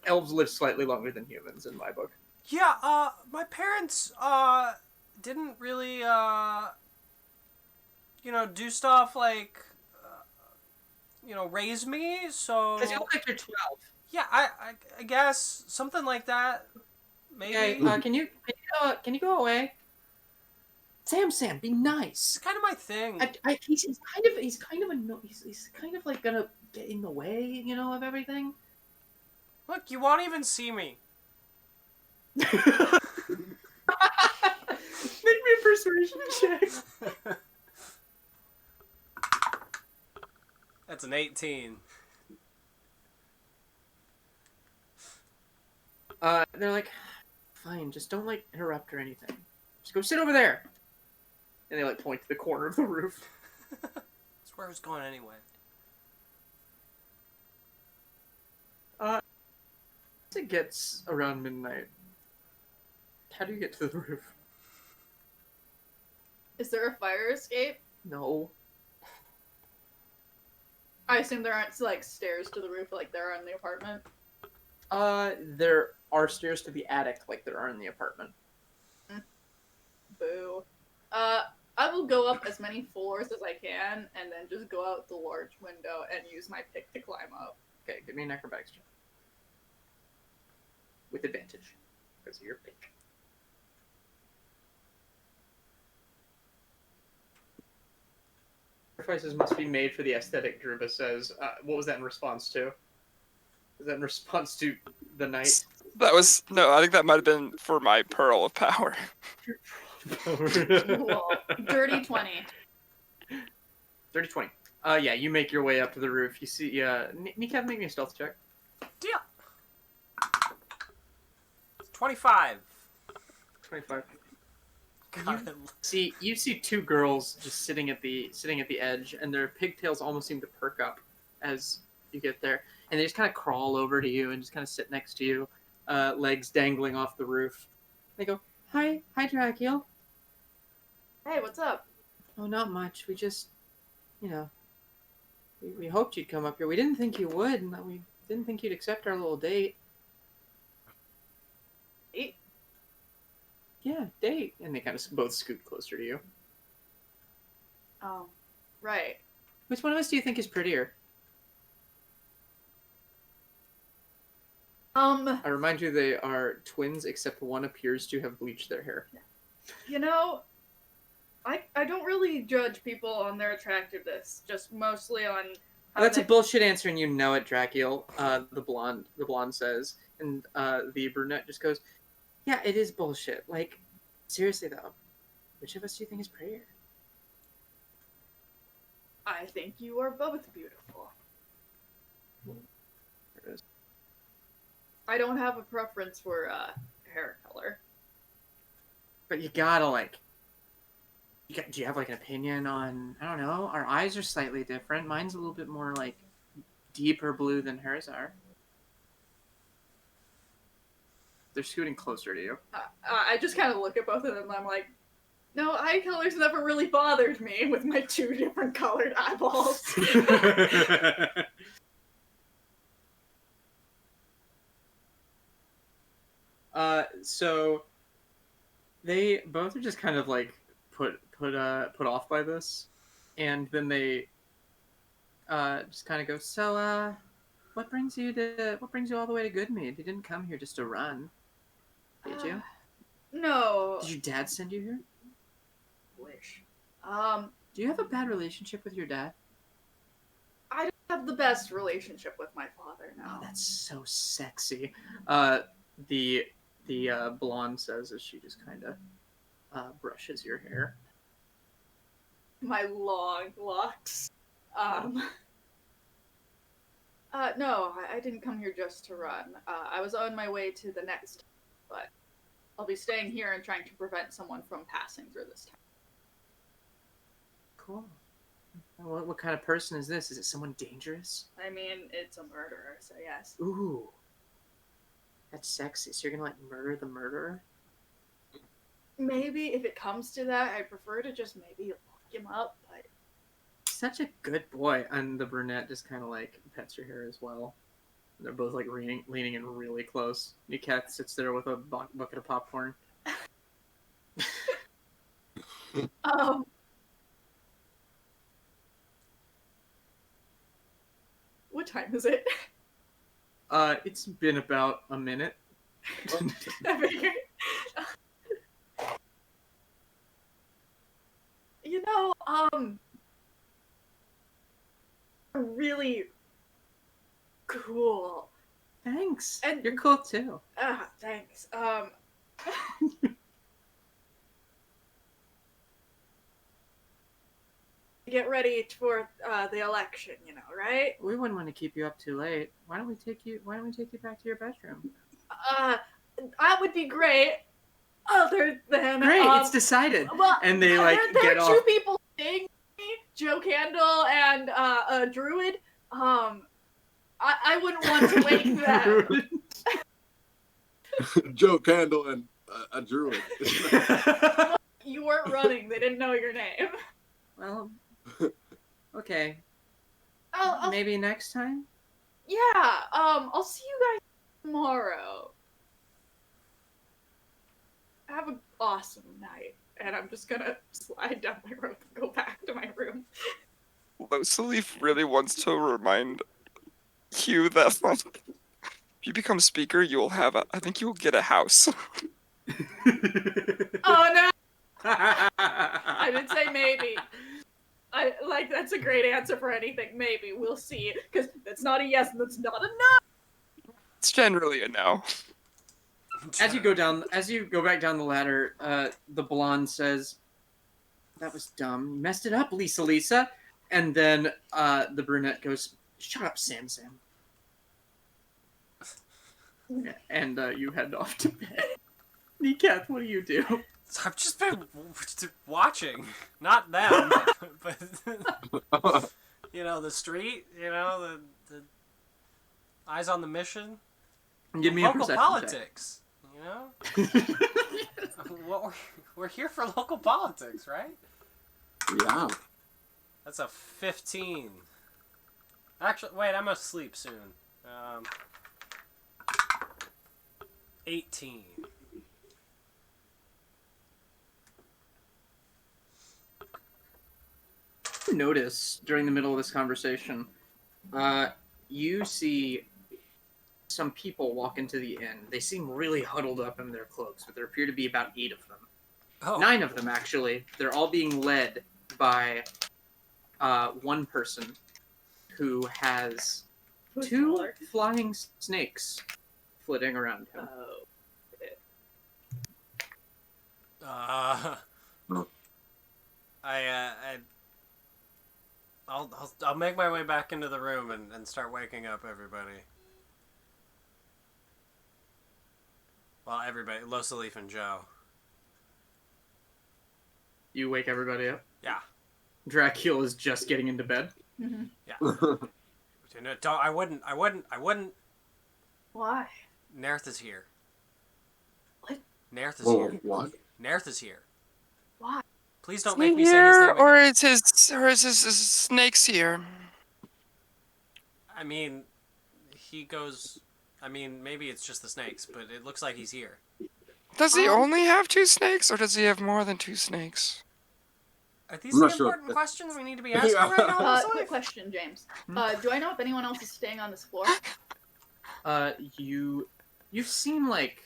elves live slightly longer than humans in my book. Yeah, my parents didn't really do stuff raise me, so Because you look like you're 12. yeah, I guess something like that. Maybe. Okay, can you go away? Sam, be nice. It's kind of my thing. He's kind of like gonna get in the way, of everything. Look, you won't even see me. Make me a persuasion check. That's an 18. They're like, fine, just don't interrupt or anything. Just go sit over there. And they point to the corner of the roof. That's where I was going anyway. As it gets around midnight, how do you get to the roof? Is there a fire escape? No. I assume there aren't stairs to the roof like there are in the apartment. There are stairs to the attic like there are in the apartment. Boo. I will go up as many floors as I can, and then just go out the large window and use my pick to climb up. Okay, give me an acrobatics check. With advantage. Because of your pick. Sacrifices must be made for the aesthetic, Druba says. What was that in response to? Was that in response to the knight? That was no. I think that might have been for my pearl of power. Cool. Dirty 20. Dirty 20. Yeah, you make your way up to the roof. You see, Nikav, make me a stealth check. Deal. 25. 25. God, You see two girls just sitting at the edge, and their pigtails almost seem to perk up as you get there, and they just kind of crawl over to you and just kind of sit next to you, legs dangling off the roof. They go, "Hi, Drakiel." Hey, what's up? Oh, not much. We just, we hoped you'd come up here. We didn't think you would, and we didn't think you'd accept our little date. Date? Yeah, date. And they kind of both scoot closer to you. Oh, right. Which one of us do you think is prettier? I remind you they are twins, except one appears to have bleached their hair. You know, I don't really judge people on their attractiveness, just mostly on how That's they... a bullshit answer, and you know it, Drakiel. The blonde says, and the brunette just goes, "Yeah, it is bullshit. Like, seriously though, which of us do you think is prettier?" I think you are both beautiful. There it is. I don't have a preference for hair color. But you gotta do you have like an opinion on? I don't know. Our eyes are slightly different. Mine's a little bit more like deeper blue than hers are. They're scooting closer to you. I just kind of look at both of them and I'm like, no, eye colors never really bothered me with my two different colored eyeballs. So they both are just kind of like put off by this, and then they just kind of go, "So, what brings you all the way to Good Mead? You didn't come here just to run, did you? No. Did your dad send you here? Wish. Do you have a bad relationship with your dad?" I don't have the best relationship with my father now. Oh, that's so sexy. The blonde says as she just kind of brushes your hair. My long locks. No, I didn't come here just to run. I was on my way to the next, but I'll be staying here and trying to prevent someone from passing through this town. Cool. What kind of person is this? Is it someone dangerous? I mean, it's a murderer, so yes. Ooh. That's sexy. So you're gonna murder the murderer? Maybe if it comes to that, I prefer to just maybe lock him up, but... Such a good boy. And the brunette just kind of pets your hair as well. They're both leaning in really close. Niket sits there with a bucket of popcorn. What time is it? It's been about a minute. You know, really cool. Thanks. And you're cool too. Thanks. Get ready for the election, right? We wouldn't want to keep you up too late. Why don't we take you back to your bedroom? That would be great. Other than great, it's decided. Well, and they there get are off. two people staying with me, Joe Candle and a Druid. I wouldn't want to wake them. Joe Candle and a Druid. You weren't running. They didn't know your name. Well, okay. I'll maybe next time. Yeah. I'll see you guys tomorrow. Have an awesome night. And I'm just gonna slide down my rope and go back to my room. Losalif really wants to remind you that like, if you become speaker, you will have I think you will get a house. Oh no! I didn't say maybe. That's a great answer for anything. Maybe. We'll see. Because that's not a yes and that's not a no. It's generally a no. As you go back down the ladder, the blonde says, "That was dumb. You messed it up, Lisa. And then the brunette goes, "Shut up, Sam. And you head off to bed. Neekath, what do you do? So I've just been watching, not them, but the street, the eyes on the mission. Give me a local perception politics. check. We're here for local politics, right? Yeah. That's a 15. Actually, wait, I'm gonna sleep soon. 18. You notice during the middle of this conversation, you see some people walk into the inn. They seem really huddled up in their cloaks, but there appear to be about 8 of them. Oh. 9 of them, actually. They're all being led by one person who has Who's 2 taller? flying snakes flitting around him. No. I'll make my way back into the room and start waking up everybody. Well, everybody, Losalif and Joe. You wake everybody up. Yeah. Drakiel is just getting into bed. Mm-hmm. Yeah. I wouldn't. Why? Nerth is here. What? Nerth is Whoa, here. what? Nerth is here. Why? Please don't Is make he me say his here, name or again. is his snakes here? I mean, he goes. I mean, maybe it's just the snakes, but it looks like he's here. Does he only have 2 snakes, or does he have more than 2 snakes? Are these I'm the not sure. important questions we need to be asking right now? Quick question, James. Do I know if anyone else is staying on this floor? You've seen like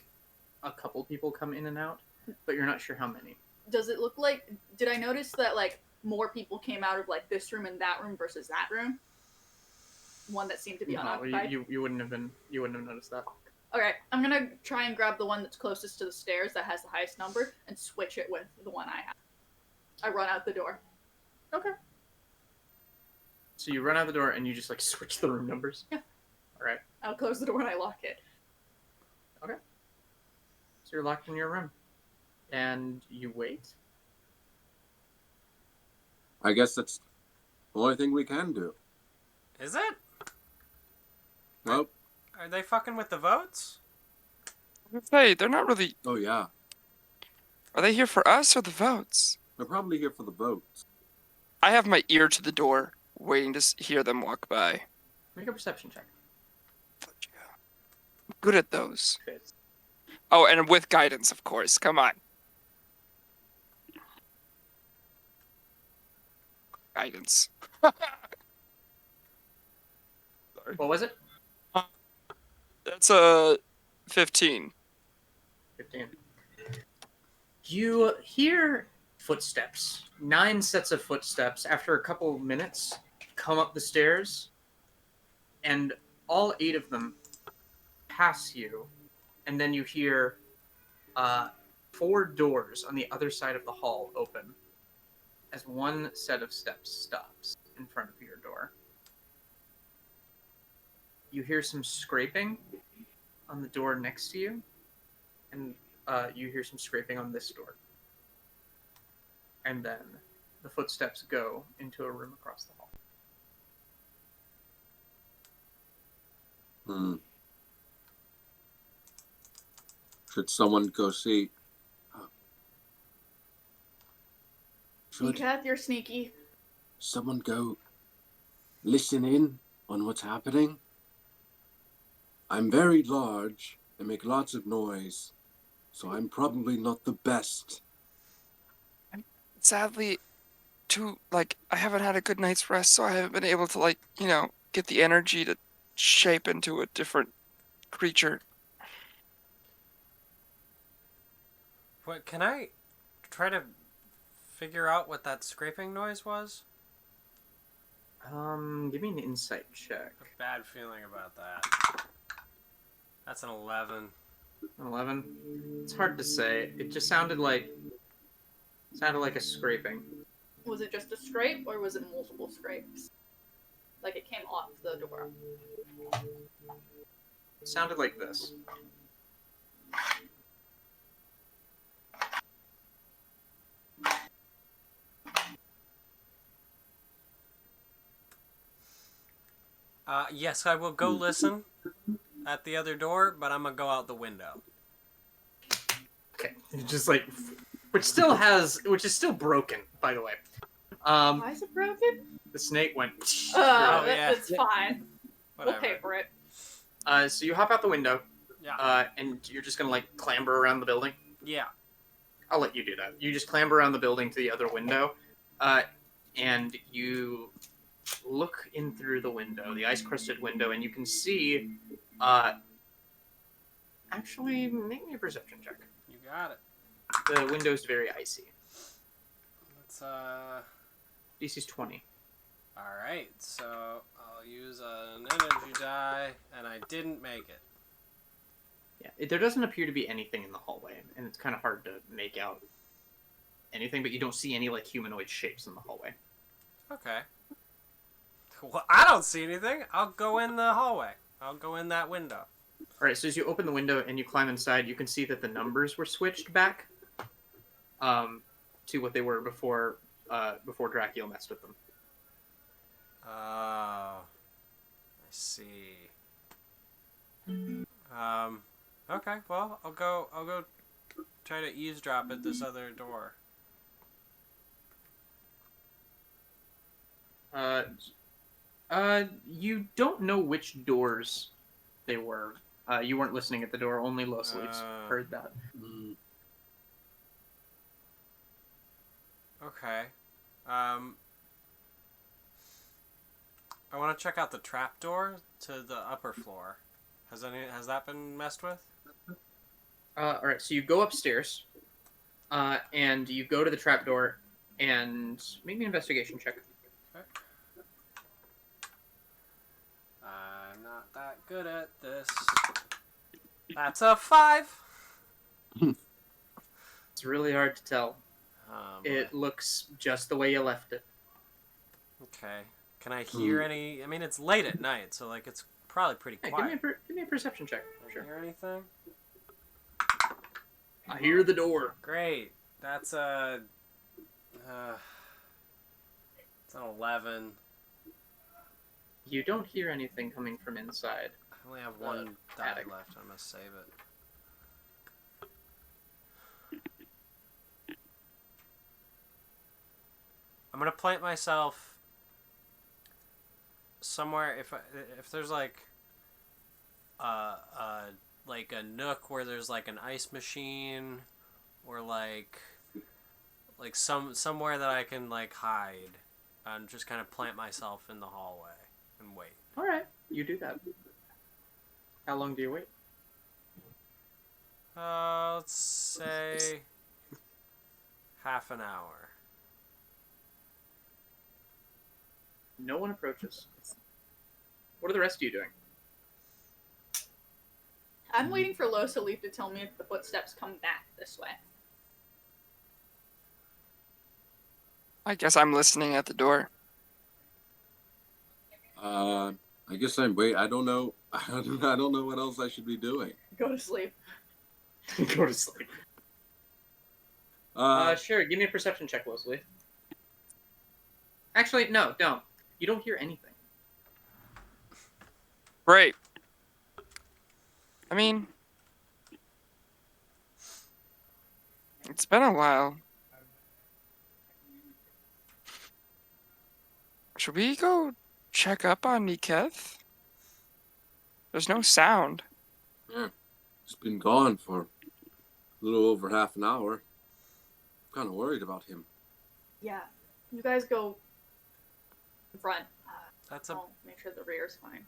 a couple people come in and out, but you're not sure how many. Does it look like? Did I notice that like more people came out of like this room and that room versus that room? One that seemed to be No, unoccupied. you wouldn't have noticed that. Okay, I'm gonna try and grab the one that's closest to the stairs that has the highest number and switch it with the one I have. I run out the door. Okay. So you run out the door and you just like switch the room numbers? Yeah. Alright. I'll close the door and I lock it. Okay. So you're locked in your room. And you wait. I guess that's the only thing we can do. Is it? Well, Are they fucking with the votes? Hey, they're not really. oh yeah. Are they here for us or the votes? They're probably here for the votes. I have my ear to the door, waiting to hear them walk by. Make a perception check. I'm good at those. Fits. Oh, and with guidance, of course. Come on. Guidance. What was it? That's a 15. 15. You hear footsteps. 9 sets of footsteps after a couple of minutes come up the stairs, and all 8 of them pass you, and then you hear 4 doors on the other side of the hall open as one set of steps stops in front of your door. You hear some scraping on the door next to you, and you hear some scraping on this door. And then the footsteps go into a room across the hall. Should someone go see? Should Neekath, you're sneaky. someone go listen in on what's happening? I'm very large and make lots of noise, so I'm probably not the best. Sadly, I haven't had a good night's rest, so I haven't been able to, get the energy to shape into a different creature. What, can I try to figure out what that scraping noise was? Give me an insight check. A bad feeling about that. That's an 11. 11. It's hard to say. It just sounded like a scraping. Was it just a scrape, or was it multiple scrapes? Like it came off the door. It sounded like this. Yes, I will go listen at the other door, but I'm gonna go out the window. Okay. Just like, which is still broken, by the way. Why is it broken? The snake went. yeah. It's fine. Whatever. We'll pay for it. So you hop out the window, Yeah. and you're just gonna like clamber around the building. Yeah. I'll let you do that. You just clamber around the building to the other window, and you look in through the window, the ice-crusted window, and you can see. Actually, make me a perception check. You got it. The window's very icy. Let's DC's 20. All right. So I'll use an energy die, and I didn't make it. Yeah, there doesn't appear to be anything in the hallway, and it's kind of hard to make out anything, but you don't see any like humanoid shapes in the hallway. Okay. Well, I don't see anything. I'll go in the hallway. I'll go in that window. All right, so as you open the window and you climb inside, you can see that the numbers were switched back to what they were before Drakiel messed with them. Oh, I see. Okay. Well, I'll go try to eavesdrop at this other door. You don't know which doors they were. You weren't listening at the door. Only Losalif heard that. Okay. I want to check out the trapdoor to the upper floor. Has that been messed with? All right, so you go upstairs, and you go to the trapdoor, and make me an investigation check. Okay. I'm not that good at this. That's a 5. It's really hard to tell. Boy. It looks just the way you left it. Okay. Can I hear any? I mean, it's late at night, so like it's probably pretty Hey, quiet. give me a perception check. Can I Sure. hear anything? I hear the door. Great. That's a. It's an 11. You don't hear anything coming from inside. I only have one die attic. left. I must save it. I'm gonna plant myself somewhere. If there's like a nook where there's like an ice machine, or like somewhere that I can like hide, and just kind of plant myself in the hallway and wait. All right, you do that. How long do you wait? Let's say half an hour. No one approaches. What are the rest of you doing? I'm waiting for Losalif to tell me if the footsteps come back this way. I guess I'm listening at the door. I guess I'm wait. I don't know. I don't know what else I should be doing. Go to sleep. Go to sleep. Sure. Give me a perception check, Losalif. Actually, no, don't. You don't hear anything. Great. I mean, it's been a while. Should we go check up on Niketh? There's no sound. Yeah. He's been gone for a little over half an hour. I'm kind of worried about him. Yeah. You guys go in front. That's I'll make sure the rear's fine.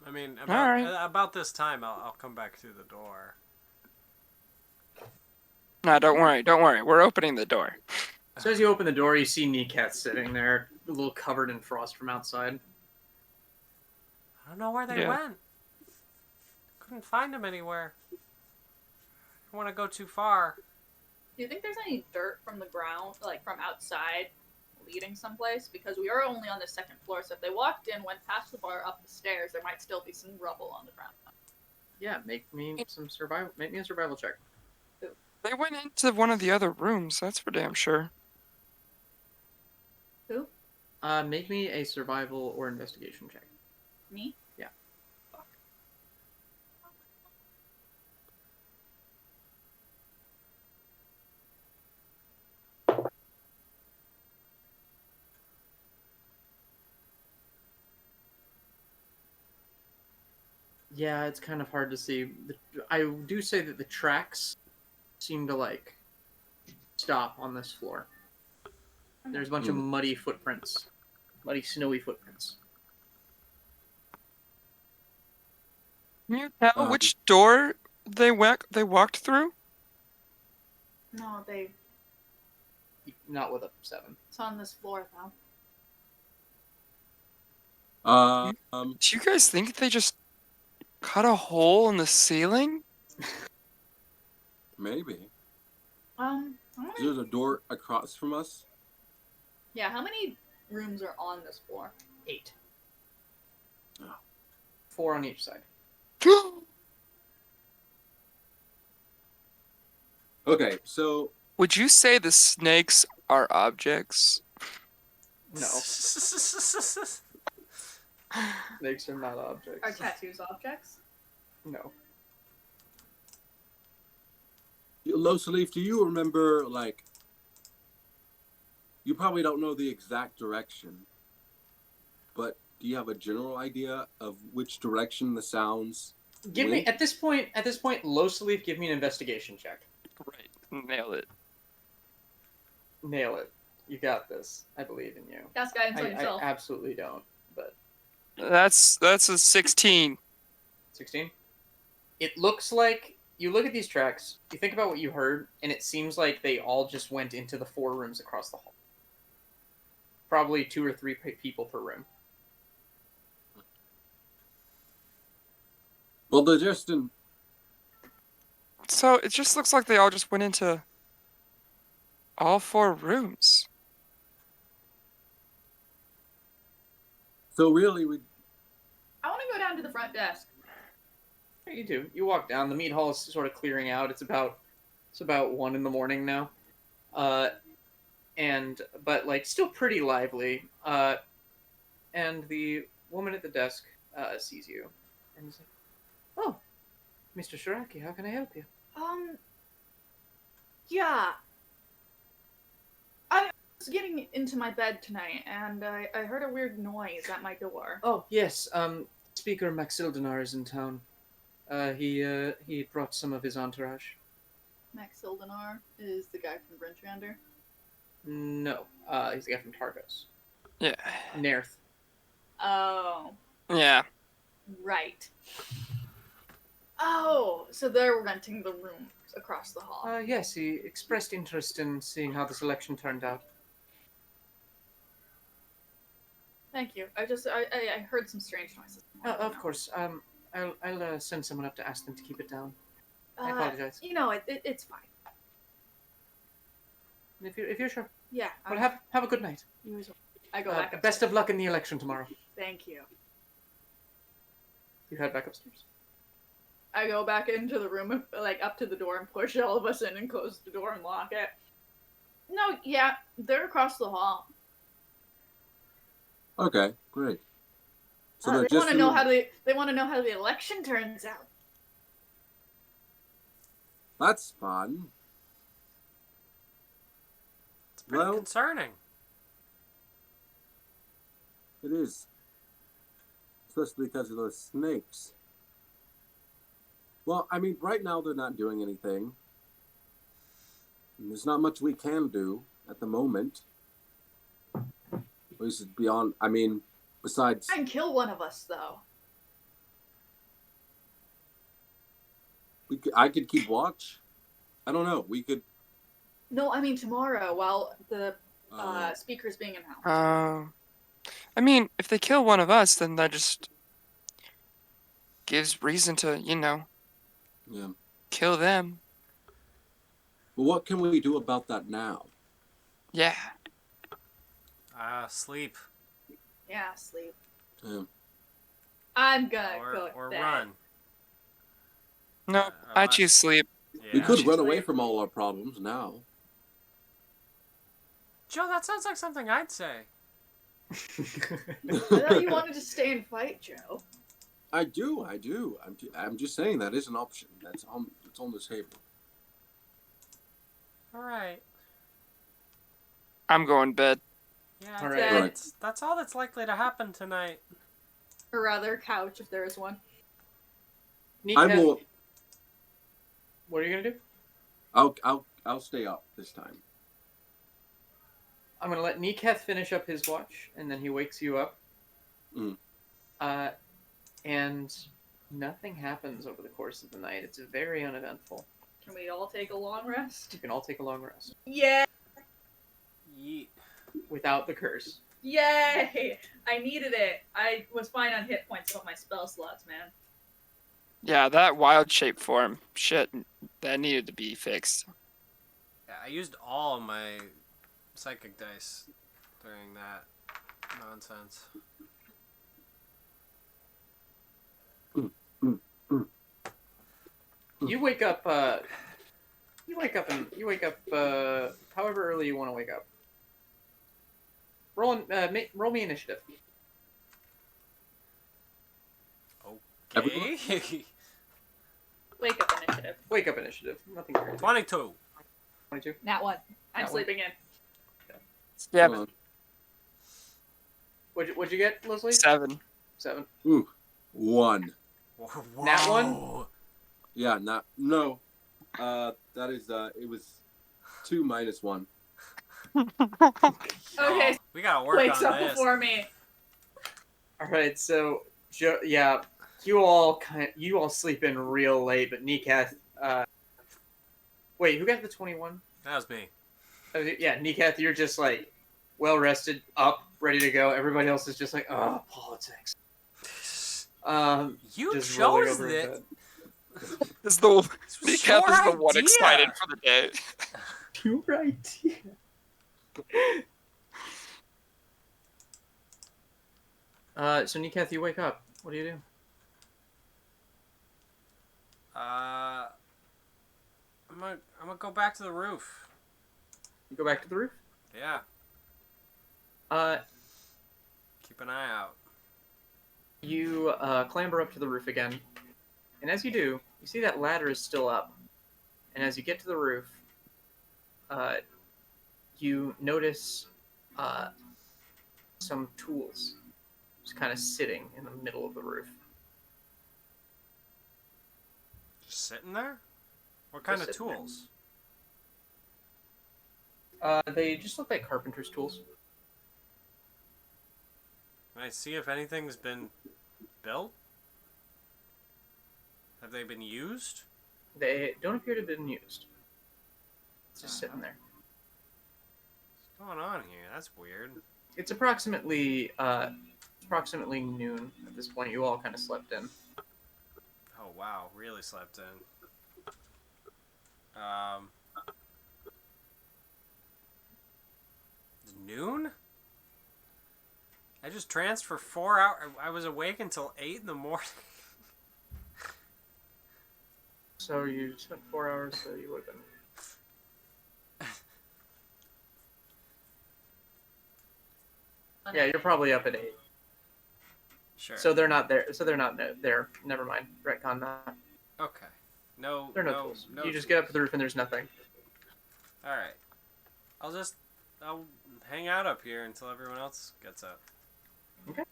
I mean, Alright. about this time, I'll come back through the door. No, don't worry. We're opening the door. So as you open the door, you see Kneecat sitting there, a little covered in frost from outside. I don't know where they Yeah. went. Couldn't find them anywhere. Don't want to go too far. Do you think there's any dirt from the ground, like from outside, leading someplace? Because we are only on the second floor, so if they walked in, went past the bar, up the stairs, there might still be some rubble on the ground. Yeah, make me some survival. Make me a survival check. They went into one of the other rooms, that's for damn sure. Who? Make me a survival or investigation check. Me? Yeah. Fuck. Yeah, it's kind of hard to see. I do say that the tracks seem to like stop on this floor. There's a bunch of muddy footprints, muddy, snowy footprints. Can you tell which door they walked through? No, Not with a 7. it's on this floor though. Do you guys think they just cut a hole in the ceiling? Maybe. How many? Is there a door across from us? Yeah, how many rooms are on this floor? 8. Oh. 4 on each side. Okay, so Would you say the snakes are objects? No, snakes are not objects. Are tattoos objects? No. Losalif, do you remember, like, you probably don't know the exact direction, but do you have a general idea of which direction the sounds Give me went? at this point, Losalif, give me an investigation check. Right, nailed it. Nail it. You got this. I believe in you. That's guidance on I yourself. absolutely don't. But That's a 16. 16. It looks like you look at these tracks. You think about what you heard, and it seems like they all just went into the 4 rooms across the hall. Probably 2 or 3 people per room. Well, they're just in. So it just looks like they all just went into all 4 rooms. So really, we. I want to go down to the front desk. You do. You walk down. The meat hall is sort of clearing out. It's about 1 in the morning now, but like still pretty lively. And the woman at the desk sees you, and is like, "Oh, Mr. Shiraki, how can I help you?" Yeah. I was getting into my bed tonight, and I heard a weird noise at my door. Oh yes. Speaker Maxildanar is in town. He brought some of his entourage. Max Sildanar is the guy from Grinchander. No, he's the guy from Targos. Yeah. Nerth. Oh, Yeah. right. Oh, so they're renting the rooms across the hall. Yes, he expressed interest in seeing how this election turned out. Thank you. I heard some strange noises. Of course. I'll send someone up to ask them to keep it down. I apologize. You know, it's fine. If you're sure. Yeah. Well, have a good night. You as well. I go back upstairs. Best of luck in the election tomorrow. Thank you. You head back upstairs. I go back into the room, like up to the door, and push all of us in and close the door and lock it. No, yeah, they're across the hall. Okay, great. So They they're just. want to know how they want to know how the election turns out. That's fun. It's pretty Well- concerning. It is. especially because of those snakes. Well, I mean, right now they're not doing anything. And there's not much we can do at the moment. At least beyond, I mean, besides... Try and kill one of us, though. I could keep watch. I don't know. We could... No, I mean tomorrow while the speaker's being announced. I mean, if they kill one of us, then that just gives reason to, Yeah. kill them. Well, what can we do about that now? Yeah. Sleep. Yeah, sleep. Yeah. I'm gonna go Or to bed. run. No, I choose sleep. Yeah. We could She's run away like- from all our problems now. Joe, that sounds like something I'd say. I thought you wanted to stay and fight, Joe. I do. I'm just saying that is an option. It's on the table. All right. I'm going to bed. Yeah, All I right. think that's all that's likely to happen tonight. Or rather, couch if there is one. I Nika, will. what are you gonna do? I'll stay up this time. I'm gonna let Niketh finish up his watch, and then he wakes you up. Mm. And nothing happens over the course of the night. It's very uneventful. Can we all take a long rest? You can all take a long rest Yeah! Yeet. without the curse. Yay! I needed it. I was fine on hit points with my spell slots, man. Yeah, that wild shape form, shit, that needed to be fixed. Yeah, I used all of my psychic dice during that nonsense. You wake up. However early you want to wake up. Roll me initiative. Okay. Wake up initiative. Wake up initiative. Nothing crazy. 22. 22. Nat 1. I'm Nat one. sleeping in. Yeah, Hold on. What'd you get, Leslie? 7. 7. Ooh, 1. Whoa. Nat one? Yeah, no. That is it was 2 minus 1. Okay, We gotta work wakes on up this. before me. All right. So, yeah, you all sleep in real late, but Niketh. Wait, who got the 21? That was me. Yeah, Niketh, you're just like well rested, up, ready to go. Everybody else is just like, oh, politics. You just rolling chose over in it. bed. Is the This was Decaf your is the one idea. excited for the day. You're right. So Niketh, you wake up. What do you do? I'm gonna go back to the roof. You go back to the roof. Yeah. Keep an eye out. You clamber up to the roof again, and as you do, you see that ladder is still up. And as you get to the roof, you notice some tools just kind of sitting in the middle of the roof. Just sitting there? What kind of Just sitting there. tools? They just look like carpenter's tools. Can I see if anything's been built? Have they been used? They don't appear to have been used. It's just sitting there. What's going on here? That's weird. It's approximately noon at this point. You all kind of slept in. Oh wow, really slept in. Noon? I just tranced for 4 hours. I was awake until 8 in the morning. So you spent 4 hours, so you would have been. Yeah, you're probably up at 8. Sure. So they're not there. So they're not there. Never mind. Retcon that. Okay. No. There are no no tools. No You just get up to the roof and there's nothing. All right. I'll hang out up here until everyone else gets up. Okay.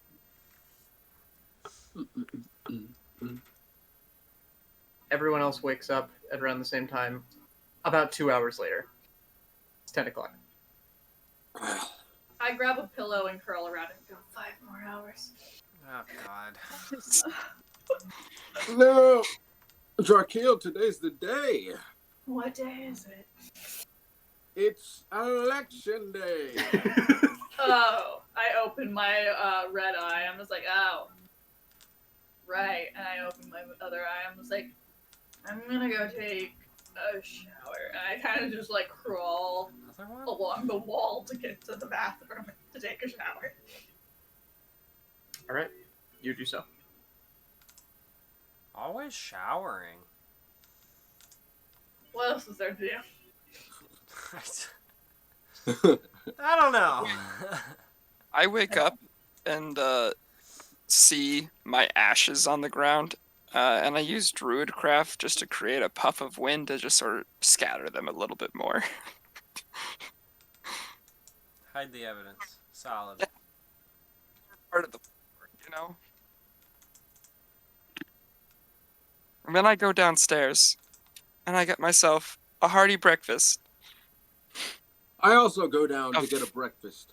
Everyone else wakes up at around the same time, about 2 hours later. It's 10 o'clock. I grab a pillow and curl around and go, 5 more hours. Oh God. No! Drakiel, today's the day. What day is it? It's election day. Oh, I open my red eye. I'm just like, oh. Right. And I open my other eye. I'm just like, I'm gonna go take a shower. And I kind of just like crawl Another one? along the wall to get to the bathroom to take a shower. All right, you do so. Always showering. What else is there to do? I don't know. I wake up and see my ashes on the ground, and I use Druidcraft just to create a puff of wind to just sort of scatter them a little bit more. Hide the evidence. Solid. Part of the work, you know? And then I go downstairs, and I get myself a hearty breakfast. I also go down to get a breakfast.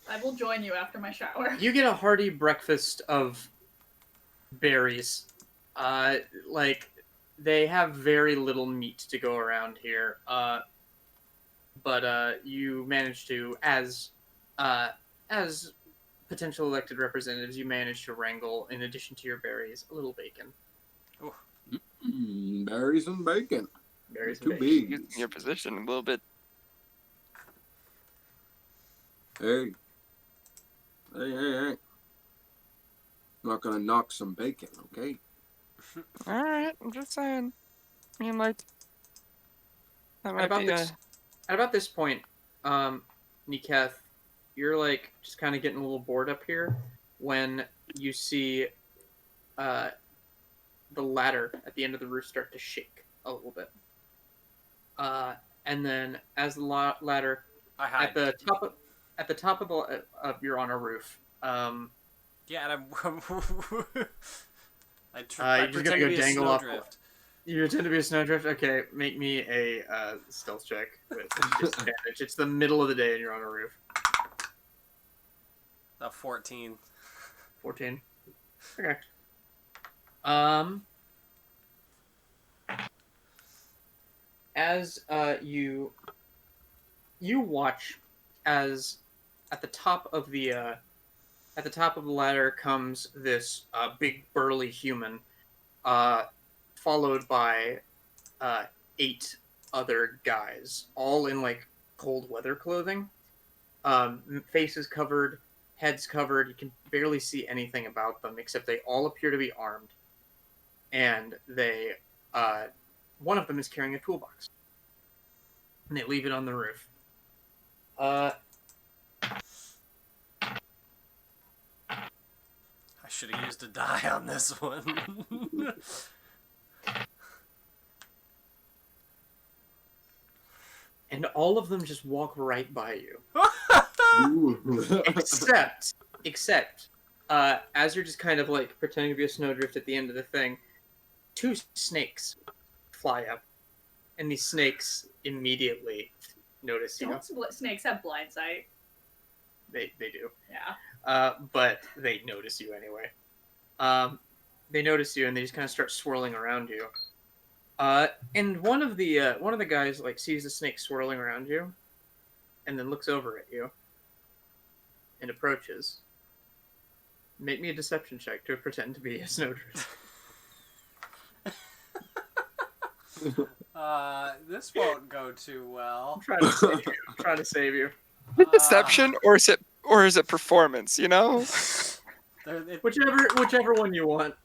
I will join you after my shower. You get a hearty breakfast of berries. Like, they have very little meat to go around here. But you manage to, as potential elected representatives, you manage to wrangle, in addition to your berries, a little bacon. Berries and bacon. Berries and Too bacon. big. Using your position a little bit. Hey. Hey. I'm not gonna knock some bacon, okay? Alright, I'm just saying. I mean, like, that At might about be this point, Niketh, you're like just kind of getting a little bored up here when you see the ladder at the end of the roof start to shake a little bit. And then as the ladder I hide. at the top of you're on a roof. Yeah, and I'm. I You're just pretend gonna to go be a dangle off. snowdrift. You pretend to be a snowdrift. Okay, make me a stealth check with disadvantage. It's the middle of the day and you're on a roof. 14. 14. Okay. As you watch as at the top of the ladder comes this big burly human, followed by 8 other guys, all in like cold weather clothing, faces covered, heads covered. You can barely see anything about them except they all appear to be armed, and they one of them is carrying a toolbox, and they leave it on the roof. I should have used a die on this one. And all of them just walk right by you. Ooh. Except, as you're just kind of like pretending to be a snowdrift at the end of the thing, 2 snakes fly up, and these snakes immediately notice you. Don't snakes have blind sight? They do. Yeah. But they notice you anyway. They notice you and they just kind of start swirling around you. And one of the guys like sees the snake swirling around you, and then looks over at you, and approaches. Make me a deception check to pretend to be a snowdrift. This won't go too well. I'm trying to save you. I'm trying to save you. deception, or is it performance? You know. Whichever one you want.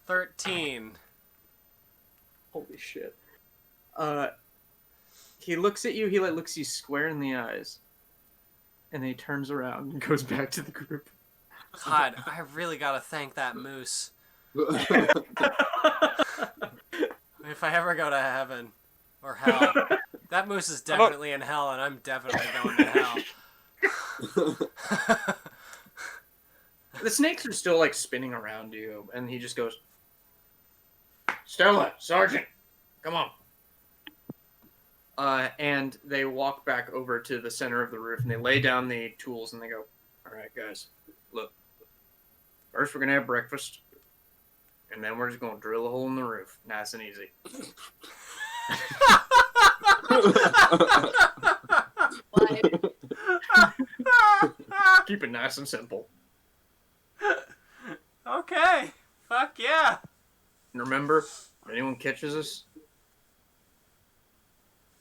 13. Holy shit. He looks at you. He like looks you square in the eyes, and then he turns around and goes back to the group. God, I really gotta thank that moose. If I ever go to heaven or hell, that moose is definitely in hell, and I'm definitely going to hell. The snakes are still like spinning around you, and he just goes, "Stella, Sergeant, come on." And they walk back over to the center of the roof, and they lay down the tools, and they go, "All right, guys, look. First, we're gonna have breakfast, and then we're just gonna drill a hole in the roof, nice and easy. Keep it nice and simple. Okay. Fuck yeah. And remember, if anyone catches us,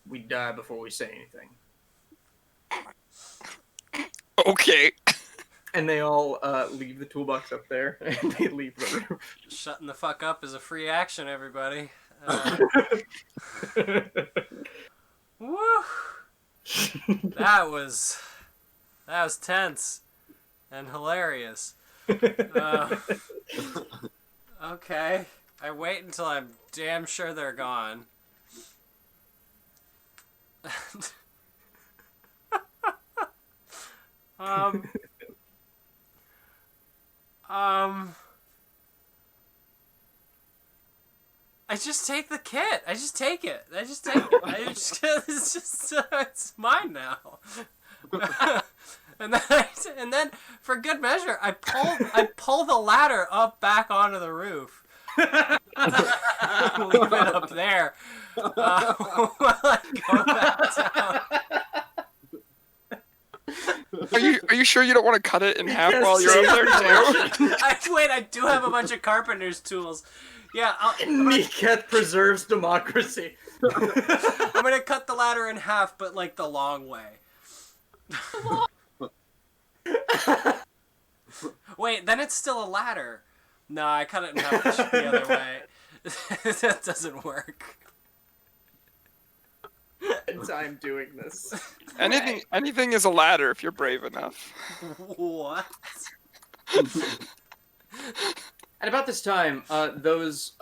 we die before we say anything." Okay. And they all leave the toolbox up there, and they leave the roof. Shutting the fuck up is a free action, everybody. Woo! That was tense and hilarious. Okay. I wait until I'm damn sure they're gone. I just take the kit. I just take it. It's mine now. and then for good measure, I pull the ladder up back onto the roof. Leave it up there. While I go back down. Are you sure you don't want to cut it in half while you're up there too? I do have a bunch of carpenter's tools. Yeah, Niket preserves democracy. I'm gonna cut the ladder in half, but like the long way. Wait, then it's still a ladder. No, I cut it in half the other way. That doesn't work. I'm doing this. Anything is a ladder if you're brave enough. What? At about this time, those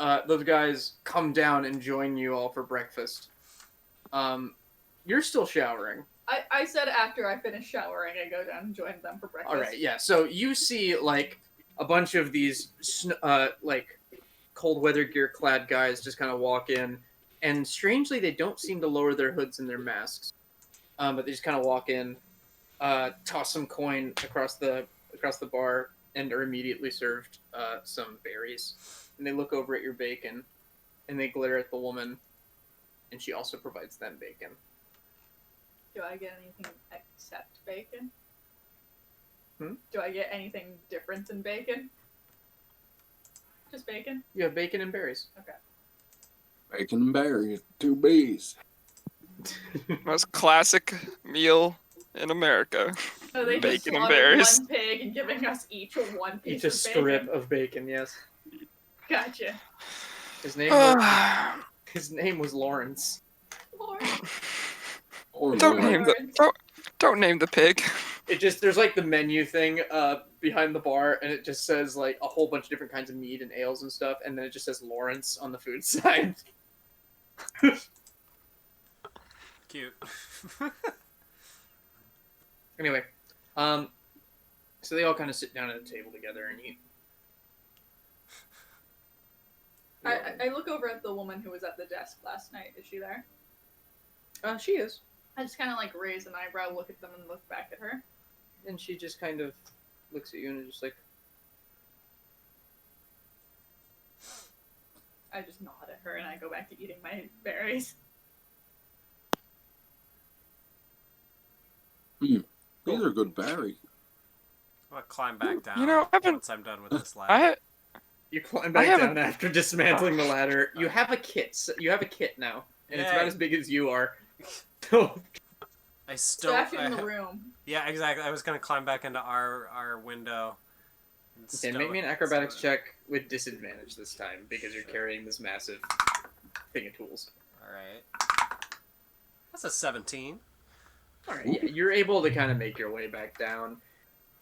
guys come down and join you all for breakfast. You're still showering. I said after I finish showering, I go down and join them for breakfast. All right, yeah. So you see like a bunch of these like cold weather gear clad guys just kind of walk in, and strangely they don't seem to lower their hoods and their masks, but they just kind of walk in, toss some coin across the bar, and are immediately served some berries. And they look over at your bacon, and they glare at the woman, and she also provides them bacon. Do I get anything except bacon? Hmm? Do I get anything different than bacon? Just bacon? You have bacon and berries. Okay. Bacon and berries, 2 B's. Most classic meal in America. So they just Bacon and slaughtered berries. one pig and giving us each one piece Each a of strip bacon. of bacon. Yes. Gotcha. His name was Lawrence. Lord. Or Don't more. name don't name the pig. It just there's like the menu thing behind the bar, and it just says like a whole bunch of different kinds of mead and ales and stuff, and then it just says Lawrence on the food side. Cute. Anyway, so they all kind of sit down at a table together and eat. I look over at the woman who was at the desk last night. Is she there? She is, I just kind of like raise an eyebrow, look at them, and look back at her. and she just kind of looks at you and is just like, I just nod at her and I go back to eating my berries. These are good berries. I'm gonna climb back down. You know, once I'm done with this ladder. you climb back haven't- down after dismantling the ladder. You have a kit. You have a kit now, and it's about Yay. as big as you are. I still. Stash it in the room. Yeah, exactly. I was gonna climb back into our window. and Okay, stow make me it- an acrobatics stow it. check with disadvantage this time because you're carrying this massive thing of tools. All right. That's a 17. All right, yeah, you're able to kind of make your way back down,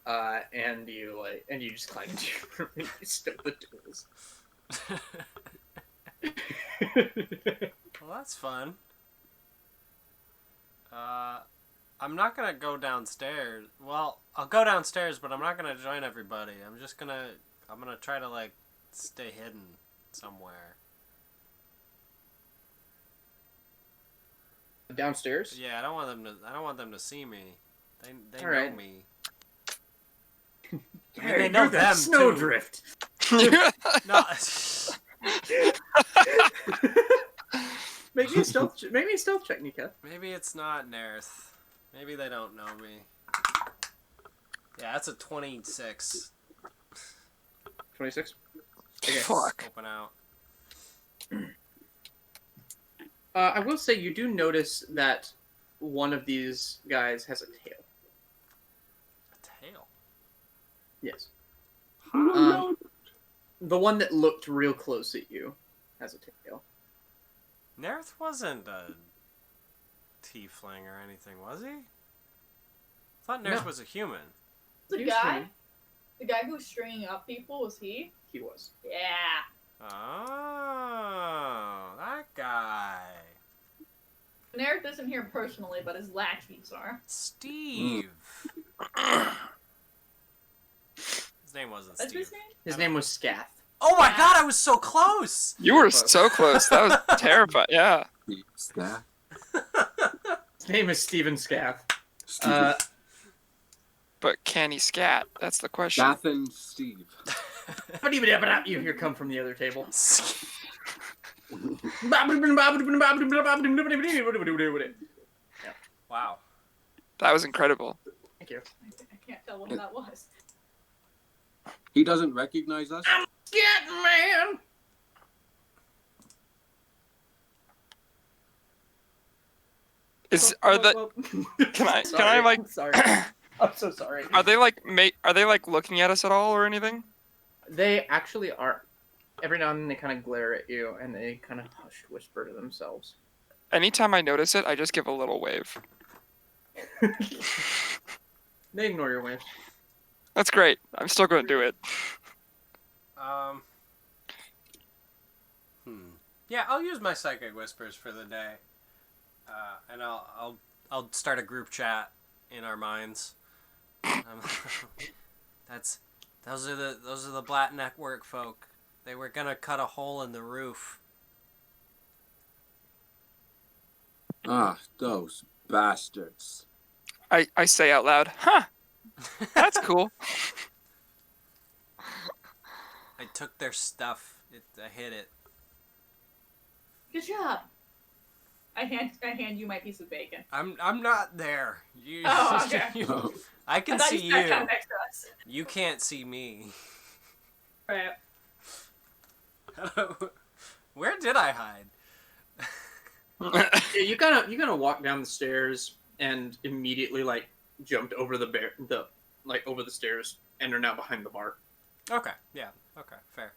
and you just climb into your room and you stow the tools. Well, that's fun. I I'm not gonna go downstairs. Well, I'll go downstairs, but I'm not gonna join everybody. I'm gonna try to like stay hidden somewhere. Downstairs? Yeah, I don't want them to see me. They know Alright. me. Hey, they know you're that them, snowdrift. No. Make me a stealth check, Nika. Maybe it's not Nerth. Maybe they don't know me. Yeah, that's a 26. 26. Okay. Fuck. Open out. I will say you do notice that one of these guys has a tail. A tail. Yes. No. The one that looked real close at you has a tail. Nerth wasn't a tiefling or anything, was he? I thought Nerth No. was a human. The He was guy? human. The guy who was stringing up people, was he? He was. Yeah. Oh, that guy. Nerith isn't here personally, but his latchies are. Steve. His name wasn't What's Steve. his name? His name was Scath. Oh my god, I was so close! You were so close. That was terrifying. Yeah. Staff. His name is Steven Scath. Steve. But can he scat? That's the question. Staff and Steve. You hear come from the other table. Wow. That was incredible. Thank you. I can't tell what that was. He doesn't recognize us? Scat man! Are Can I like? Sorry. I'm so sorry. Are they like looking at us at all or anything? They actually are. Every now and then they kind of glare at you and they kind of hushed whisper to themselves. Anytime I notice it, I just give a little wave. They ignore your wave. That's great. I'm still going to do it. Yeah, I'll use my psychic whispers for the day, and I'll start a group chat in our minds. Those are the Black Network folk. They were gonna cut a hole in the roof. Ah, those bastards. I say out loud, huh? That's cool. I took their stuff. I hid it. Good job. I hand you my piece of bacon. I'm not there. You, Oh, okay. I can I thought see you sat you. down next to us. You can't see me. Right. Where did I hide? Yeah, you kind of walk down the stairs and immediately like jumped over over the stairs and are now behind the bar. Okay. Yeah. Okay. Fair.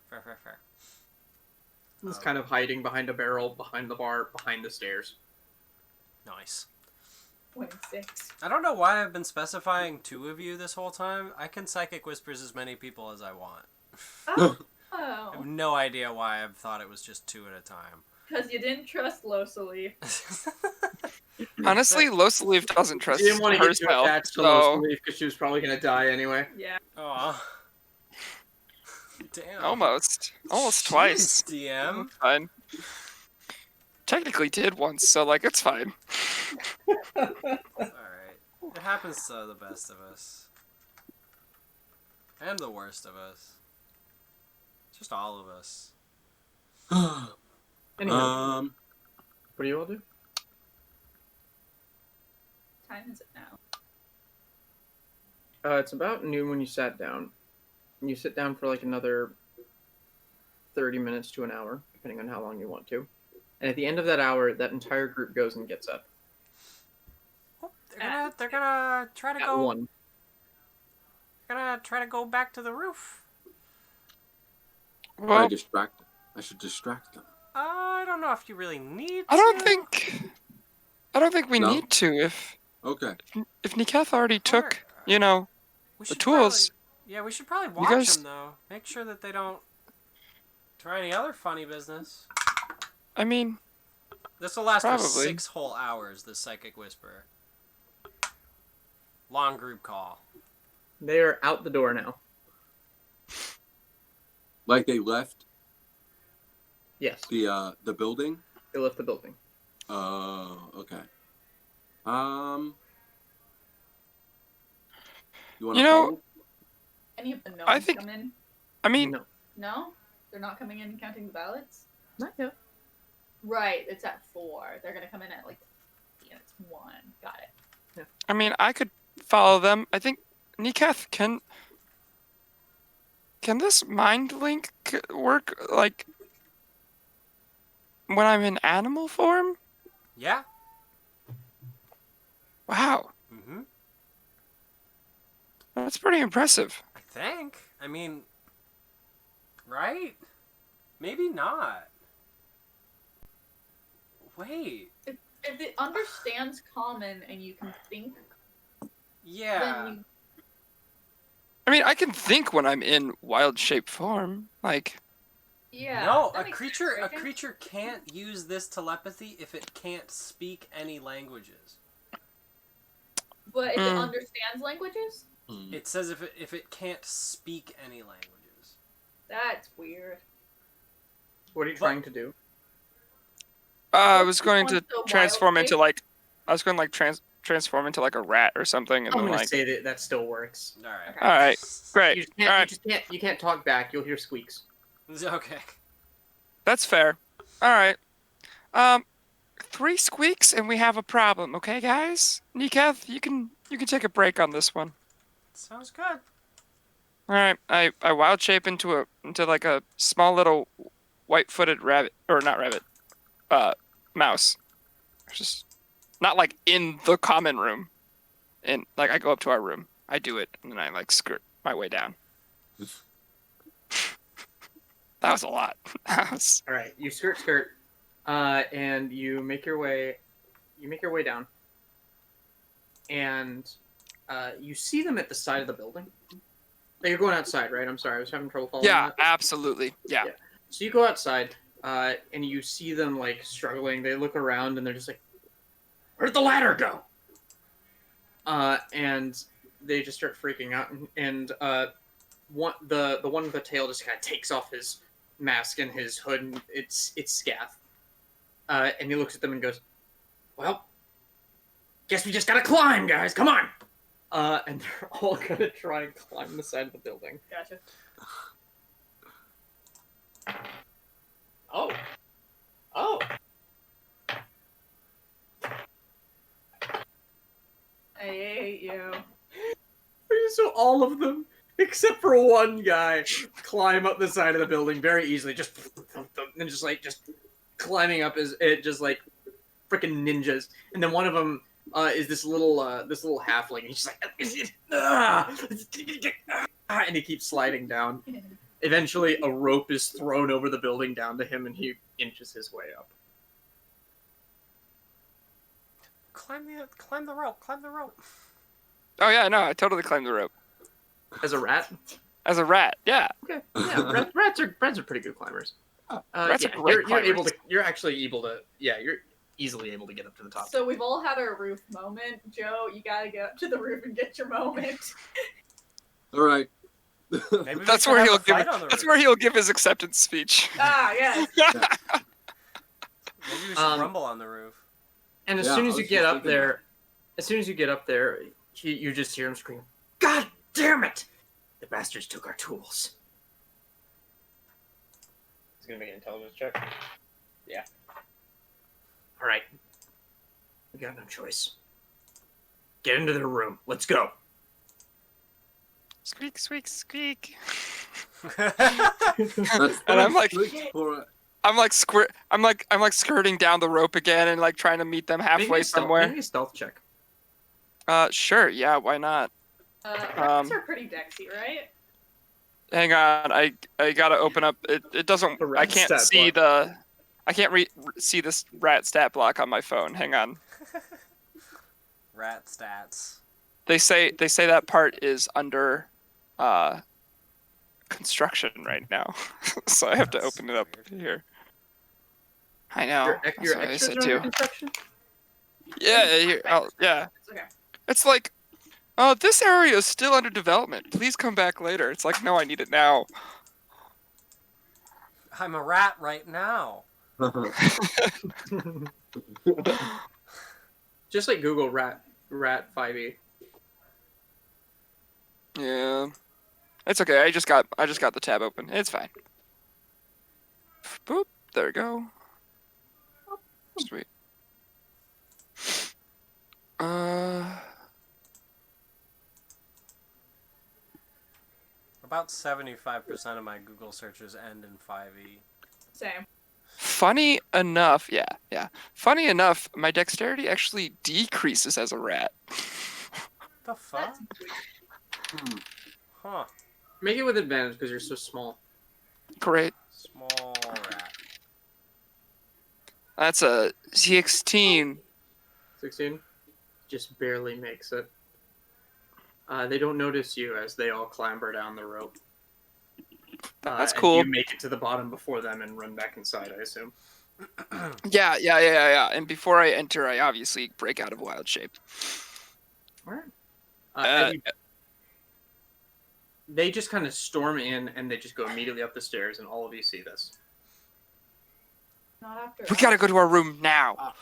It's kind of hiding behind a barrel, behind the bar, behind the stairs. Nice. 26. I don't know why I've been specifying 2 of you this whole time. I can psychic whispers as many people as I want. Oh. I have no idea why I've thought it was just 2 at a time. Because you didn't trust Losalif. Honestly, Losalif doesn't trust She didn't want to get too herself, attached to so Losalif because she was probably going to die anyway. Yeah. Aw. Damn. almost Jeez, twice. DM. Fine. Technically did once, so like it's fine. Alright. It happens to the best of us. And the worst of us. Just all of us. Anyway, Um, what do you all do? What time is it now? It's about noon when you sat down. You sit down for like another 30 minutes to an hour, depending on how long you want to. And at the end of that hour, that entire group goes and gets up. Oh, they're gonna try to At go. one. They're gonna try to go back to the roof. Well, I should distract them. I don't know if you really need to. I don't think we No? need to. Okay. If Niketh already took, you know, We the should tools. Yeah, we should probably watch guys- them though. Make sure that they don't try any other funny business. I mean, This will last for Probably. 6 whole hours. This psychic whisper. Long group call. They are out the door now. Like they left Yes, the building? they left the building. Okay. You want You to know- follow? Any of the gnomes I think- come in? I mean, No, No? They're not coming in and counting the ballots? not yet. Right, it's at 4. They're gonna come in at like, yeah, it's 1. Got it. I could follow them. I think Nikath can this mind link work like when I'm in animal form? Yeah. Wow, Mm-hmm. that's pretty impressive. I think. I mean, right? Maybe not. Wait. If it understands common and you can think, Yeah. then you... I mean, I can think when I'm in wild shape form. Like, Yeah. No, that a makes creature sense, right? can't use this telepathy if it can't speak any languages. But if it Mm. understands languages? It says if it can't speak any languages. That's weird. What are you trying to do? I What's was the going one to with the wild transform into shape? like, I was going to like transform into like a rat or something, and I'm then gonna like, say that that still works. All right. Okay. all right, You great, just all can't. right, You just can't. You can't talk back. You'll hear squeaks. Okay. that's fair. All right, 3 squeaks and we have a problem. Okay, guys. Nikath, you can take a break on this one. Sounds good. All right, I wild shape into like a small little white-footed rabbit, or not rabbit, mouse. Just not like in the common room. And like I go up to our room, I do it, and then I like skirt my way down. That was a lot. That was- All right, you skirt, and you make your way. You make your way down, and you see them at the side of the building. Oh, you're going outside, right? I'm sorry, I was having trouble following yeah, that. absolutely. Yeah. So you go outside, and you see them like struggling. They look around, and they're just like, "Where'd the ladder go?" And they just start freaking out, and the one with the tail just kind of takes off his mask and his hood, and it's Scath. And he looks at them and goes, "Well, guess we just gotta climb, guys. Come on!" And they're all gonna try and climb the side of the building. Gotcha. Oh. Oh. I hate you. So all of them, except for one guy, climb up the side of the building very easily. Just and just climbing up is it just like freaking ninjas. And then one of them is this little halfling. He's just like, and he keeps sliding down. Eventually, a rope is thrown over the building down to him, and he inches his way up. Climb the rope. Climb the rope. Oh yeah, no, I totally climbed the rope As a rat? as a rat. Yeah. Okay. Yeah, rats are pretty good climbers. Rats are Yeah, great you're actually able to. Yeah, you're easily able to get up to the top. So we've all had our roof moment. Joe, you gotta get up to the roof and get your moment. All right. Maybe we That's should where have he'll a give. fight on the That's roof. where he'll give his acceptance speech. Ah, yes. Maybe we should rumble on the roof. And as Yeah, soon I as you was get just up thinking there, you just hear him scream, "God damn it! The bastards took our tools." He's gonna make an intelligence check. Yeah. All right. We got no choice. Get into their room. Let's go. Squeak, squeak, squeak. That's And I'm like- for I'm like skirting down the rope again and like trying to meet them halfway somewhere. Make a stealth check. Sure, yeah, why not? Rats are pretty dexy, right? Hang on, I gotta open up. It doesn't. The rat I can't stat see block. I can't see this rat stat block on my phone. Hang on. Rat stats. They say that part is under construction right now, so I have to That's open it up weird. here. I know. Your That's what I extras said are under too. construction? Yeah, yeah. It's okay. It's like This area is still under development. Please come back later. It's like, no, I need it now. I'm a rat right now. Just like Google rat 5e. Yeah. It's okay. I just got the tab open. It's fine. Boop. There we go. Sweet. About 75% of my Google searches end in 5e. Same. Funny enough, yeah. Funny enough, my dexterity actually decreases as a rat. The fuck? That's weird. Huh. Make it with advantage because you're so small. Great. Small rat. That's a 16. 16? Just barely makes it. They don't notice you as they all clamber down the rope. That's and cool. You make it to the bottom before them and run back inside, I assume. Yeah. And before I enter, I obviously break out of wild shape. Alright. They just kind of storm in and they just go immediately up the stairs, and all of you see this. Not after. We gotta go to our room now.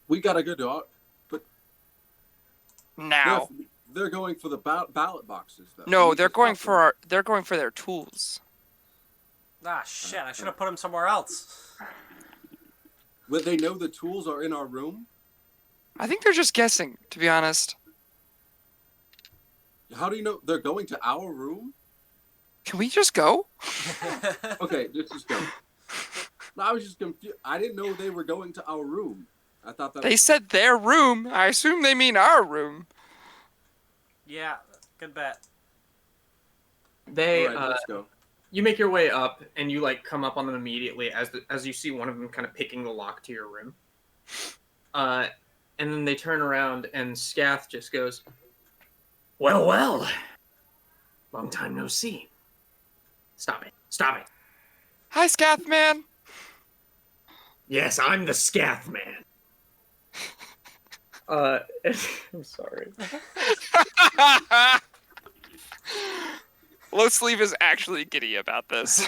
We gotta go to our... Now. They're going for the ballot boxes, though. No, they're going for their tools. Ah, shit. I should have put them somewhere else. Would they know the tools are in our room? I think they're just guessing, to be honest. How do you know they're going to our room? Can we just go? Okay, let's just go. No, I was just confused. I didn't know they were going to our room. I thought that They said their room. I assume they mean our room. Yeah, good bet. They, All right, let's go. You make your way up, and you like come up on them immediately as you see one of them kind of picking the lock to your room. And then they turn around, and Scath just goes, Well. Long time no see. Stop it. Hi, Scath man. Yes, I'm the Scath Man. I'm sorry. Losalif is actually giddy about this.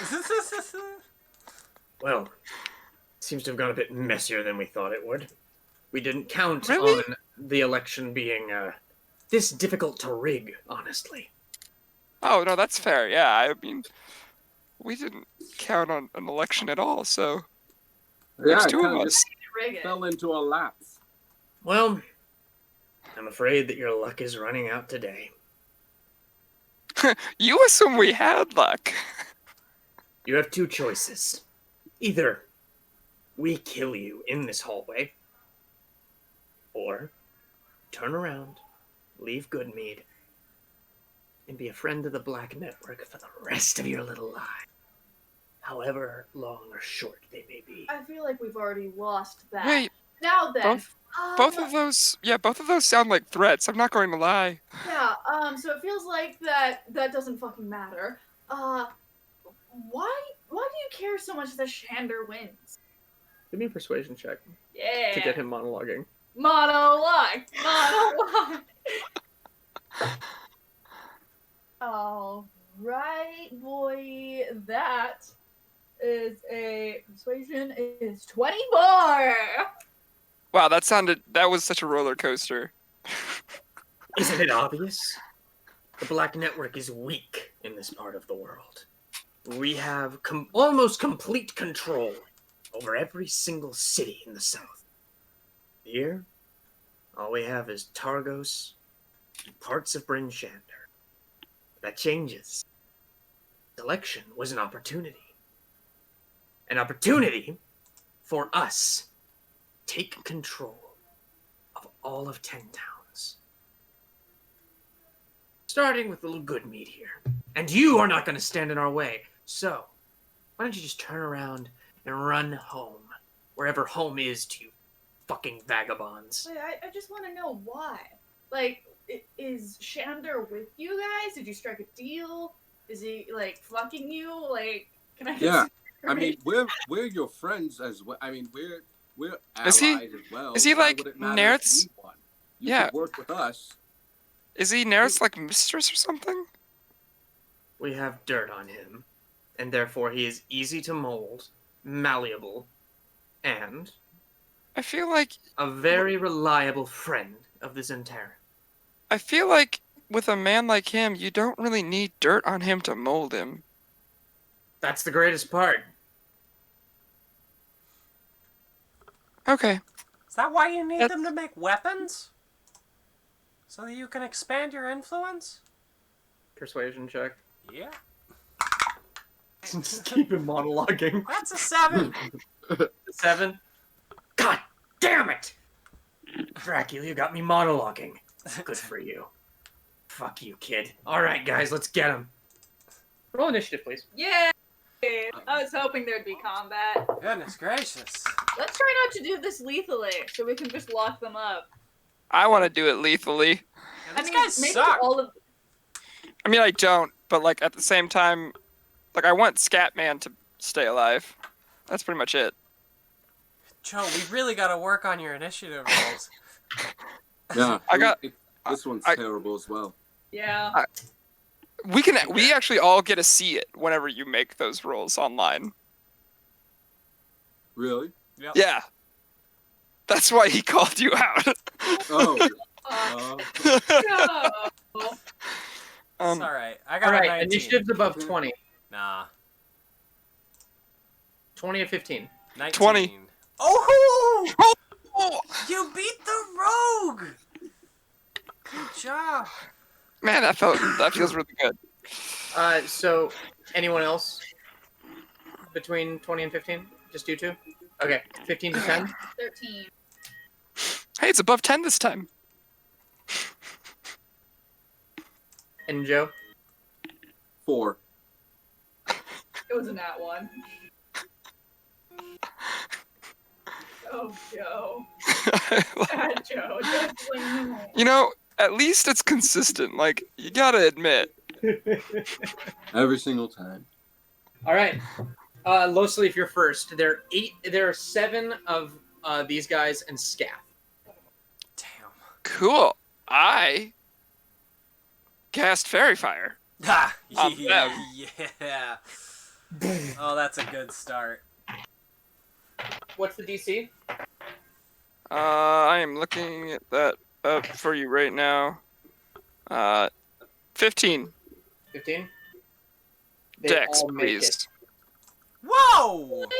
Well, seems to have gone a bit messier than we thought it would. We didn't count Really? on the election being this difficult to rig, honestly. Oh, no, that's fair. Yeah, I mean, we didn't count on an election at all, so Yeah, there's I two of kinda us. Regan. fell into a lapse. Well, I'm afraid that your luck is running out today. You assume we had luck. You have two choices. Either we kill you in this hallway, or turn around, leave Good Mead, and be a friend of the Black Network for the rest of your little life. However long or short they may be. I feel like we've already lost that. Wait, Now then. both of those sound like threats. I'm not going to lie. Yeah, so it feels like that doesn't fucking matter. Why do you care so much that Shandar wins? Give me a persuasion check Yeah. to get him monologuing. Monologue. All right, boy. That is a persuasion is 24. Wow, that was such a roller coaster. Isn't it obvious? The Black Network is weak in this part of the world. We have almost complete control over every single city in the south. Here, all we have is Targos and parts of Bryn Shandar. That changes. Election was an opportunity. An opportunity for us to take control of all of 10 towns. Starting with little Good Mead here. And you are not going to stand in our way. So, why don't you just turn around and run home? Wherever home is to you fucking vagabonds. Wait, I just want to know why. Like, is Shandar with you guys? Did you strike a deal? Is he, like, fucking you? Like, can I get Yeah, some I mean, information? we're your friends as well. I mean, we're Is allies he- as well. is he, Why like, would it matter if Nerds? we won? You Yeah. could work with us. Is he Neris like mistress or something? We have dirt on him, and therefore he is easy to mold, malleable, and I feel like a very reliable friend of the Zentera. I feel like with a man like him, you don't really need dirt on him to mold him. That's the greatest part. Okay. Is that why you need them That's- to make weapons? So that you can expand your influence? Persuasion check. Yeah. Just keep him monologuing. That's a 7. 7. God damn it! Dracula, you got me monologuing. Good for you. Fuck you, kid. Alright, guys, let's get him. Roll initiative, please. Yeah. I was hoping there'd be combat. Goodness gracious. Let's try not to do this lethally, so we can just lock them up. I want to do it lethally. Yeah, these guys suck. all of. I mean, I don't, but like at the same time, like I want Scatman to stay alive. That's pretty much it. Joe, we really got to work on your initiative rolls. Yeah, this one's I- terrible as well. Yeah. We actually all get to see it whenever you make those rolls online. Really? Yep. Yeah. That's why he called you out. Oh. No. It's alright. I got a Alright, 19. initiative's above 20. Nah. 20 or 15. 19. 20. Oh! Oh, You beat the rogue! Good job. man, that feels really good. So, anyone else between 20 and 15? Just you two? Okay, 15 to 10. 13. Hey, it's above 10 this time. And Joe? 4. It was a nat 1. Oh, Joe. Bad Joe. Just like, no. You know, at least it's consistent. Like, you gotta admit. Every single time. Alright. Losalif, you're first. There are 7 of these guys and Scath. Damn. Cool. I cast Fairy Fire. Ha! On Yeah. them. Yeah. Oh, that's a good start. What's the DC? I am looking at that up for you right now. 15. 15? They Dex, all make it. please. Whoa! What?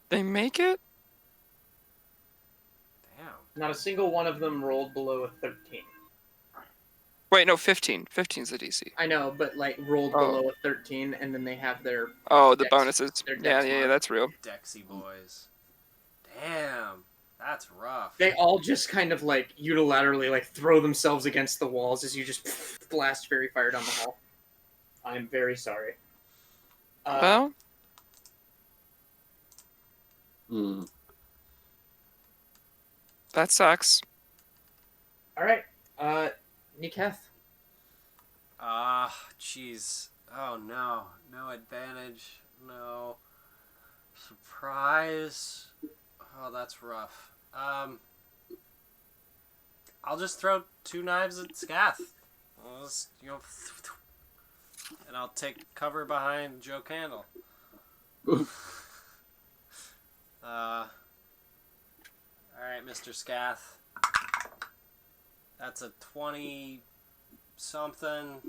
They make it? Damn. Not a single one of them rolled below a 13. Wait, no, 15. 15's the DC. I know, but like rolled Oh. below a 13, and then they have their Oh, the Dex. bonuses. Their Yeah, Dex yeah, mark. that's real. Dexy boys. Damn. That's rough. They all just kind of like unilaterally like throw themselves against the walls as you just blast fairy fire down the hall. I'm very sorry. Well, Hmm. that sucks. all right, Niketh. Jeez. Oh no. No advantage. No surprise. Oh, that's rough. I'll just throw 2 knives at Scath. I'll just, and I'll take cover behind Joe Candle. Alright, Mr. Scath. That's a 20 something.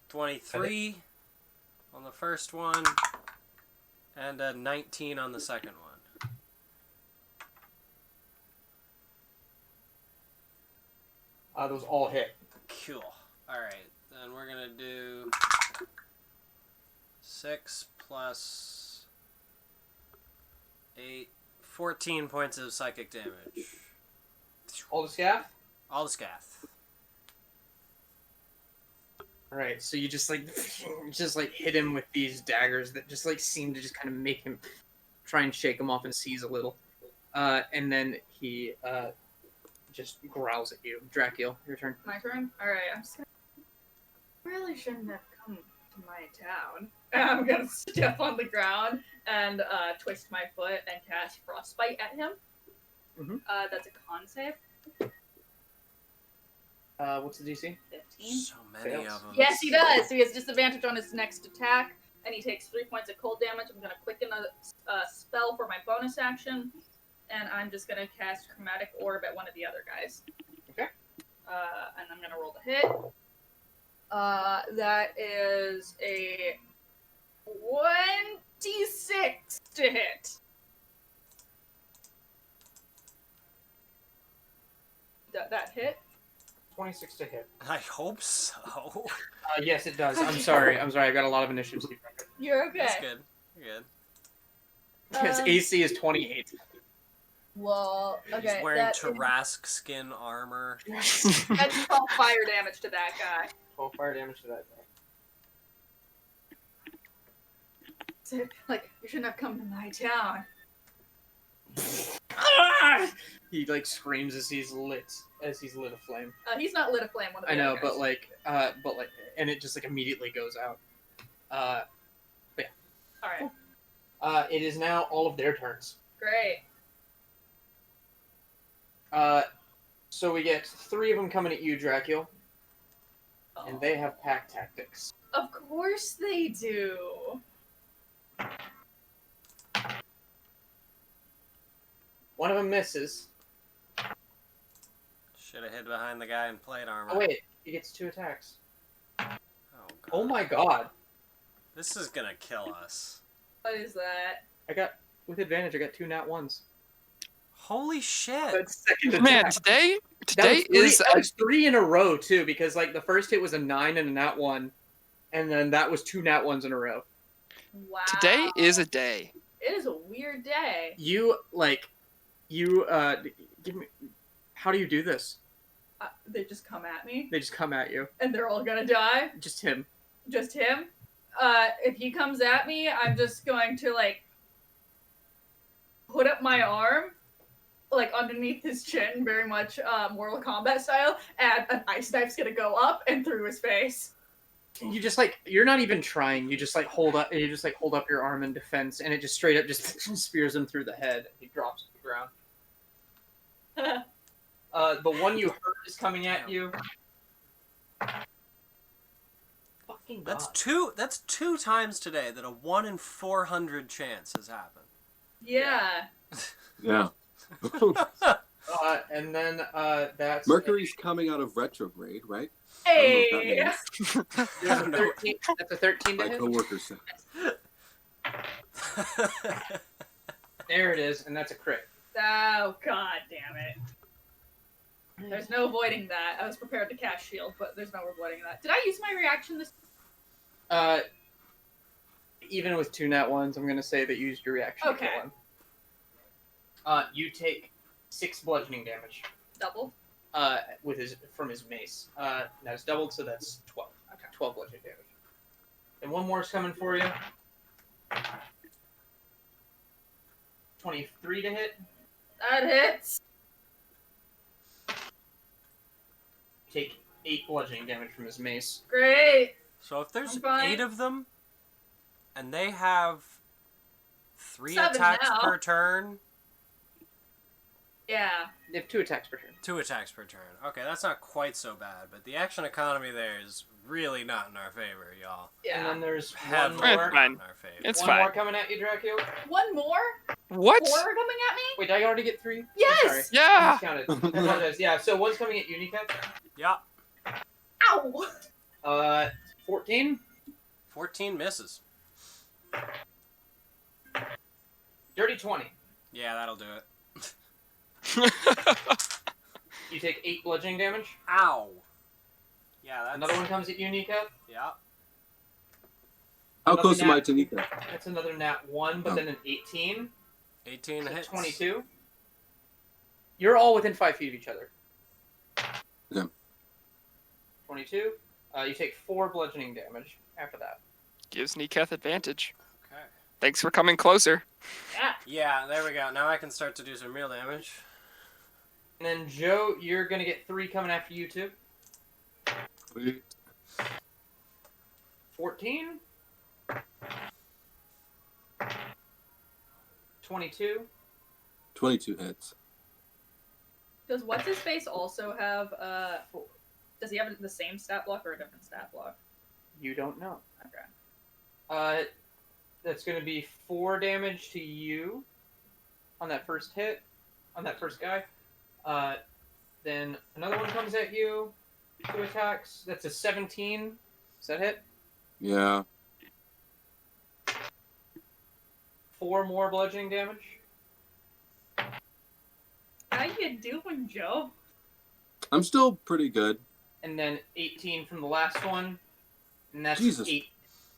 23 on the first one. And a 19 on the second one. Those all hit. Cool. Alright, then we're gonna do 6 plus 8, 14 points of psychic damage. All the Scath? All the Scath. All right, so you just like hit him with these daggers that just like seem to just kind of make him try and shake him off and seize a little, and then he just growls at you. Drakiel, your turn. My turn? Alright, I'm just gonna... really shouldn't have come to my town. I'm gonna step on the ground and twist my foot and cast Frostbite at him. Mhm. That's a con save. What's the DC? 15. So many Fails. of them. Yes, he does. So he has disadvantage on his next attack, and he takes 3 points of cold damage. I'm gonna quicken a spell for my bonus action, and I'm just gonna cast Chromatic Orb at one of the other guys. Okay. And I'm gonna roll the hit. That is a 26 to hit. That hit? 26 to hit. I hope so. Yes, it does. I'm sorry. I've got a lot of initiatives. You're okay. That's good. You're good. His AC is 28. Well, okay. He's wearing that Tarask skin armor. that's 12 fire damage to that guy. 12 fire damage to that guy. So, like, you shouldn't have come to my town. Ah! He like screams as he's lit a flame. He's not lit a flame. One of the I know, other but guys. like, and it just like immediately goes out. All right. It is now all of their turns. Great. So we get 3 of them coming at you, Drakiel, and they have pack tactics. Of course they do. One of them misses. Should have hid behind the guy in plate armor. Oh wait, he gets 2 attacks. Oh, God. Oh my god! This is gonna kill us. What is that? I got with advantage. I got 2 nat 1s. Holy shit! That's second Man, attack. today is that was 3 in a row too, because like the first hit was a 9 and a nat 1, and then that was 2 nat 1s in a row. Wow. today is a day. It is a weird day. You give me. How do you do this? They just come at me, They just come at you. and they're all gonna die. Just him. Just him. If he comes at me, I'm just going to like put up my arm, like underneath his chin, very much Mortal Kombat style, and an ice knife's gonna go up and through his face. You just like you're not even trying. You just like hold up. You just like hold up your arm in defense, and it just straight up just spears him through the head. He drops to the ground. The one you hurt is coming at you. Fucking God. That's two times today that a 1 in 400 chance has happened. Yeah. Yeah. And then that's Mercury's coming out of retrograde, right? Hey. I don't know what That's a 13. That's a 13 to My hit. coworker said. There it is, and that's a crit. Oh, god damn it. There's no avoiding that. I was prepared to cast shield, but there's no avoiding that. Did I use my reaction this? Even with 2 nat 1s, I'm gonna say that you used your reaction to Okay. kill him. You take 6 bludgeoning damage. Double? From his mace. That's doubled, so that's 12. Okay. 12 bludgeoning damage. And one more is coming for you. 23 to hit. That hits. Take 8 bludgeoning damage from his mace. Great. So if there's I'm fine. 8 of them, and they have 3 7 attacks now. per turn, Yeah. They have 2 attacks per turn. 2 attacks per turn. Okay, that's not quite so bad, but the action economy there is really not in our favor, y'all. And Yeah. then there's Heavily one more. It's fine. not in our favor. It's one fine. more coming at you, Drakiel. One more? What? 4 are coming at me? Wait, did I already get 3? Yes! Yeah. Counted. I apologize. Yeah, so one's coming at you, Nika. Yeah. Ow! 14. 14 misses. Dirty 20. Yeah, that'll do it. You take 8 bludgeoning damage. Ow. Yeah, that's... Another one comes at you, Nika. Yeah. How close am I nat- to Nika? That's another nat 1, but then an 18. 18 So hits. 22. You're all within 5 feet of each other. Yeah. 22. You take 4 bludgeoning damage after that. Gives Niketh advantage. Okay. Thanks for coming closer. Yeah. Yeah, there we go. Now I can start to do some real damage. And then Joe, you're gonna get 3 coming after you too. 14. 22. 22 hits. Does what's his face also have does he have the same stat block or a different stat block? You don't know. Okay. That's going to be 4 damage to you on that first hit, on that first guy. Then another one comes at you, 2 attacks. That's a 17. Does that hit? Yeah. 4 more bludgeoning damage. How you doing, Joe? I'm still pretty good. And then 18 from the last one. And that's Jesus. 8.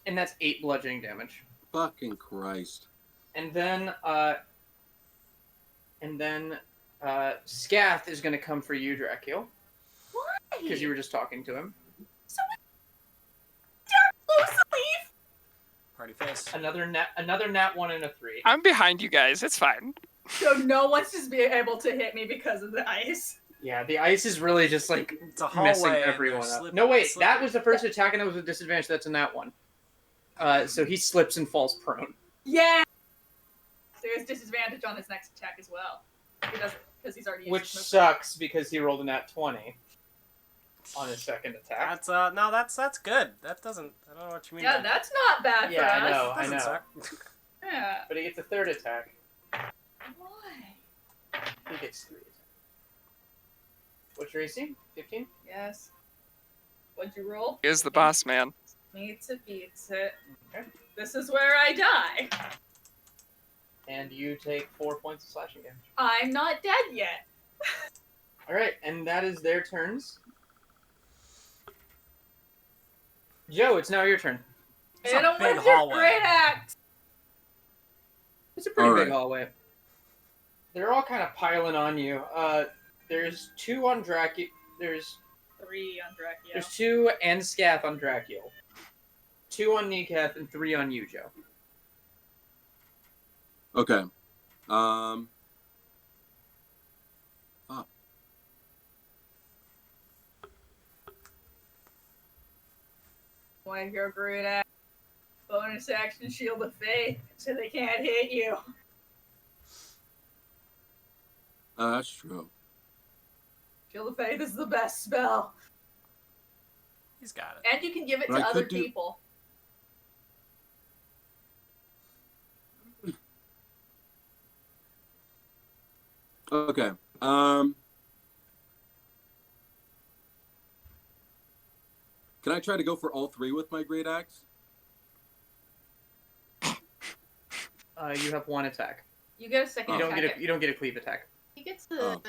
And that's 8 bludgeoning damage. Fucking Christ. And then Scath is going to come for you, Drakiel. Why? Because you were just talking to him. So Losalif! Party face. Another nat 1 and a 3. I'm behind you guys. It's fine. So no one's just being able to hit me because of the ice. Yeah, the ice is really just like It's a hallway messing and everyone they're up. slipping- No, wait, slipping. that was the first attack and that was a disadvantage. That's a nat 1. So he slips and falls prone. Yeah. There's disadvantage on his next attack as well. He doesn't because he's already used Which his move. sucks because he rolled a nat 20 on his second attack. That's no, that's good. That doesn't. I don't know what you mean. Yeah, by that's not bad Yeah, for I us. know. that. Doesn't suck. Yeah. But he gets a third attack. Why? He gets 3 attacks. What's your AC? 15? Yes. What'd you roll? Here's the boss man. Meets it, beats it. Okay. This is where I die. And you take 4 points of slashing damage. I'm not dead yet. Alright, and that is their turns. Joe, it's now your turn. It's Hit a him big with your hallway. great axe. It's a pretty All big right. hallway. They're all kind of piling on you. There's 2 on Dracula. There's 3 on Dracula. 2 and Scath on Drakiel. 2 on Neekath and 3 on you, Joe. Okay. Want your great axe? Bonus action, shield of faith, so they can't hit you. That's true. Shield of faith is the best spell, He's got it. and you can give it But to I other could do- people. Okay. Can I try to go for all 3 with my great axe? You have 1 attack. You get a second You don't attack. get a you don't get a cleave attack. He gets the Oh.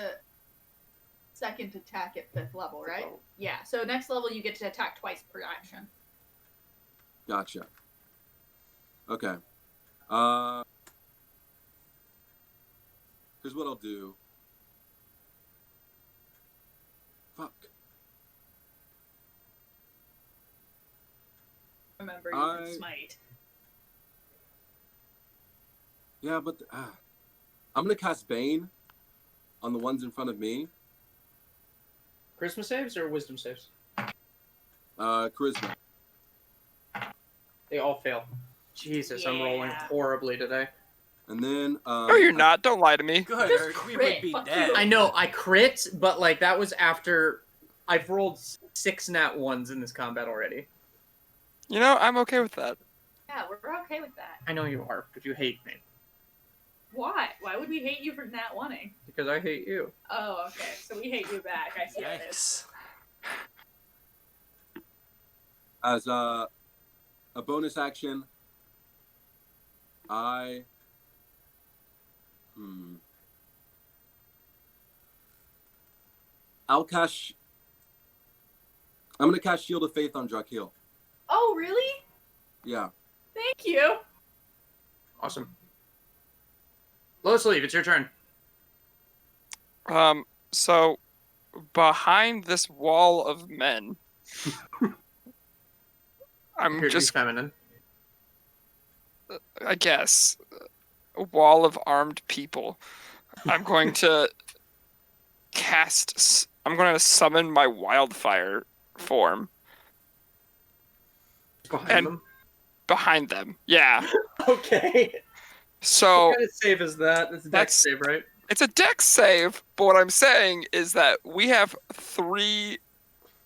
second attack at 5th level, right? level. Yeah. So next level, you get to attack twice per action. Gotcha. Okay. Here's what I'll do. Fuck. Remember, you can I- smite. Yeah, but I'm gonna cast Bane on the ones in front of me. Charisma saves or wisdom saves? Charisma. They all fail. Jesus, I'm rolling Yeah. horribly today. And then No, you're not. Don't lie to me. Good, Just or we crit, would be fuck dead. you. I know, I crit, but like that was after I've rolled 6 nat 1s in this combat already. You know, I'm okay with that. Yeah, we're okay with that. I know you are, but you hate me. Why? Why would we hate you for not wanting? Because I hate you. Oh, okay. So we hate you back. I see how it is. Yikes. as a bonus action, I I'm gonna cast Shield of Faith on Drakiel. Oh, really? Yeah. Thank you. Awesome. Losalif, it's your turn. So behind this wall of men, I'm Appear to be just, feminine. I guess, a wall of armed people. I'm going to I'm going to summon my wildfire form Behind And- them. behind them. Yeah. Okay. So What kind of save is that? That's a dex That's- save, right? It's a dex save, but what I'm saying is that we have 3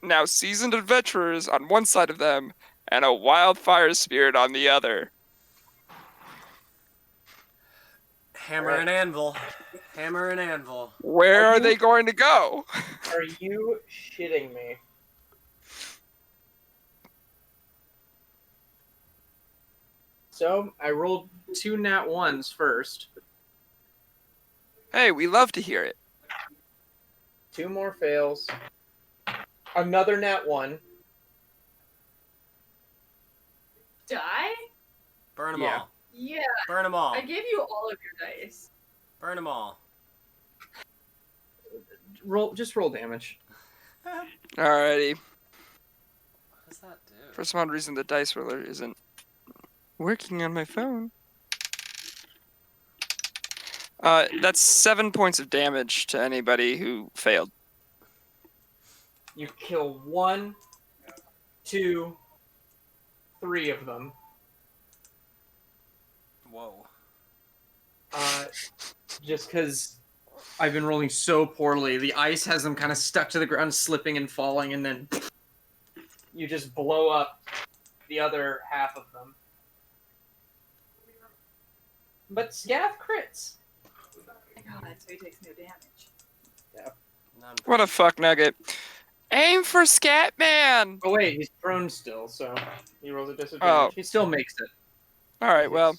now seasoned adventurers on one side of them and a wildfire spirit on the other. Hammer and anvil. Hammer and anvil. Where Are are you- they going to go? Are you shitting me? So I rolled 2 nat 1s first. Hey, we love to hear it. 2 more fails. Another nat 1. Die? Burn them Yeah. all. Yeah, Burn them all. I gave you all of your dice. Burn them all. Just roll damage. Alrighty. What does that do? For some odd reason, the dice roller isn't working on my phone. That's 7 points of damage to anybody who failed. You kill 1, 2, 3 of them. Whoa. Just because I've been rolling so poorly. The ice has them kind of stuck to the ground, slipping and falling, and then you just blow up the other half of them. But Scath crits. Oh my god, so he takes no damage. None. What a fuck nugget. Aim for Scatman! Oh wait, he's prone still, so he rolls a disadvantage. Oh. He still makes it. Alright, well,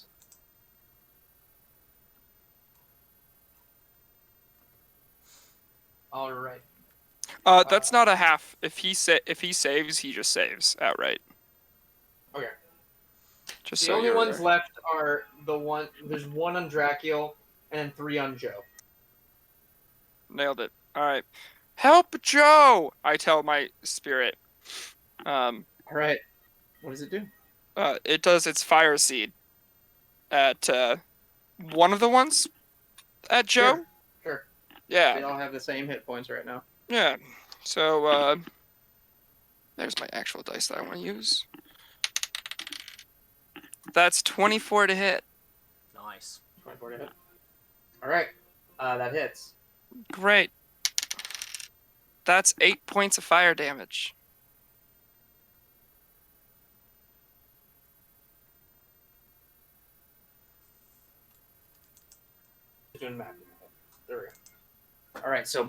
All right. that's not a half. If he saves, he just saves outright. Okay. Just The so only you're ones aware. left are the one. There's 1 on Drakiel and 3 on Joe. Nailed it. Alright. Help Joe! I tell my spirit. All right. What does it do? It does its fire seed at one of the ones at Joe. Sure. Yeah. They all have the same hit points right now. Yeah. So there's my actual dice that I want to use. That's 24 to hit. Nice. 24 to hit. All right. That hits. Great. That's 8 points of fire damage. Doing math. There we go. All right, so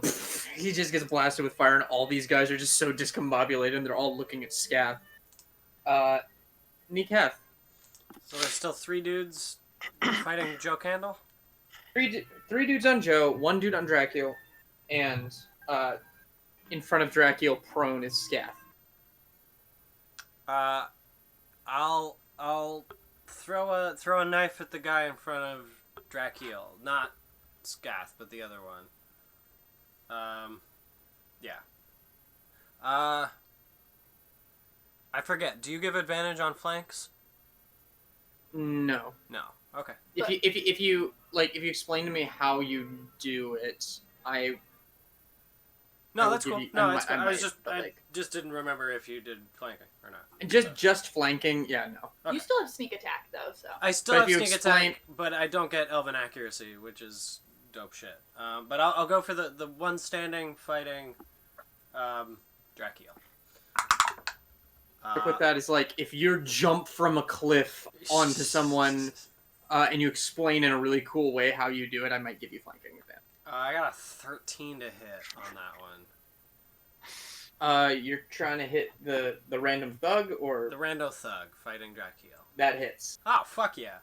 he just gets blasted with fire, and all these guys are just so discombobulated, and they're all looking at Scath. Niketh, So there's still 3 dudes fighting Joe Candle? three dudes on Joe, 1 dude on Drakiel, and in front of Drakiel, prone is Scath. I'll throw a knife at the guy in front of Drakiel, not Scath, but the other one. Yeah. I forget. Do you give advantage on flanks? No. No. Okay. If you explain to me how you do it, I No, will that's give cool. you- No, I that's might- cool. I I might, but, just didn't remember if you did flanking or not. just flanking. Yeah, no. Okay. You still have sneak attack though, so. I still But have if you sneak explain- attack, but I don't get elven accuracy, which is dope shit. But I'll go for the one standing fighting Drakiel. With that is like if you jump from a cliff onto someone and you explain in a really cool way how you do it, I might give you flanking with that. I got a 13 to hit on that one. You're trying to hit the random thug or The rando thug fighting Drakiel. that hits. Oh, fuck yeah.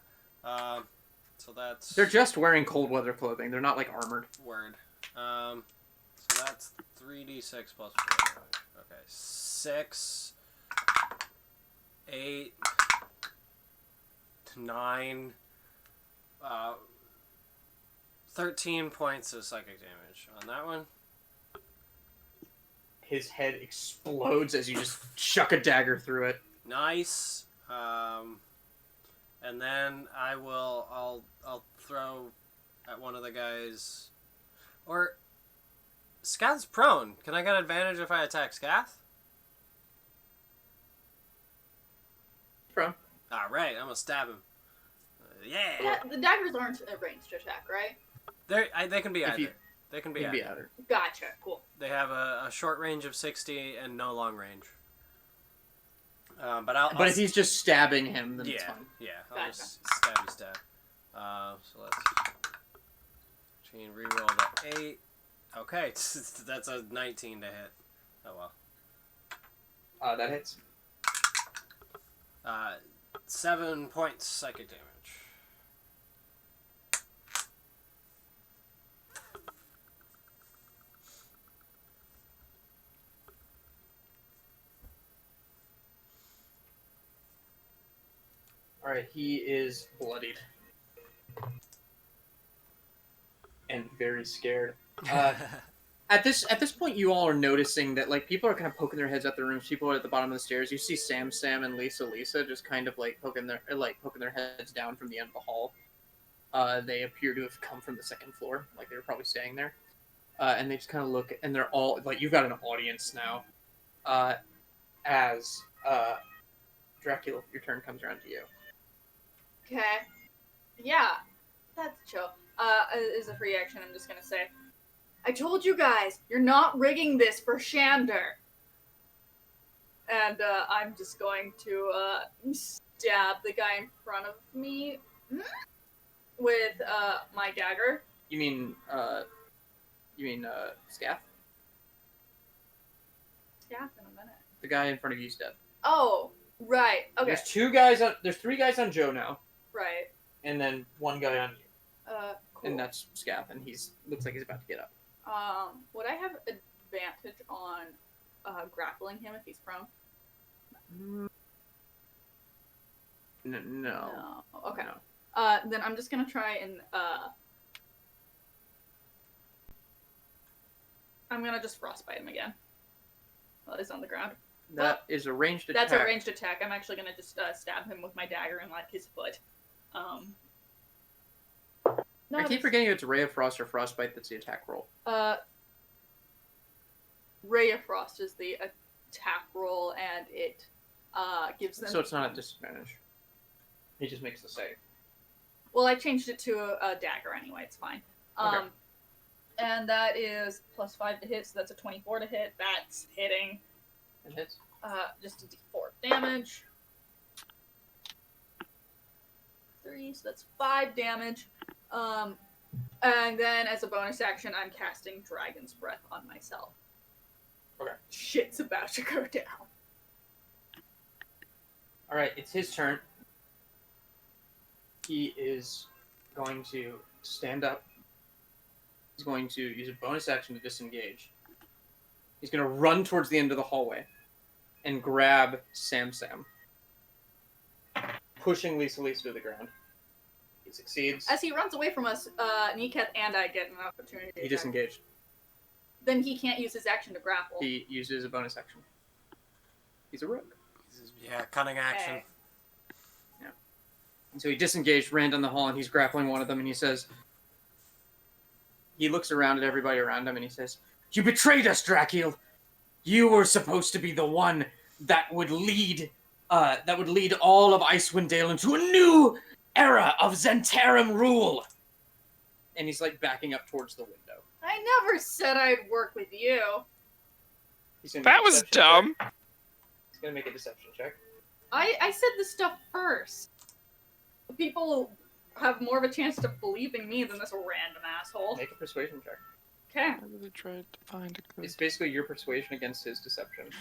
So that's... They're just wearing cold weather clothing. They're not like armored. Word. So that's 3d6 plus 4. Okay, 6, 8, 9, 13 points of psychic damage on that one. His head explodes as you just chuck a dagger through it. Nice. And then I'll throw at one of the guys, or Scath's prone. Can I get advantage if I attack Scath? Prone. All right, I'm gonna stab him. Yeah. Yeah, the daggers aren't a ranged attack, right? They can be If either. you- They can be He'd either. be either. Gotcha. Cool. They have a short range of 60 and no long range. But if he's just stabbing him, then it's yeah, fine. yeah, I'll Gotcha. just stab. So let's reroll the 8. Okay, that's a 19 to hit. Oh well. That hits. 7 points psychic damage. Alright, he is bloodied. And very scared. At this point, you all are noticing that like people are kind of poking their heads out the rooms. People are at the bottom of the stairs. You see Sam and Lisa just kind of like poking their heads down from the end of the hall. They appear to have come from the second floor, like they were probably staying there. And they just kind of look, and they're all like, you've got an audience now. As Dracula, your turn comes around to you. Okay. Yeah, that's chill. As a free action, I'm just gonna say, I told you guys, you're not rigging this for Shandar. And I'm just going to stab the guy in front of me with my dagger. You mean Scaff? Staff in a minute. The guy in front of you's dead. Oh, right. Okay. There's 3 guys on Joe now, Right. and then 1 guy on you, Cool. and that's Scaff, and looks like he's about to get up. Would I have advantage on grappling him if he's prone? No. Okay. No. Then I'm just gonna try and I'm gonna just frostbite him again while he's on the ground. That is a ranged attack. That's a ranged attack. I'm actually gonna just stab him with my dagger in like his foot. No, I keep forgetting it's Ray of Frost or Frostbite that's the attack roll. Ray of Frost is the attack roll, and it gives them. So it's not a disadvantage. He just makes the save. Well, I changed it to a dagger anyway. It's fine. Okay. And that is +5 to hit, so that's a 24 to hit. That's hitting. It hits. Just a d4 damage. 3, so that's 5 damage. And then as a bonus action, I'm casting Dragon's Breath on myself. Okay. Shit's about to go down. Alright, it's his turn. He is going to stand up. He's going to use a bonus action to disengage. He's going to run towards the end of the hallway and grab Sam, pushing Lisa to the ground. He succeeds. As he runs away from us, Niket and I get an opportunity. He disengaged. Then he can't use his action to grapple. He uses a bonus action. He's a rogue. Yeah, cunning action. Okay. And so he disengaged, ran down the hall, and he's grappling one of them, and he looks around at everybody around him, and he says, "You betrayed us, Drakiel! You were supposed to be the one that would lead all of Icewind Dale into a new era of Zentarum rule!" And he's, like, backing up towards the window. I never said I'd work with you. He's gonna make That a was deception dumb. check. He's gonna make a deception check. I said this stuff first. People have more of a chance to believe in me than this random asshole. Make a persuasion check. Okay, I really tried to find a good. It's basically your persuasion against his deception.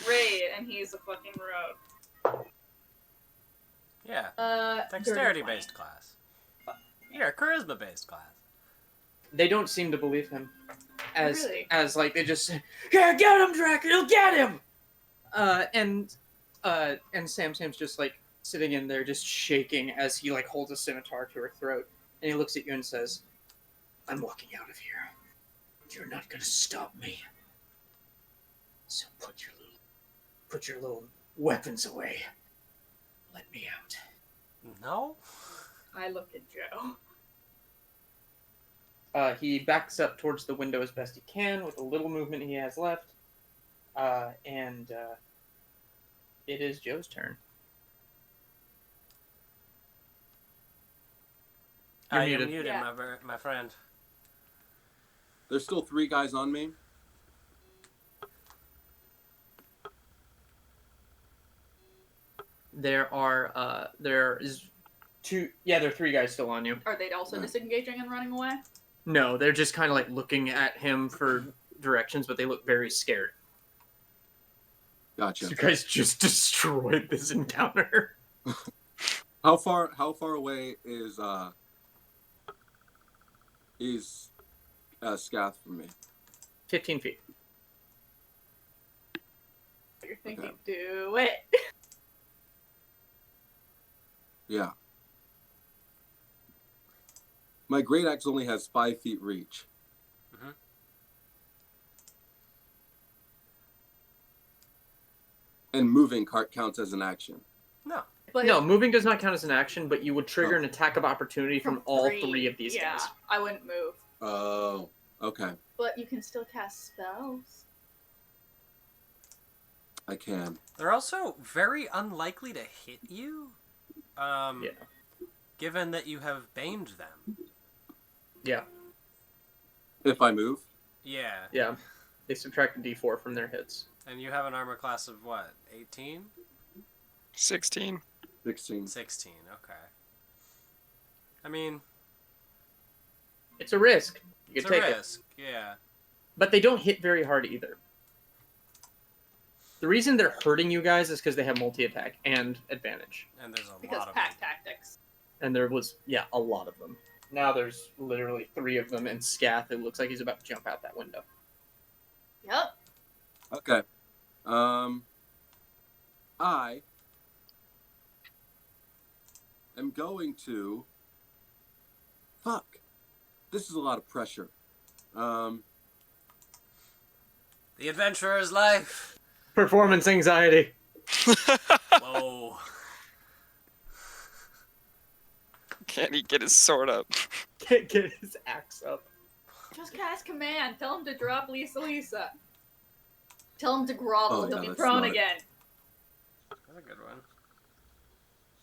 great, and he's a fucking rogue. Yeah. Dexterity-based class. You're a charisma-based class. They don't seem to believe him. Really? As like they just say, "Yeah, get him, Dracula, get him!" And Sam's just like sitting in there, just shaking as he like holds a scimitar to her throat, and he looks at you and says, "I'm walking out of here. You're not gonna stop me. So put your little weapons away. Let me out." No? I look at Joe. He backs up towards the window as best he can with the little movement he has left. And it is Joe's turn. You're You're muted. muted, Yeah. my friend. There's still 3 guys on me. There is 2. Yeah, there are 3 guys still on you. Are they also disengaging and running away? No, they're just kind of like looking at him for directions, but they look very scared. Gotcha. You guys just destroyed this encounter. How far away is Scath from me? 15 feet. You're thinking, do it. Yeah. My great axe only has 5 feet reach. Mm-hmm. And moving counts as an action. No. But No, moving does not count as an action, but you would trigger an attack of opportunity from all 3 of these guys. I wouldn't move. Oh, okay. But you can still cast spells. I can. They're also very unlikely to hit you. Yeah. Given that you have baned them. Yeah. If I move? Yeah. Yeah. They subtract a d4 from their hits. And you have an armor class of what? 18? 16. 16. 16, okay. I mean... It's a risk. You It's can a take risk, yeah. But they don't hit very hard either. The reason they're hurting you guys is because they have multi-attack and advantage. And there's a Because lot of pack them. tactics. And there was, a lot of them. Now there's literally 3 of them, and Scath, it looks like he's about to jump out that window. Yep. Okay. I am going to... Fuck. This is a lot of pressure. The adventurer's life! Performance anxiety. Whoa. Can't he get his sword up? Can't get his axe up. Just cast command. Tell him to drop Lisa. Tell him to grovel. Oh, He'll yeah, be that's prone smart. again. That's a good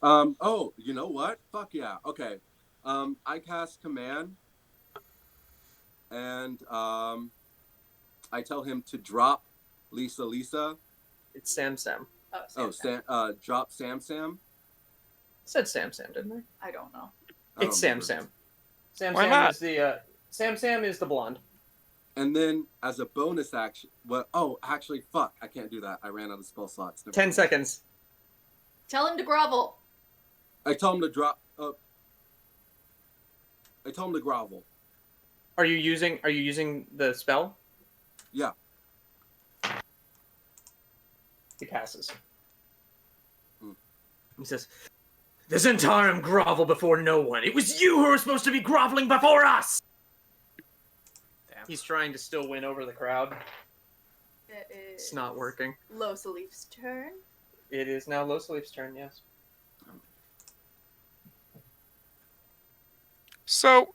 one. Oh, you know what? Fuck yeah. Okay. I cast command, and I tell him to drop Lisa. It's Sam. Drop Sam. I said Sam, didn't I? I don't know. I don't It's remember. Sam. Why not? Is the Sam is the blonde. And then as a bonus action, actually, fuck, I can't do that. I ran out of spell slots. Never 10 mind. seconds. Tell him to grovel. I tell him to drop. I tell him to grovel. Are you using the spell? Yeah. He passes. Hmm. He says, "The Zentarum grovel before no one. It was you who were supposed to be groveling before us!" Damn. He's trying to still win over the crowd. It is It's not working. Losalif's turn. It is now Losalif's turn, yes. So,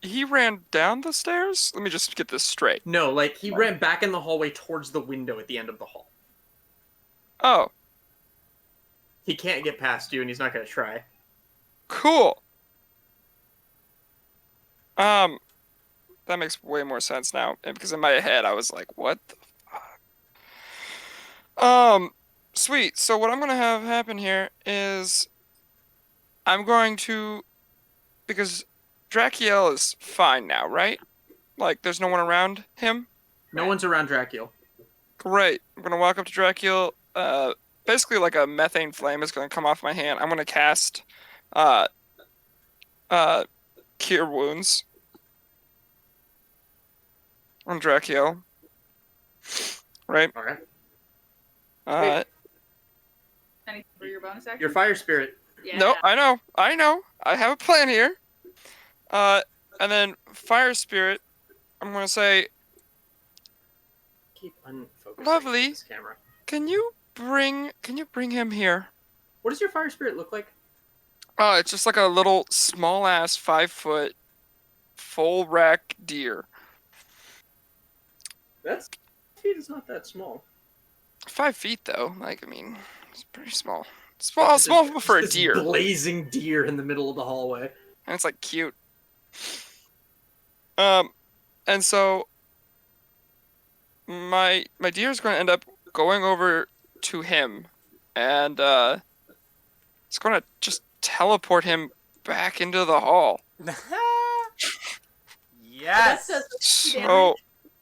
he ran down the stairs? Let me just get this straight. No, like, he ran back in the hallway towards the window at the end of the hall. Oh, He can't get past you, and he's not going to try. cool. That makes way more sense now. And because in my head, I was like, what the fuck? Sweet. So what I'm going to have happen here is I'm going to, because Drakiel is fine now, right? Like, there's no one around him? No one's around Drakiel. Great. I'm going to walk up to Drakiel. Basically, like a methane flame is going to come off my hand. I'm going to cast Cure Wounds on Drakiel. Right? All right. Anything for your bonus action? Your fire spirit. Yeah. No, I know. I have a plan here. And then Fire Spirit, I'm going to say, Keep unfocusing Lovely. this camera. can you bring him here? What does your fire spirit look like? Oh, it's just like a little small ass 5-foot full rack deer. That's feet is not that small. 5 feet though. Like, I mean, it's pretty small. Small for a This deer. blazing deer in the middle of the hallway. And it's like cute. And so my deer is going to end up going over to him, and it's going to just teleport him back into the hall. Yes. So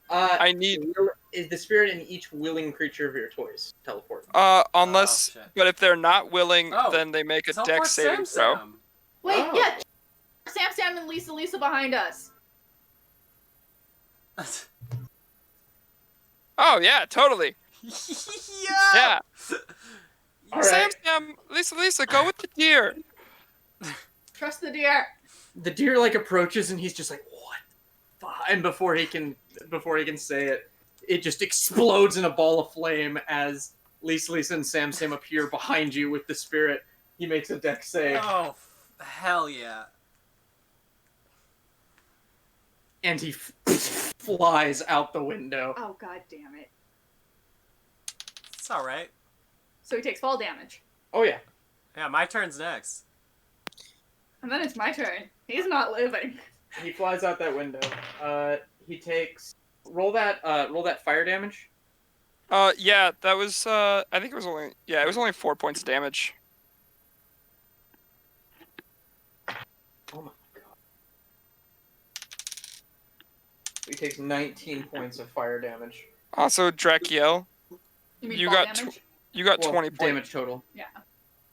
I need is the spirit in each willing creature of your choice teleport. unless, shit. but if they're not willing, Oh, then they make a teleport dex saving throw. Sam. Wait, Oh. yeah. Sam and Lisa behind us. Oh yeah, totally. Yeah. All right. Sam, Lisa, go with the deer. Trust the deer. The deer like approaches and he's just like, what the fuck? And before he can say it, it just explodes in a ball of flame as Lisa and Sam appear behind you with the spirit. He makes a dex save. Oh, hell yeah. And he flies out the window. Oh, god damn it. It's alright. So he takes fall damage. Oh yeah. Yeah, my turn's next. And then it's my turn. He's not living. He flies out that window. He takes roll that fire damage. Yeah, that was I think it was only 4 points of damage. Oh my god. He takes 19 points of fire damage. Also, Drakiel, You mean You fall got damage? you got Well, 20 points. damage total. Yeah.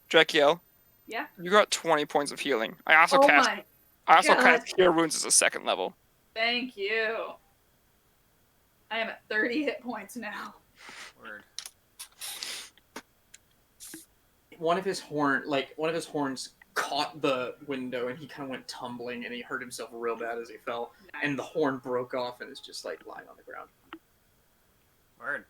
Drakiel, Yeah. you got 20 points of healing. I also Oh cast my. cast God. Cure Wounds as a second level. Thank you. I am at 30 hit points now. Word. One of his horns caught the window and he kind of went tumbling and he hurt himself real bad as he fell. And the horn broke off and is just like lying on the ground. Word.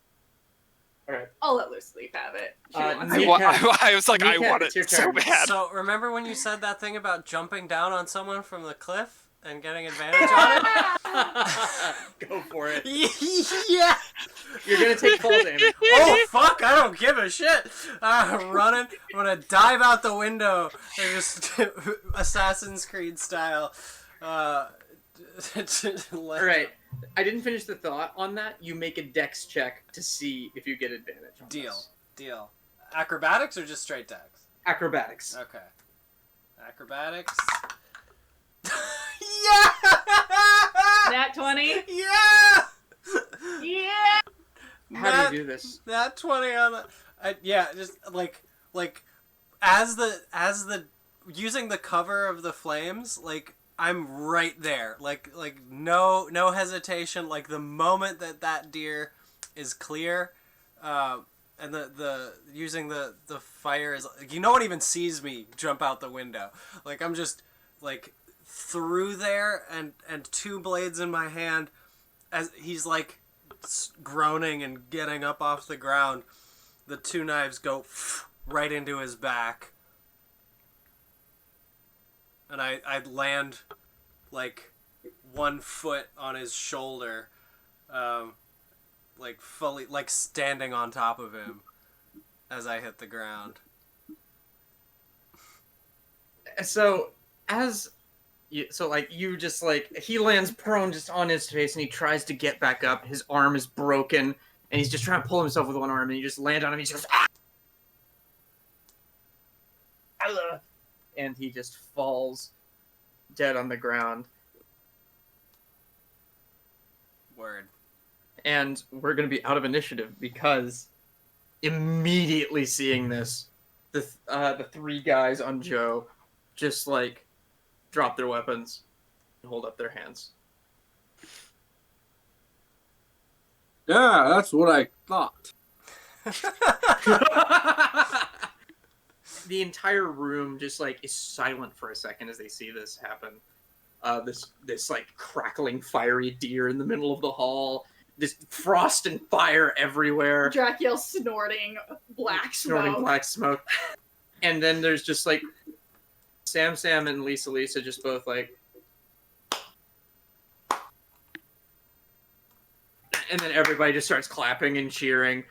All right. I'll let Losalif have it. She wants Nick- it. I was like, I Kneecap, want it's it your so turn. bad. So, remember when you said that thing about jumping down on someone from the cliff and getting advantage on it? Go for it. Yeah! You're gonna take fall damage. Oh, fuck, I don't give a shit. I'm running. I'm gonna dive out the window and just Assassin's Creed style. All right. I didn't finish the thought on that. You make a dex check to see if you get advantage on this. Deal. Acrobatics or just straight dex? Acrobatics. Okay. Acrobatics. Yeah! That 20? Yeah! Yeah! How do you do this? That 20 on the... yeah, just like as the using the cover of the flames, like I'm right there. Like no hesitation. Like the moment that deer is clear, and the using the fire is like, no one even sees me jump out the window. Like I'm just like through there and two blades in my hand as he's like groaning and getting up off the ground. The two knives go right into his back. And I land like 1 foot on his shoulder, like fully, like standing on top of him as I hit the ground. So you just like he lands prone just on his face and he tries to get back up. His arm is broken and he's just trying to pull himself with one arm and you just land on him. He just goes, ah! Hello. And he just falls dead on the ground. Word. And we're going to be out of initiative because immediately seeing this, the three guys on Joe just like drop their weapons and hold up their hands. Yeah, that's what I thought. The entire room just like is silent for a second as they see this happen. This like crackling fiery deer in the middle of the hall. This frost and fire everywhere. Drakiel snorting black smoke. Snorting black smoke. And then there's just like Sam and Lisa just both like. And then everybody just starts clapping and cheering.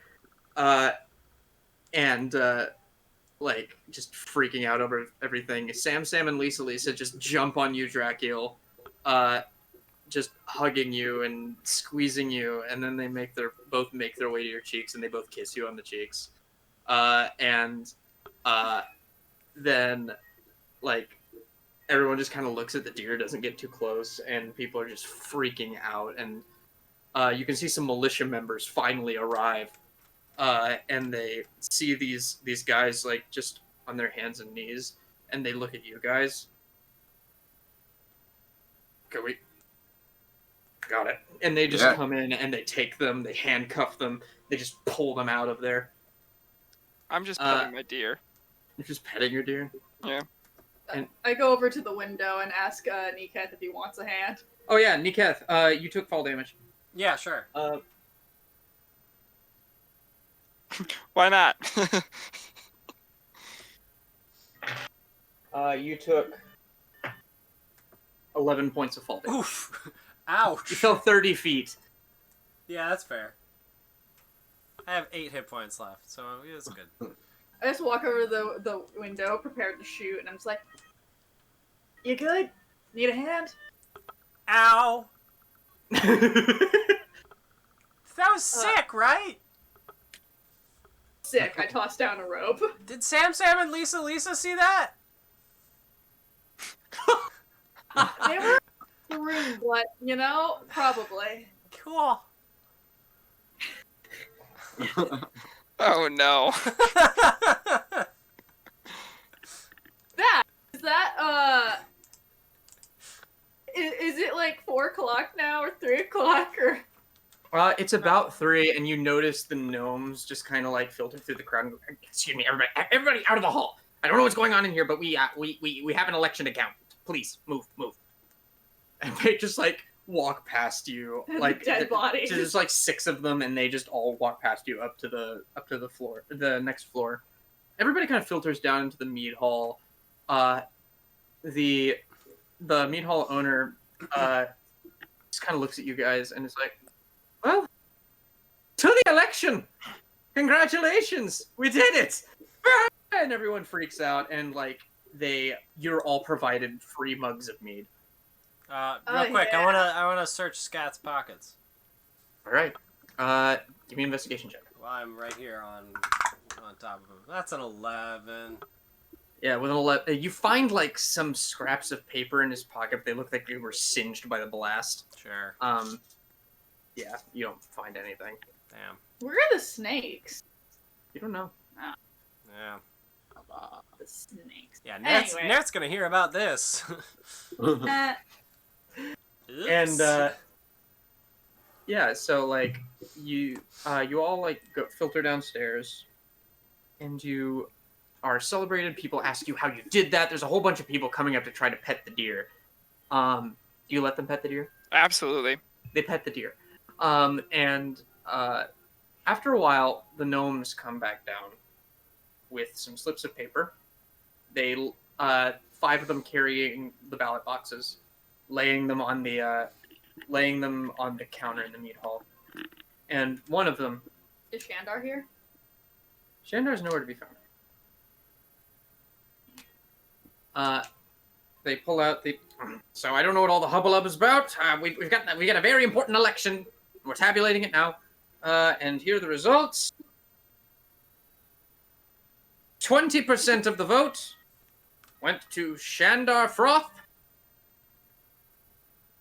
Like just freaking out over everything. Sam and Lisa just jump on you, Drakiel. just hugging you and squeezing you, and then they both make their way to your cheeks, and they both kiss you on the cheeks. Then like everyone just kind of looks at the deer, doesn't get too close, and people are just freaking out. And you can see some militia members finally arrive, and they see these guys like just on their hands and knees, and they look at you guys. Okay, we got it. And they just come in and they take them, they handcuff them, they just pull them out of there. I'm just petting my deer. You're just petting your deer? Yeah. And I go over to the window and ask Niketh if he wants a hand. oh yeah, Niketh, you took fall damage. Yeah, sure. Why not? You took 11 points of fall damage. Oof. Ouch. You fell 30 feet. Yeah, that's fair. I have 8 hit points left, so it's good. I just walk over the window, prepared to shoot, and I'm just like, "You good? Need a hand?" Ow! That was sick, right? Sick. I toss down a rope. Did Sam and Lisa see that? They were room, but probably. Cool. Oh no. Is it like 4 o'clock now or 3 o'clock or? It's about 3, and you notice the gnomes just kind of like filter through the crowd. And go, excuse me, everybody out of the hall. I don't know what's going on in here, but we have an election to count. Please move. And they just like walk past you, like dead bodies. There's like 6 of them, and they just all walk past you up to the floor, the next floor. Everybody kind of filters down into the mead hall. The mead hall owner just kind of looks at you guys and is like, "Well, to the election! Congratulations! We did it!" And everyone freaks out, and like you're all provided free mugs of mead. Real quick, yeah. I wanna search Scat's pockets. All right. Give me an investigation check. Well, I'm right here on top of him. That's an 11. Yeah, with an 11, you find like some scraps of paper in his pocket. But they look like they were singed by the blast. Sure. Yeah, you don't find anything. Damn. Where are the snakes? You don't know. Yeah. The snakes. Yeah, Anyway. Nert's gonna hear about this. And yeah, so like you all like go filter downstairs, and you are celebrated. People ask you how you did that. There's a whole bunch of people coming up to try to pet the deer. Do you let them pet the deer? Absolutely. They pet the deer. And after a while, the gnomes come back down with some slips of paper. They 5 of them carrying the ballot boxes, laying them on the counter in the mead hall. And one of them, Is Shandar here? Shandar's nowhere to be found. They pull out the. So I don't know what all the hubbub is about. We got a very important election. We're tabulating it now, and here are the results. 20% of the vote went to Shandar Froth.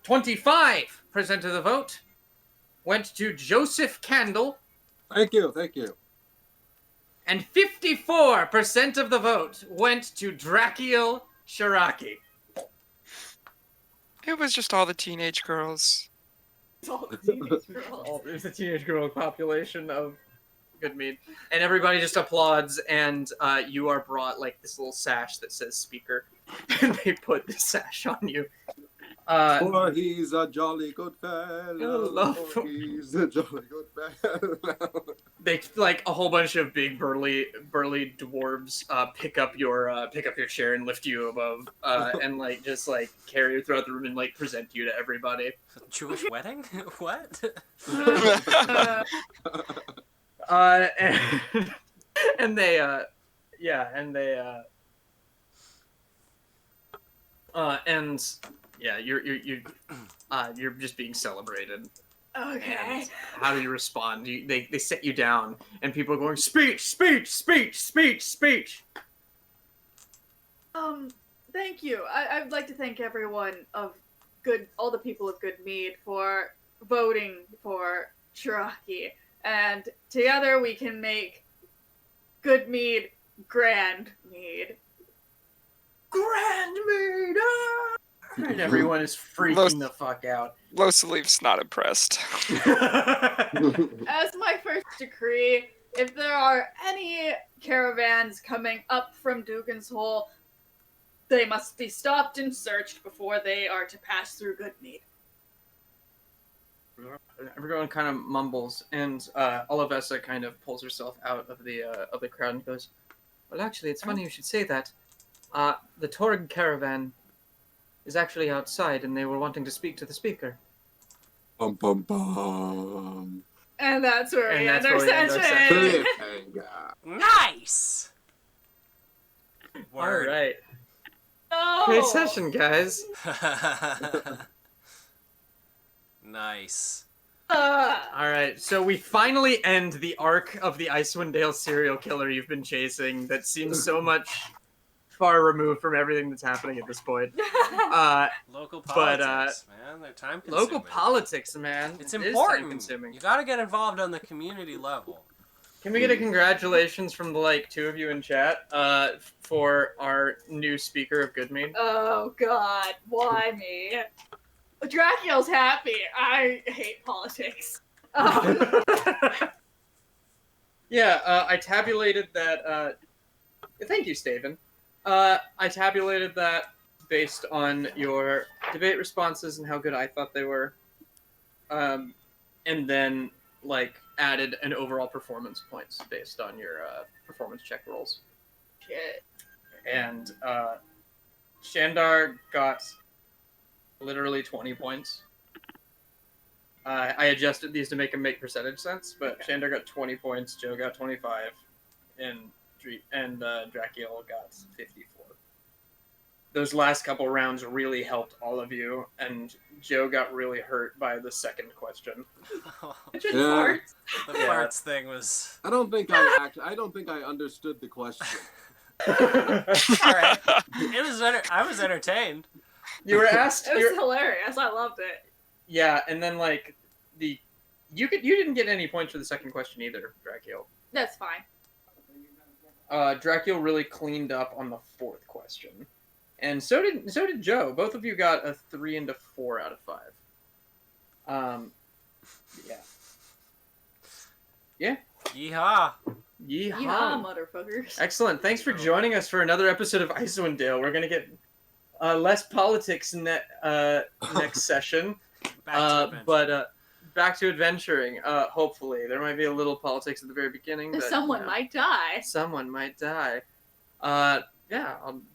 25% of the vote went to Joseph Candle. Thank you. And 54% of the vote went to Drakiel Shiraki. It was just all the teenage girls. It's all the teenage girls. There's the teenage girl population of Good Mead. And everybody just applauds, and you are brought like this little sash that says speaker. And they put the sash on you. For he's a jolly good fellow. For he's a jolly good fellow. They like a whole bunch of big burly dwarves pick up your chair and lift you above, and like just like carry you throughout the room and like present you to everybody. Jewish wedding? What? And they Yeah, you're just being celebrated. Okay. And how do you respond? They set you down, and people are going, speech, speech, speech, speech, speech. Thank you. I'd like to thank everyone of all the people of Good Mead for voting for Cherokee, and together we can make Good Mead Grand Mead. Grand Mead! Ah! And everyone is freaking the fuck out. Losalif's not impressed. As my first decree, if there are any caravans coming up from Dugan's Hole, they must be stopped and searched before they are to pass through Good Mead. Everyone kind of mumbles, and Olivessa kind of pulls herself out of the crowd and goes, "Well, actually, it's funny you should say that. The Torg caravan is actually outside, and they were wanting to speak to the speaker." Bum bum bum. And that's where we end our session. Cliffhanger. Nice. All Word. right. No! Great session, guys. Nice. All right, so we finally end the arc of the Icewind Dale serial killer you've been chasing that seems so much far removed from everything that's happening at this point. Local But, politics, man. They're time consuming. Local politics, man. It's It is important. time-consuming. You gotta get involved on the community level. Can we get a congratulations from the two of you in chat for our new speaker of Good Mead? Oh god, why me? Drakiel's happy. I hate politics. Yeah, I tabulated that. Thank you, Staven. I tabulated that based on your debate responses and how good I thought they were, and then added an overall performance points based on your performance check rolls. Shit. And Shandar got literally 20 points. I adjusted these to make percentage sense, but Okay. Shandar got 20 points, Joe got 25, and Drakiel got 54. Those last couple rounds really helped all of you, and Joe got really hurt by the second question. Just Yeah. farts. The Yeah. farts thing was I don't think I understood the question. all right. It was I was entertained. You were asked. It was hilarious. I loved it. Yeah, and then you didn't get any points for the second question either, Drakiel. That's fine. Drakiel really cleaned up on the fourth question, and so did Joe. Both of you got a 3 and a 4 out of 5. Yeah. Yeehaw. Yeehaw. Yeehaw, motherfuckers. Excellent. Thanks for joining us for another episode of Icewind Dale. We're gonna get less politics next session. Back to adventure. But back to adventuring. Hopefully, there might be a little politics at the very beginning. But, Someone might die. Someone might die. Yeah, I'm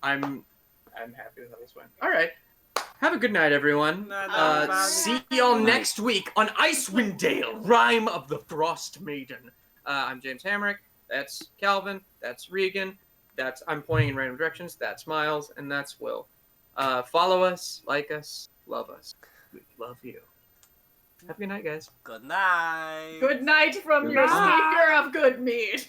happy with how this went. All right. Have a good night, everyone. See y'all next week on Icewind Dale, Rime of the Frost Maiden. I'm James Hamrick. That's Calvin. That's Regan. I'm pointing in random directions. That's Myles, and that's Will. Follow us, like us, love us. We love you. Have a good night, guys. Good night. Good night from your Goodbye. speaker of Good Mead.